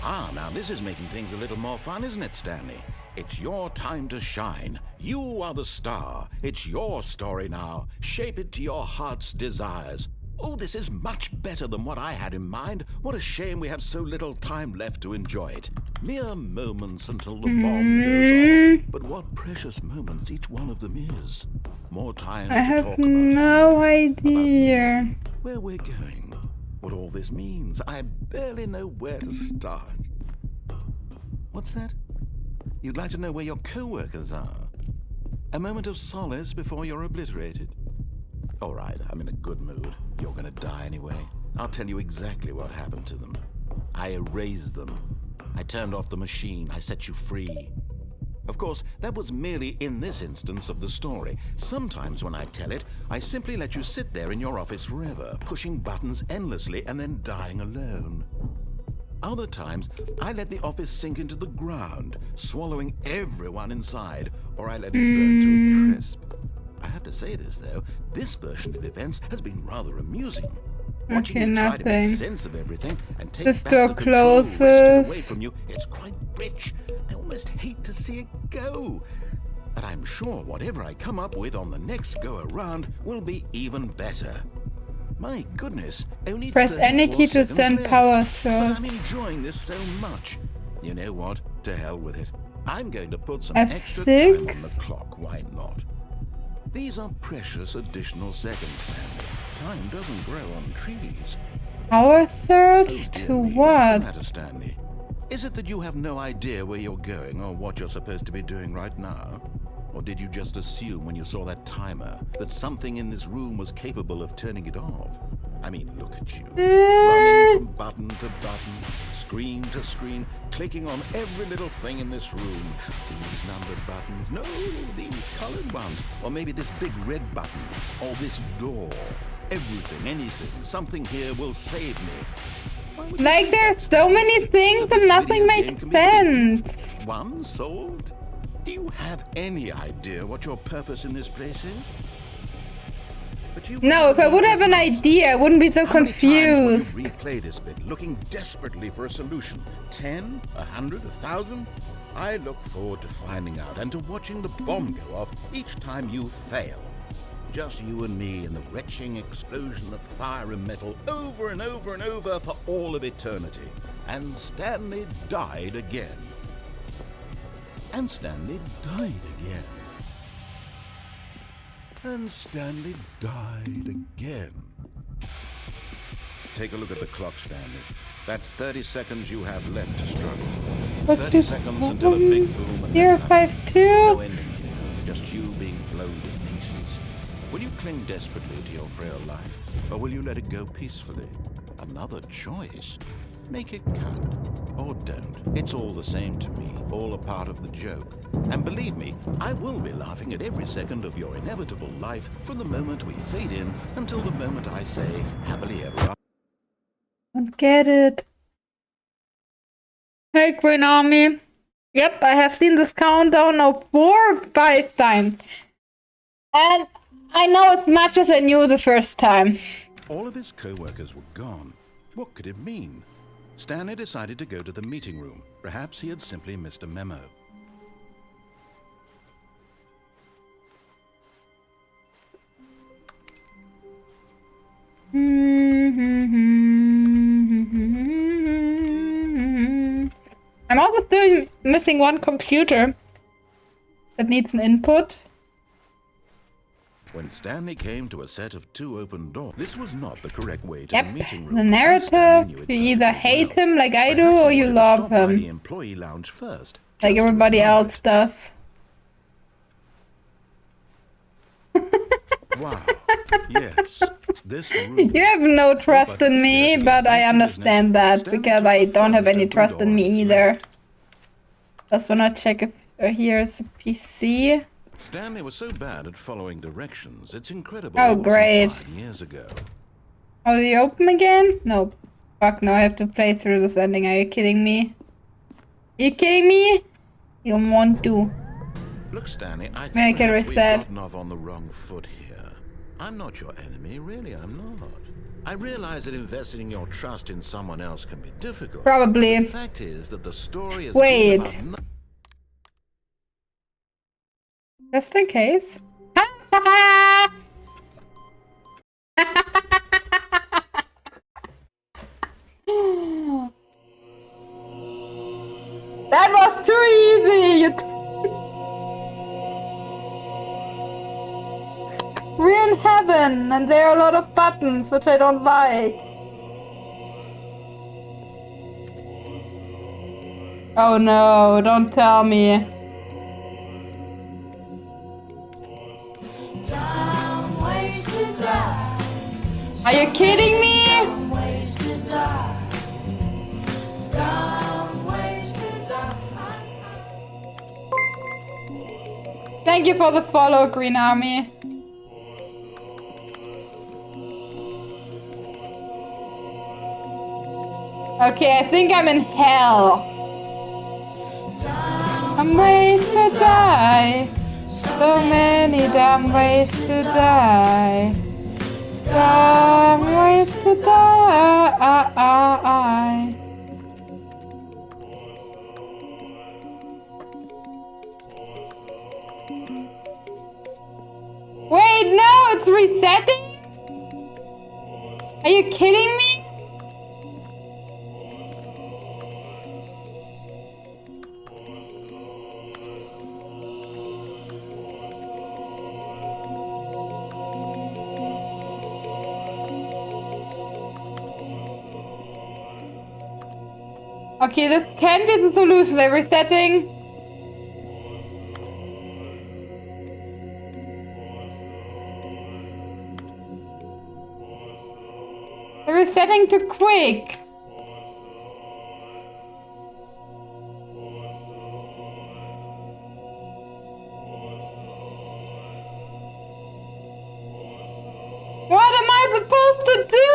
Ah, now this is making things a little more fun, isn't it, Stanley? It's your time to shine. You are the star. It's your story now. Shape it to your heart's desires. Oh, this is much better than what I had in mind. What a shame we have so little time left to enjoy it. Mere moments until the bomb goes off. But what precious moments each one of them is. More time to I have talk about no idea. where we're going, what all this means. I barely know where to start. What's that? You'd like to know where your co-workers are? A moment of solace before you're obliterated? All right, I'm in a good mood. You're gonna die anyway. I'll tell you exactly what happened to them. I erased them. I turned off the machine. I set you free. Of course, that was merely in this instance of the story. Sometimes when I tell it, I simply let you sit there in your office forever, pushing buttons endlessly and then dying alone. Other times, I let the office sink into the ground, swallowing everyone inside, or I let it burn to a crisp. I have to say this, though, this version of events has been rather amusing. Watching you try to make sense of everything and take This back door the control wrested away closes. from you, it's quite rich. I almost hate to see it go. But I'm sure whatever I come up with on the next go-around will be even better. My goodness, only Press any 34 key to seconds send left. power But surge. I'm enjoying this so much. You know what? To hell with it. I'm going to put some extra time on the F6? clock. Why not? These are precious additional seconds, Stanley. Time doesn't grow on trees. Power surge Dear to me, what's the what? matter, Stanley? Is it that you have no idea where you're going or what you're supposed to be doing right now? Or did you just assume when you saw that timer that something in this room was capable of turning it off? I mean, look at you. Running from button to button, screen to screen, clicking on every little thing in this room. These numbered buttons, no, these colored ones. Or maybe this big red button, or this door. Everything, anything, something here will save me. Why would you Like say there's that, so Stanley? many things That and this nothing video game makes can be beaten? sense. One solved? Do you have any idea what your purpose in this place is? But you No, if I would have an idea, I wouldn't be so How many times will you confused. replay this bit, looking desperately for a solution? 10, 100, 1,000? I look forward to finding out and to watching the bomb go off each time you fail. Just you and me and the retching explosion of fire and metal over and over and over for all of eternity. And Stanley died again. And Stanley died again. And Stanley died again. Take a look at the clock, Stanley. That's 30 seconds you have left to struggle. Let's 30 do seconds until a big boom and Zero, then five, nothing. two. No ending here. Just you being blown to pieces. Will you cling desperately to your frail life, or will you let it go peacefully? Another choice. Make it count. Or don't. It's all the same to me, all a part of the joke. And believe me, I will be laughing at every second of your inevitable life from the moment we fade in until the moment I say, happily ever after. Don't get it. Hey, Green Army. Yep, I have seen this countdown now 4 or 5 times. And I know as much as I knew the first time. All of his co-workers were gone. What could it mean? Stanley decided to go to the meeting room. Perhaps he had simply missed a memo. I'm also still missing one computer that needs an input. When Stanley came to a set of 2 open doors, this was not the correct way to Yep, the meeting room. the and Stanley knew narrative, it you either perfectly hate well. him like I do, Perhaps he or you wanted to love stop by the him employee lounge first, like just to everybody admire else does. it. Wow. Yes. This room. You have no trust in me, but I understand that because I don't have any trust in me either. Just wanna check if here's a PC. Stanley was so bad at following directions, it's incredible. Oh, it wasn't great. 5 years ago. Oh, do you open again? No. Fuck, no, I have to play through this ending. Are you kidding me? Are you kidding me? You don't want to. Look, Stanley, I Make think it perhaps we've reset. gotten off on the wrong foot here. I'm not your enemy, really, I'm not. I realize that investing in your trust in someone else can be difficult. Probably. The fact is that the story is Wait. all about Just in case. That was too easy! We're in heaven, and there are a lot of buttons, which I don't like. Oh no, don't tell me. Are you kidding me? Thank you for the follow, Green Army. Okay, I think I'm in hell. I'm ways to die. So many damn ways to die. Damn ways to die. Wait, no, it's resetting? Are you kidding me? Okay, this can be the solution. They're resetting. They're resetting too quick. What am I supposed to do?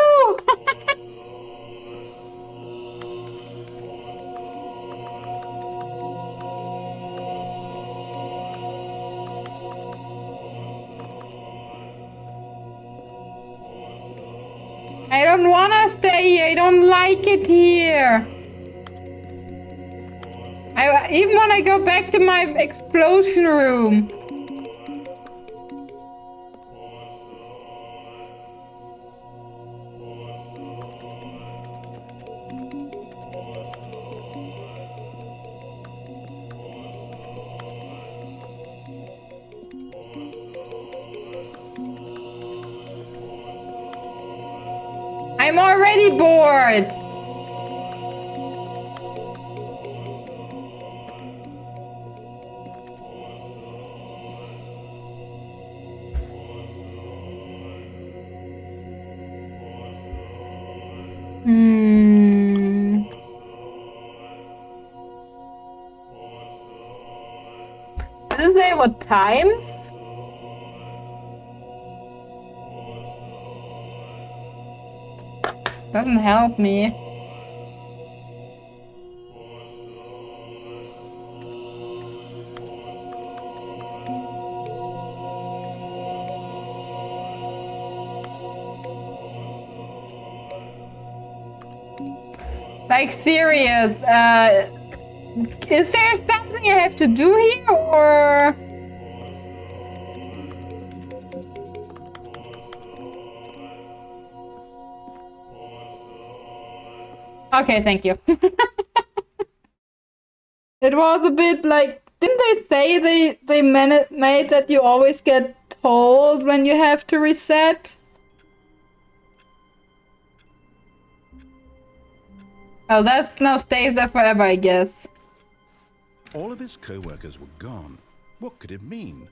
don't wanna stay here. I don't like it here. I even want to go back to my explosion room. I'm already bored. Does it say what times? Doesn't help me. Like serious, is there something I have to do here or? Okay, thank you. It was a bit like, didn't they say they made that you always get told when you have to reset? Oh, that's now stays there forever, I guess. All of his co-workers were gone. What could it mean?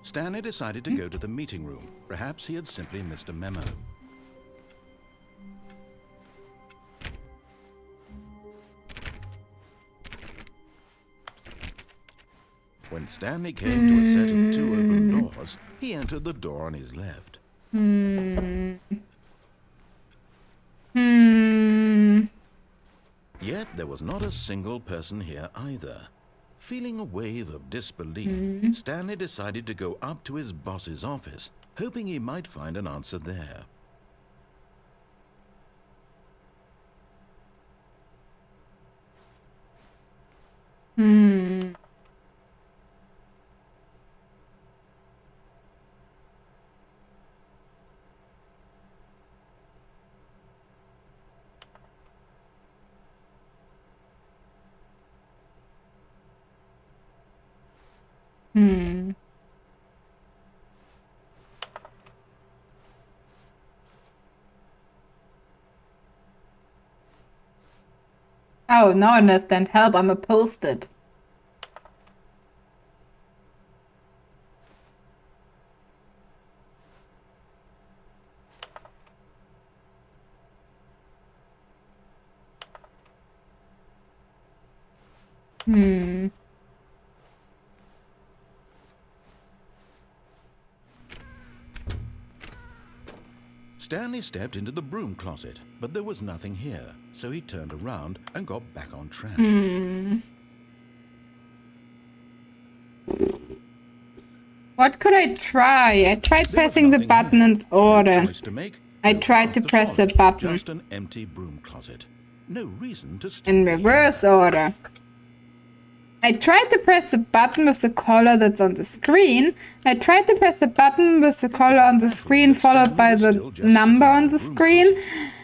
Stanley decided to go to the meeting room. Perhaps he had simply missed a memo. When Stanley came to a set of 2 open doors, he entered the door on his left. Yet there was not a single person here either. Feeling a wave of disbelief, Stanley decided to go up to his boss's office, hoping he might find an answer there. Oh, now I understand. Help, I'm a post-it. Stanley stepped into the broom closet, but there was nothing here, so he turned around and got back on track. What could I try? I tried pressing the button in order. I tried to press the button. Just an empty broom closet. No reason to In reverse order. I tried to press the button with the color that's on the screen. I tried to press the button with the color on the screen followed by the number on the screen.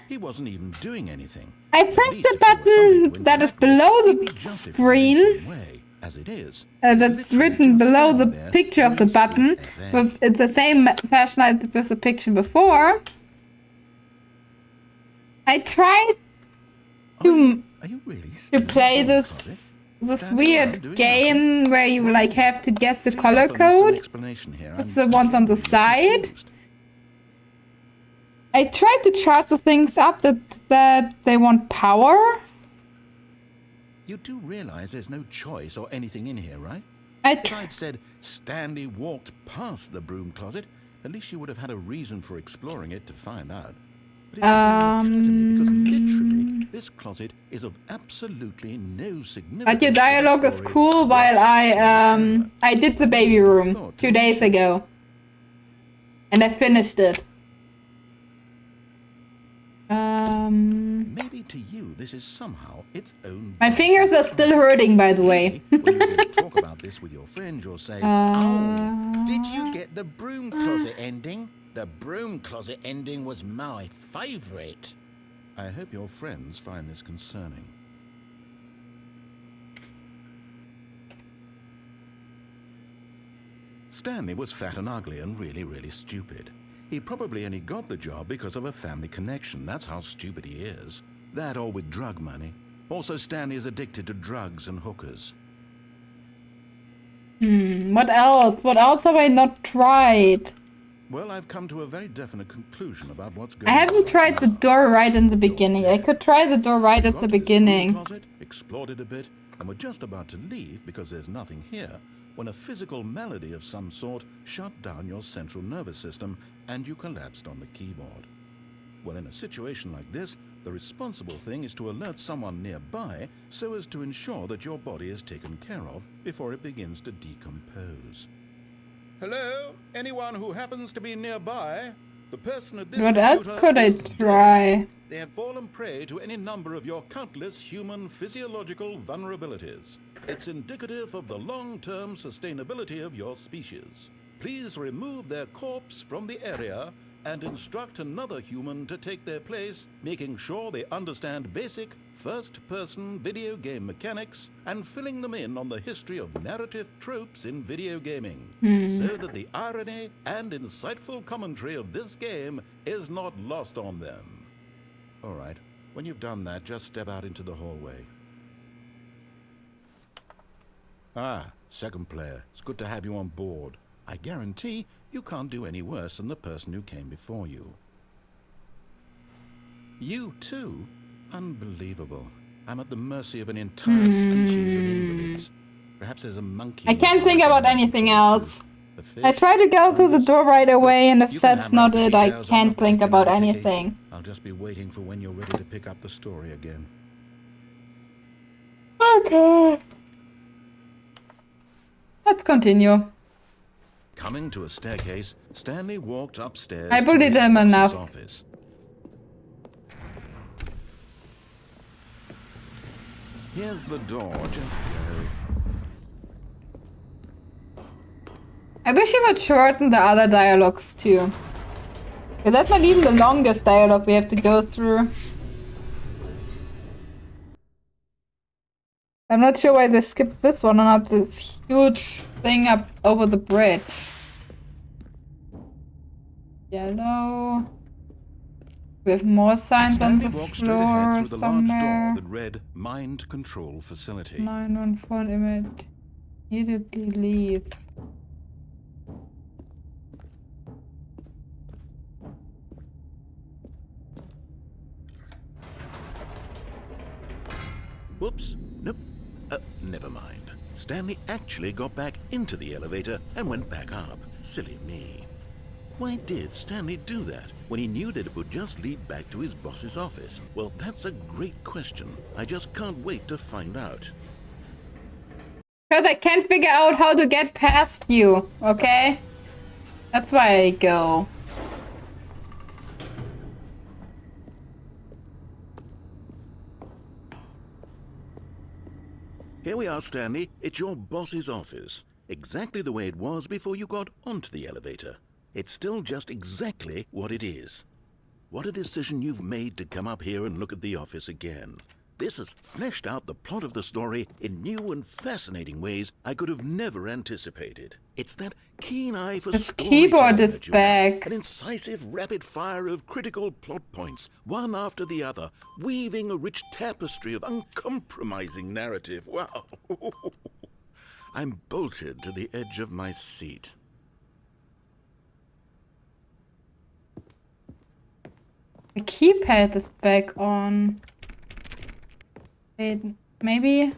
He wasn't even doing anything. I pressed the button that is below the screen. As it is. That's written below the picture of the button with the same fashion as with the picture before. I tried to play this weird game where you like have to guess the color code with the ones on the side. I tried to charge the things up that they want power. You do realize there's no choice or anything in here, right? If I'd said Stanley walked past the broom closet, at least you would have had a reason for exploring it to find out. But it didn't occur to me because literally this closet is of absolutely no significance. But your dialogue is cool while I did the baby room 2 days ago. And I finished it. Maybe to you this is somehow its own... My fingers are still hurting, by the way. Maybe when you go to talk about this with your friend, you'll say, "Oh, did you get the broom closet ending? The broom closet ending was my favourite." I hope your friends find this concerning. Stanley was fat and ugly and really, really stupid. He probably only got the job because of a family connection. That's how stupid he is. That or with drug money. Also, Stanley is addicted to drugs and hookers. What else? What else have I not tried? Well, I've come to a very definite conclusion about what's I going on. haven't tried the door right in the beginning. I could try the door right at the beginning. Closet, explored it a bit, and we're just about to leave because there's nothing here, when a physical malady of some sort shut down your central nervous system and you collapsed on the keyboard. Well, in a situation like this, the responsible thing is to alert someone nearby so as to ensure that your body is taken care of before it begins to decompose. Hello? Anyone who happens to be nearby? The person at this What else computer could I is dead. try? They have fallen prey to any number of your countless human physiological vulnerabilities. It's indicative of the long-term sustainability of your species. Please remove their corpse from the area and instruct another human to take their place, making sure they understand basic first-person video game mechanics and filling them in on the history of narrative tropes in video gaming, so that the irony and insightful commentary of this game is not lost on them. All right, when you've done that, just step out into the hallway. Ah, second player, it's good to have you on board. I guarantee you can't do any worse than the person who came before you. You too? Unbelievable. I'm at the mercy of an entire species of invalids. Perhaps there's a monkey... I can't think about anything else. fish, I try to go through the door right away, and if You can that's hammer out not the it, I details on can't the think block about tonight, Vicky. anything. I'll just be waiting for when you're ready to pick up the story again. Okay. Let's continue. Coming to a staircase, Stanley walked upstairs I to bullied his him boss's enough. office. Here's the door, just go. I wish you would shorten the other dialogues too. Because that's not even the longest dialogue we have to go through. I'm not sure why they skipped this one and not this huge thing up over the bridge. Yellow. We have more signs Stanley on the walked straight ahead floor through the large somewhere. door that read Mind Control Facility. 914 image. Immediately leave. Whoops. Nope. Never mind. Stanley actually got back into the elevator and went back up. Silly me. Why did Stanley do that when he knew that it would just lead back to his boss's office? Well, that's a great question. I just can't wait to find out. Because I can't figure out how to get past you, okay? That's why I go. Here we are, Stanley. It's your boss's office. Exactly the way it was before you got onto the elevator. It's still just exactly what it is. What a decision you've made to come up here and look at the office again. This has fleshed out the plot of the story in new and fascinating ways I could have never anticipated. It's that keen eye for This storytelling keyboard is that you have. back. An incisive rapid fire of critical plot points, one after the other, weaving a rich tapestry of uncompromising narrative. Wow. I'm bolted to the edge of my seat. The keypad is back on. Wait, maybe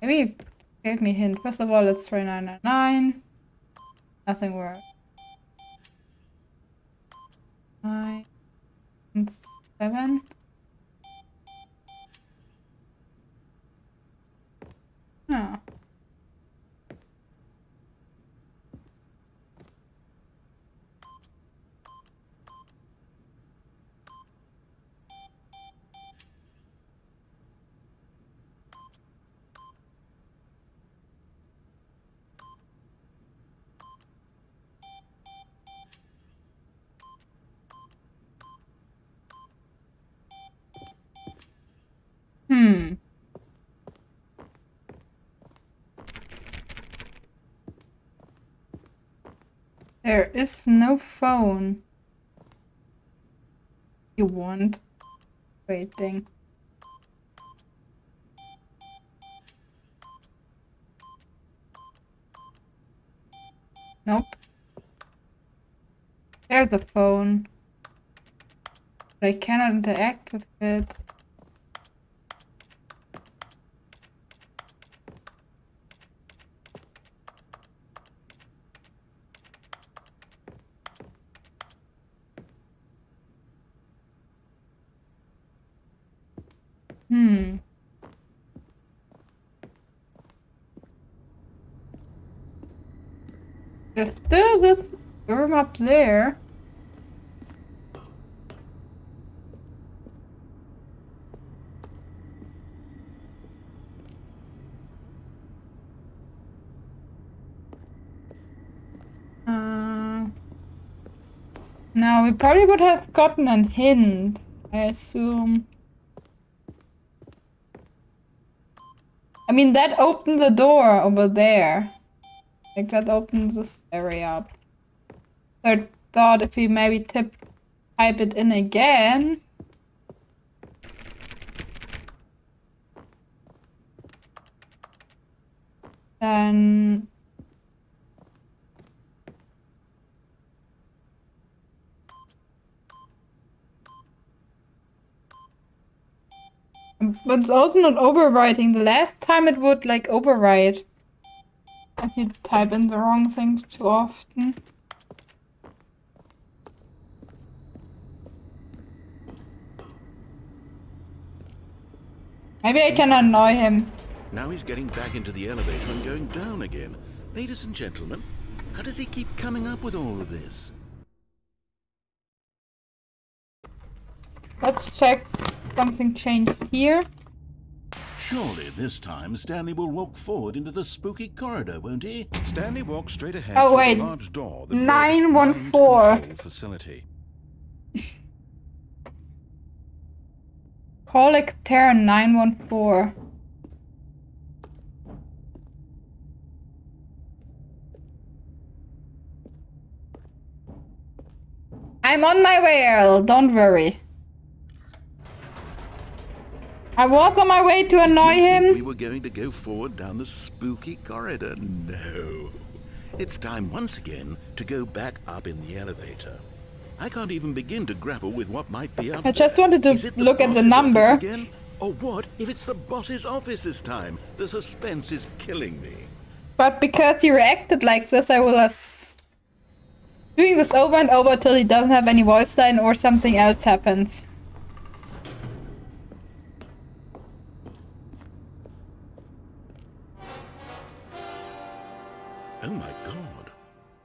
you gave me a hint. First of all, it's 3999. Nothing worked. 9 and 7. Oh. There is no phone. You want? Waiting. Nope. There's a phone. I cannot interact with it. There's still this room up there. Now we probably would have gotten a hint, I assume. I mean, that opened the door over there. Like, that opens this area up. So I thought if we maybe type it in again. Then... But it's also not overwriting. The last time it would, like, overwrite. If you type in the wrong thing too often. Maybe I can annoy him. Now he's getting back into the elevator and going down again. Ladies and gentlemen, how does he keep coming up with all of this? Let's check something changed here. Surely this time Stanley will walk forward into the spooky corridor, won't he? Stanley walks straight ahead Oh, through wait. the large door that 914. control facility. Call Terran 914. I'm on my way, Earl. Don't worry. I was on my way to annoy him. We were going to go forward down the spooky corridor. No. It's time once again to go back up in the elevator. I can't even begin to grapple with what might be up I just there. wanted to Is it the look at the boss's number. office again? Or what if it's the boss's office this time? The suspense is killing me. But because he reacted like this, I will doing this over and over till he doesn't have any voice line or something else happens. Oh my god.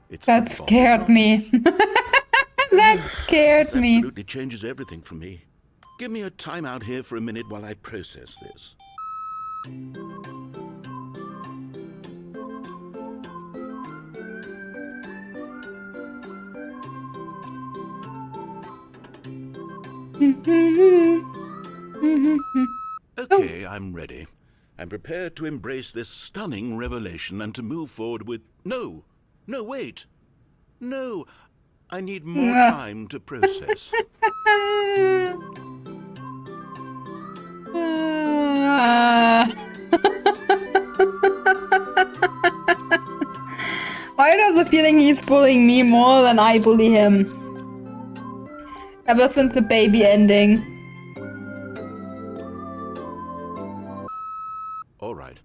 It's That the boss's scared office. me. That scared This me. absolutely changes everything for me. Give me a time out here for a minute while I process this. Okay, I'm ready. I'm prepared to embrace this stunning revelation and to move forward with... No! No, wait! No! I need more time to process. I have the feeling he's bullying me more than I bully him. Ever since the baby ending. All right.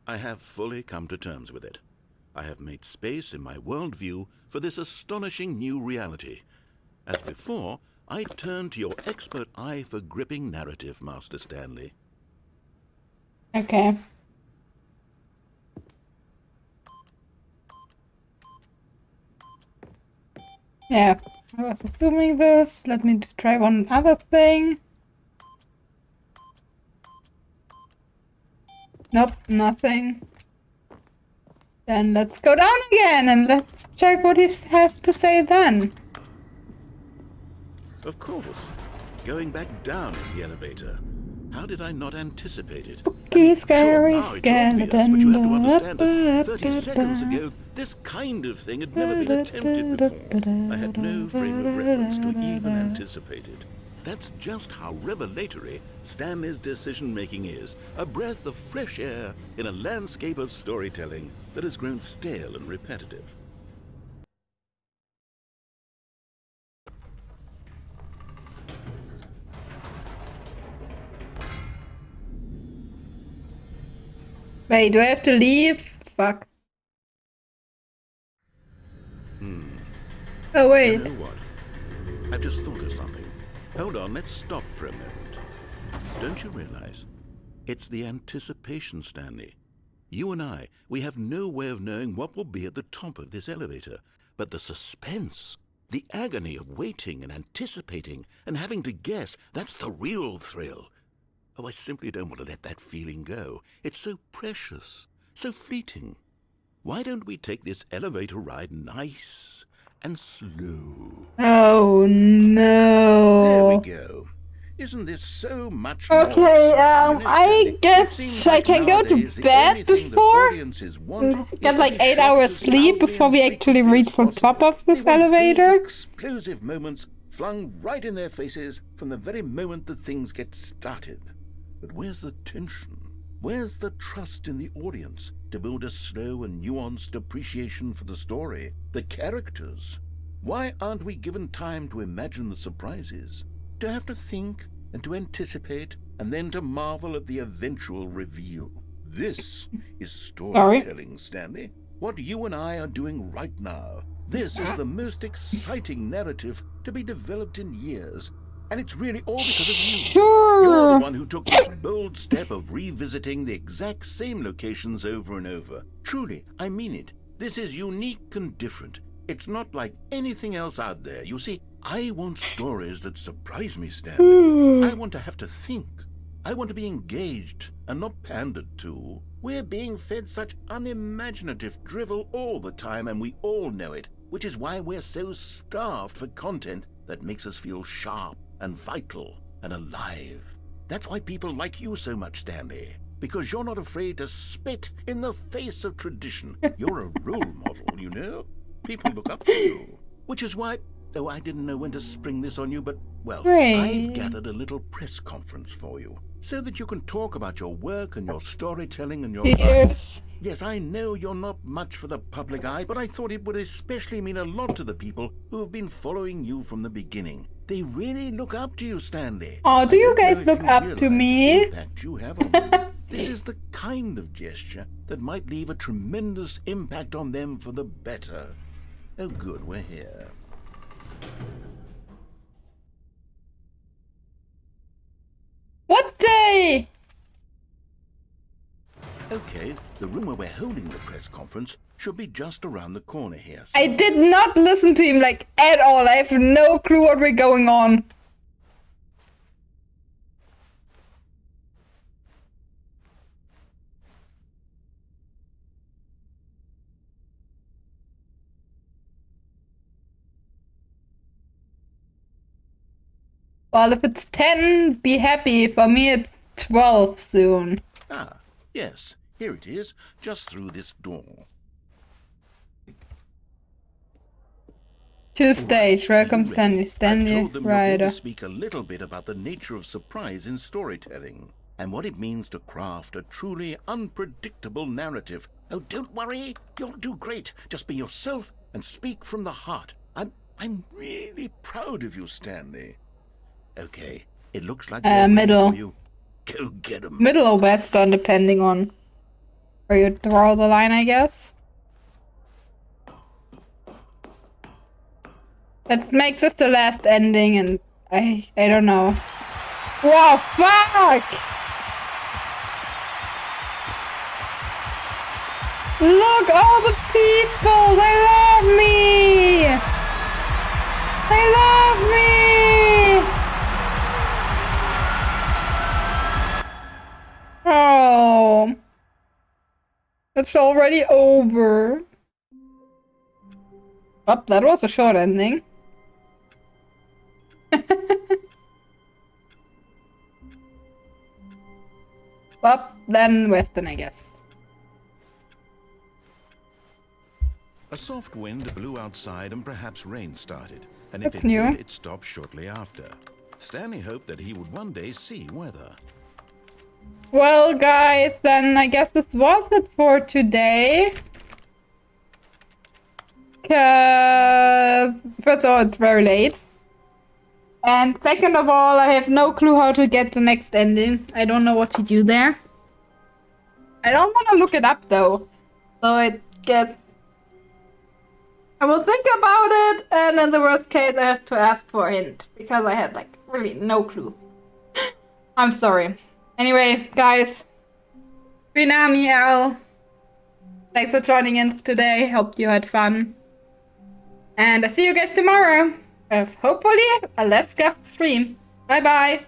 I have fully come to terms with it. I have made space in my worldview for this astonishing new reality. As before, I turn to your expert eye for gripping narrative, Master Stanley. Okay. Yeah, I was assuming this. Let me try one other thing. Nope, nothing. Then let's go down again and let's check what he has to say then. Of course. Going back down in the elevator. How did I not anticipate it? Spooky, scary now it's obvious, but you have to understand that 30 skeleton. seconds ago, this kind of thing had never been attempted before. I had no frame of reference to even anticipate it. That's just how revelatory Stanley's decision-making is. A breath of fresh air in a landscape of storytelling that has grown stale and repetitive. Wait, do I have to leave? Fuck. Oh, You wait. know what? I've just thought of something. Hold on, let's stop for a moment. Don't you realize? It's the anticipation, Stanley. You and I, we have no way of knowing what will be at the top of this elevator. But the suspense, the agony of waiting and anticipating and having to guess, that's the real thrill. Oh, I simply don't want to let that feeling go. It's so precious, so fleeting. Why don't we take this elevator ride nice and slow? Oh, There we no. go. Isn't this so much more Okay, exciting? I guess I can go to bed before get like 8 hours sleep before we actually reach the top of this elevator. Explosive moments flung right in their faces from the very moment that things get started. But where's the tension? Where's the trust in the audience to build a slow and nuanced appreciation for the story, the characters? Why aren't we given time to imagine the surprises? To have to think and to anticipate and then to marvel at the eventual reveal. This is storytelling, Stanley. What you and I are doing right now. This is the most exciting narrative to be developed in years. And it's really all because of you. You're the one who took this bold step of revisiting the exact same locations over and over. Truly, I mean it. This is unique and different. It's not like anything else out there. You see, I want stories that surprise me, Stanley. I want to have to think. I want to be engaged and not pandered to. We're being fed such unimaginative drivel all the time, and we all know it, which is why we're so starved for content that makes us feel sharp and vital and alive. That's why people like you so much, Stanley. Because you're not afraid to spit in the face of tradition. You're a role model, you know? People look up to you. Which is why, though I didn't know when to spring this on you, but, well, I've gathered a little press conference for you, so that you can talk about your work and your storytelling and your life. Yes, I know you're not much for the public eye, but I thought it would especially mean a lot to the people who have been following you from the beginning. They really look up to you, Stanley. Oh, do you guys look up to me? The impact you have on them. This is the kind of gesture that might leave a tremendous impact on them for the better. Oh, good, we're here. What day? Okay, the room where we're holding the press conference should be just around the corner here. I did not listen to him, like, at all. I have no clue what we're going on. Well, if it's 10, be happy. For me, it's 12 soon. Ah, yes, here it is, just through this door. To stage, welcome Stanley. I Stanley, told them you're going rider. to speak a little bit about the nature of surprise in storytelling and what it means to craft a truly unpredictable narrative. Oh, don't worry, you'll do great. Just be yourself and speak from the heart. I'm really proud of you, Stanley. Okay, it looks like they're Middle. ready for you. Go get 'em. Middle or western, depending on where you draw the line, I guess. Let's make this the last ending, and I don't know. Wow, fuck! Look, all the people! They love me! They love me! Oh. It's already over. Oh, that was a short ending. Well, then Western, I guess. A soft wind blew outside and perhaps rain started, and if That's it did, new. it stopped shortly after. Stanley hoped that he would one day see weather. Well, guys, then I guess this was it for today. Because, first of all, it's very late. And second of all, I have no clue how to get the next ending. I don't know what to do there. I don't want to look it up, though. So I guess I will think about it, and in the worst case, I have to ask for a hint. Because I had, like, really no clue. I'm sorry. Anyway, guys. Rinami L. Thanks for joining in today. Hope you had fun. And I see you guys tomorrow. With hopefully a less scuffed stream. Bye bye.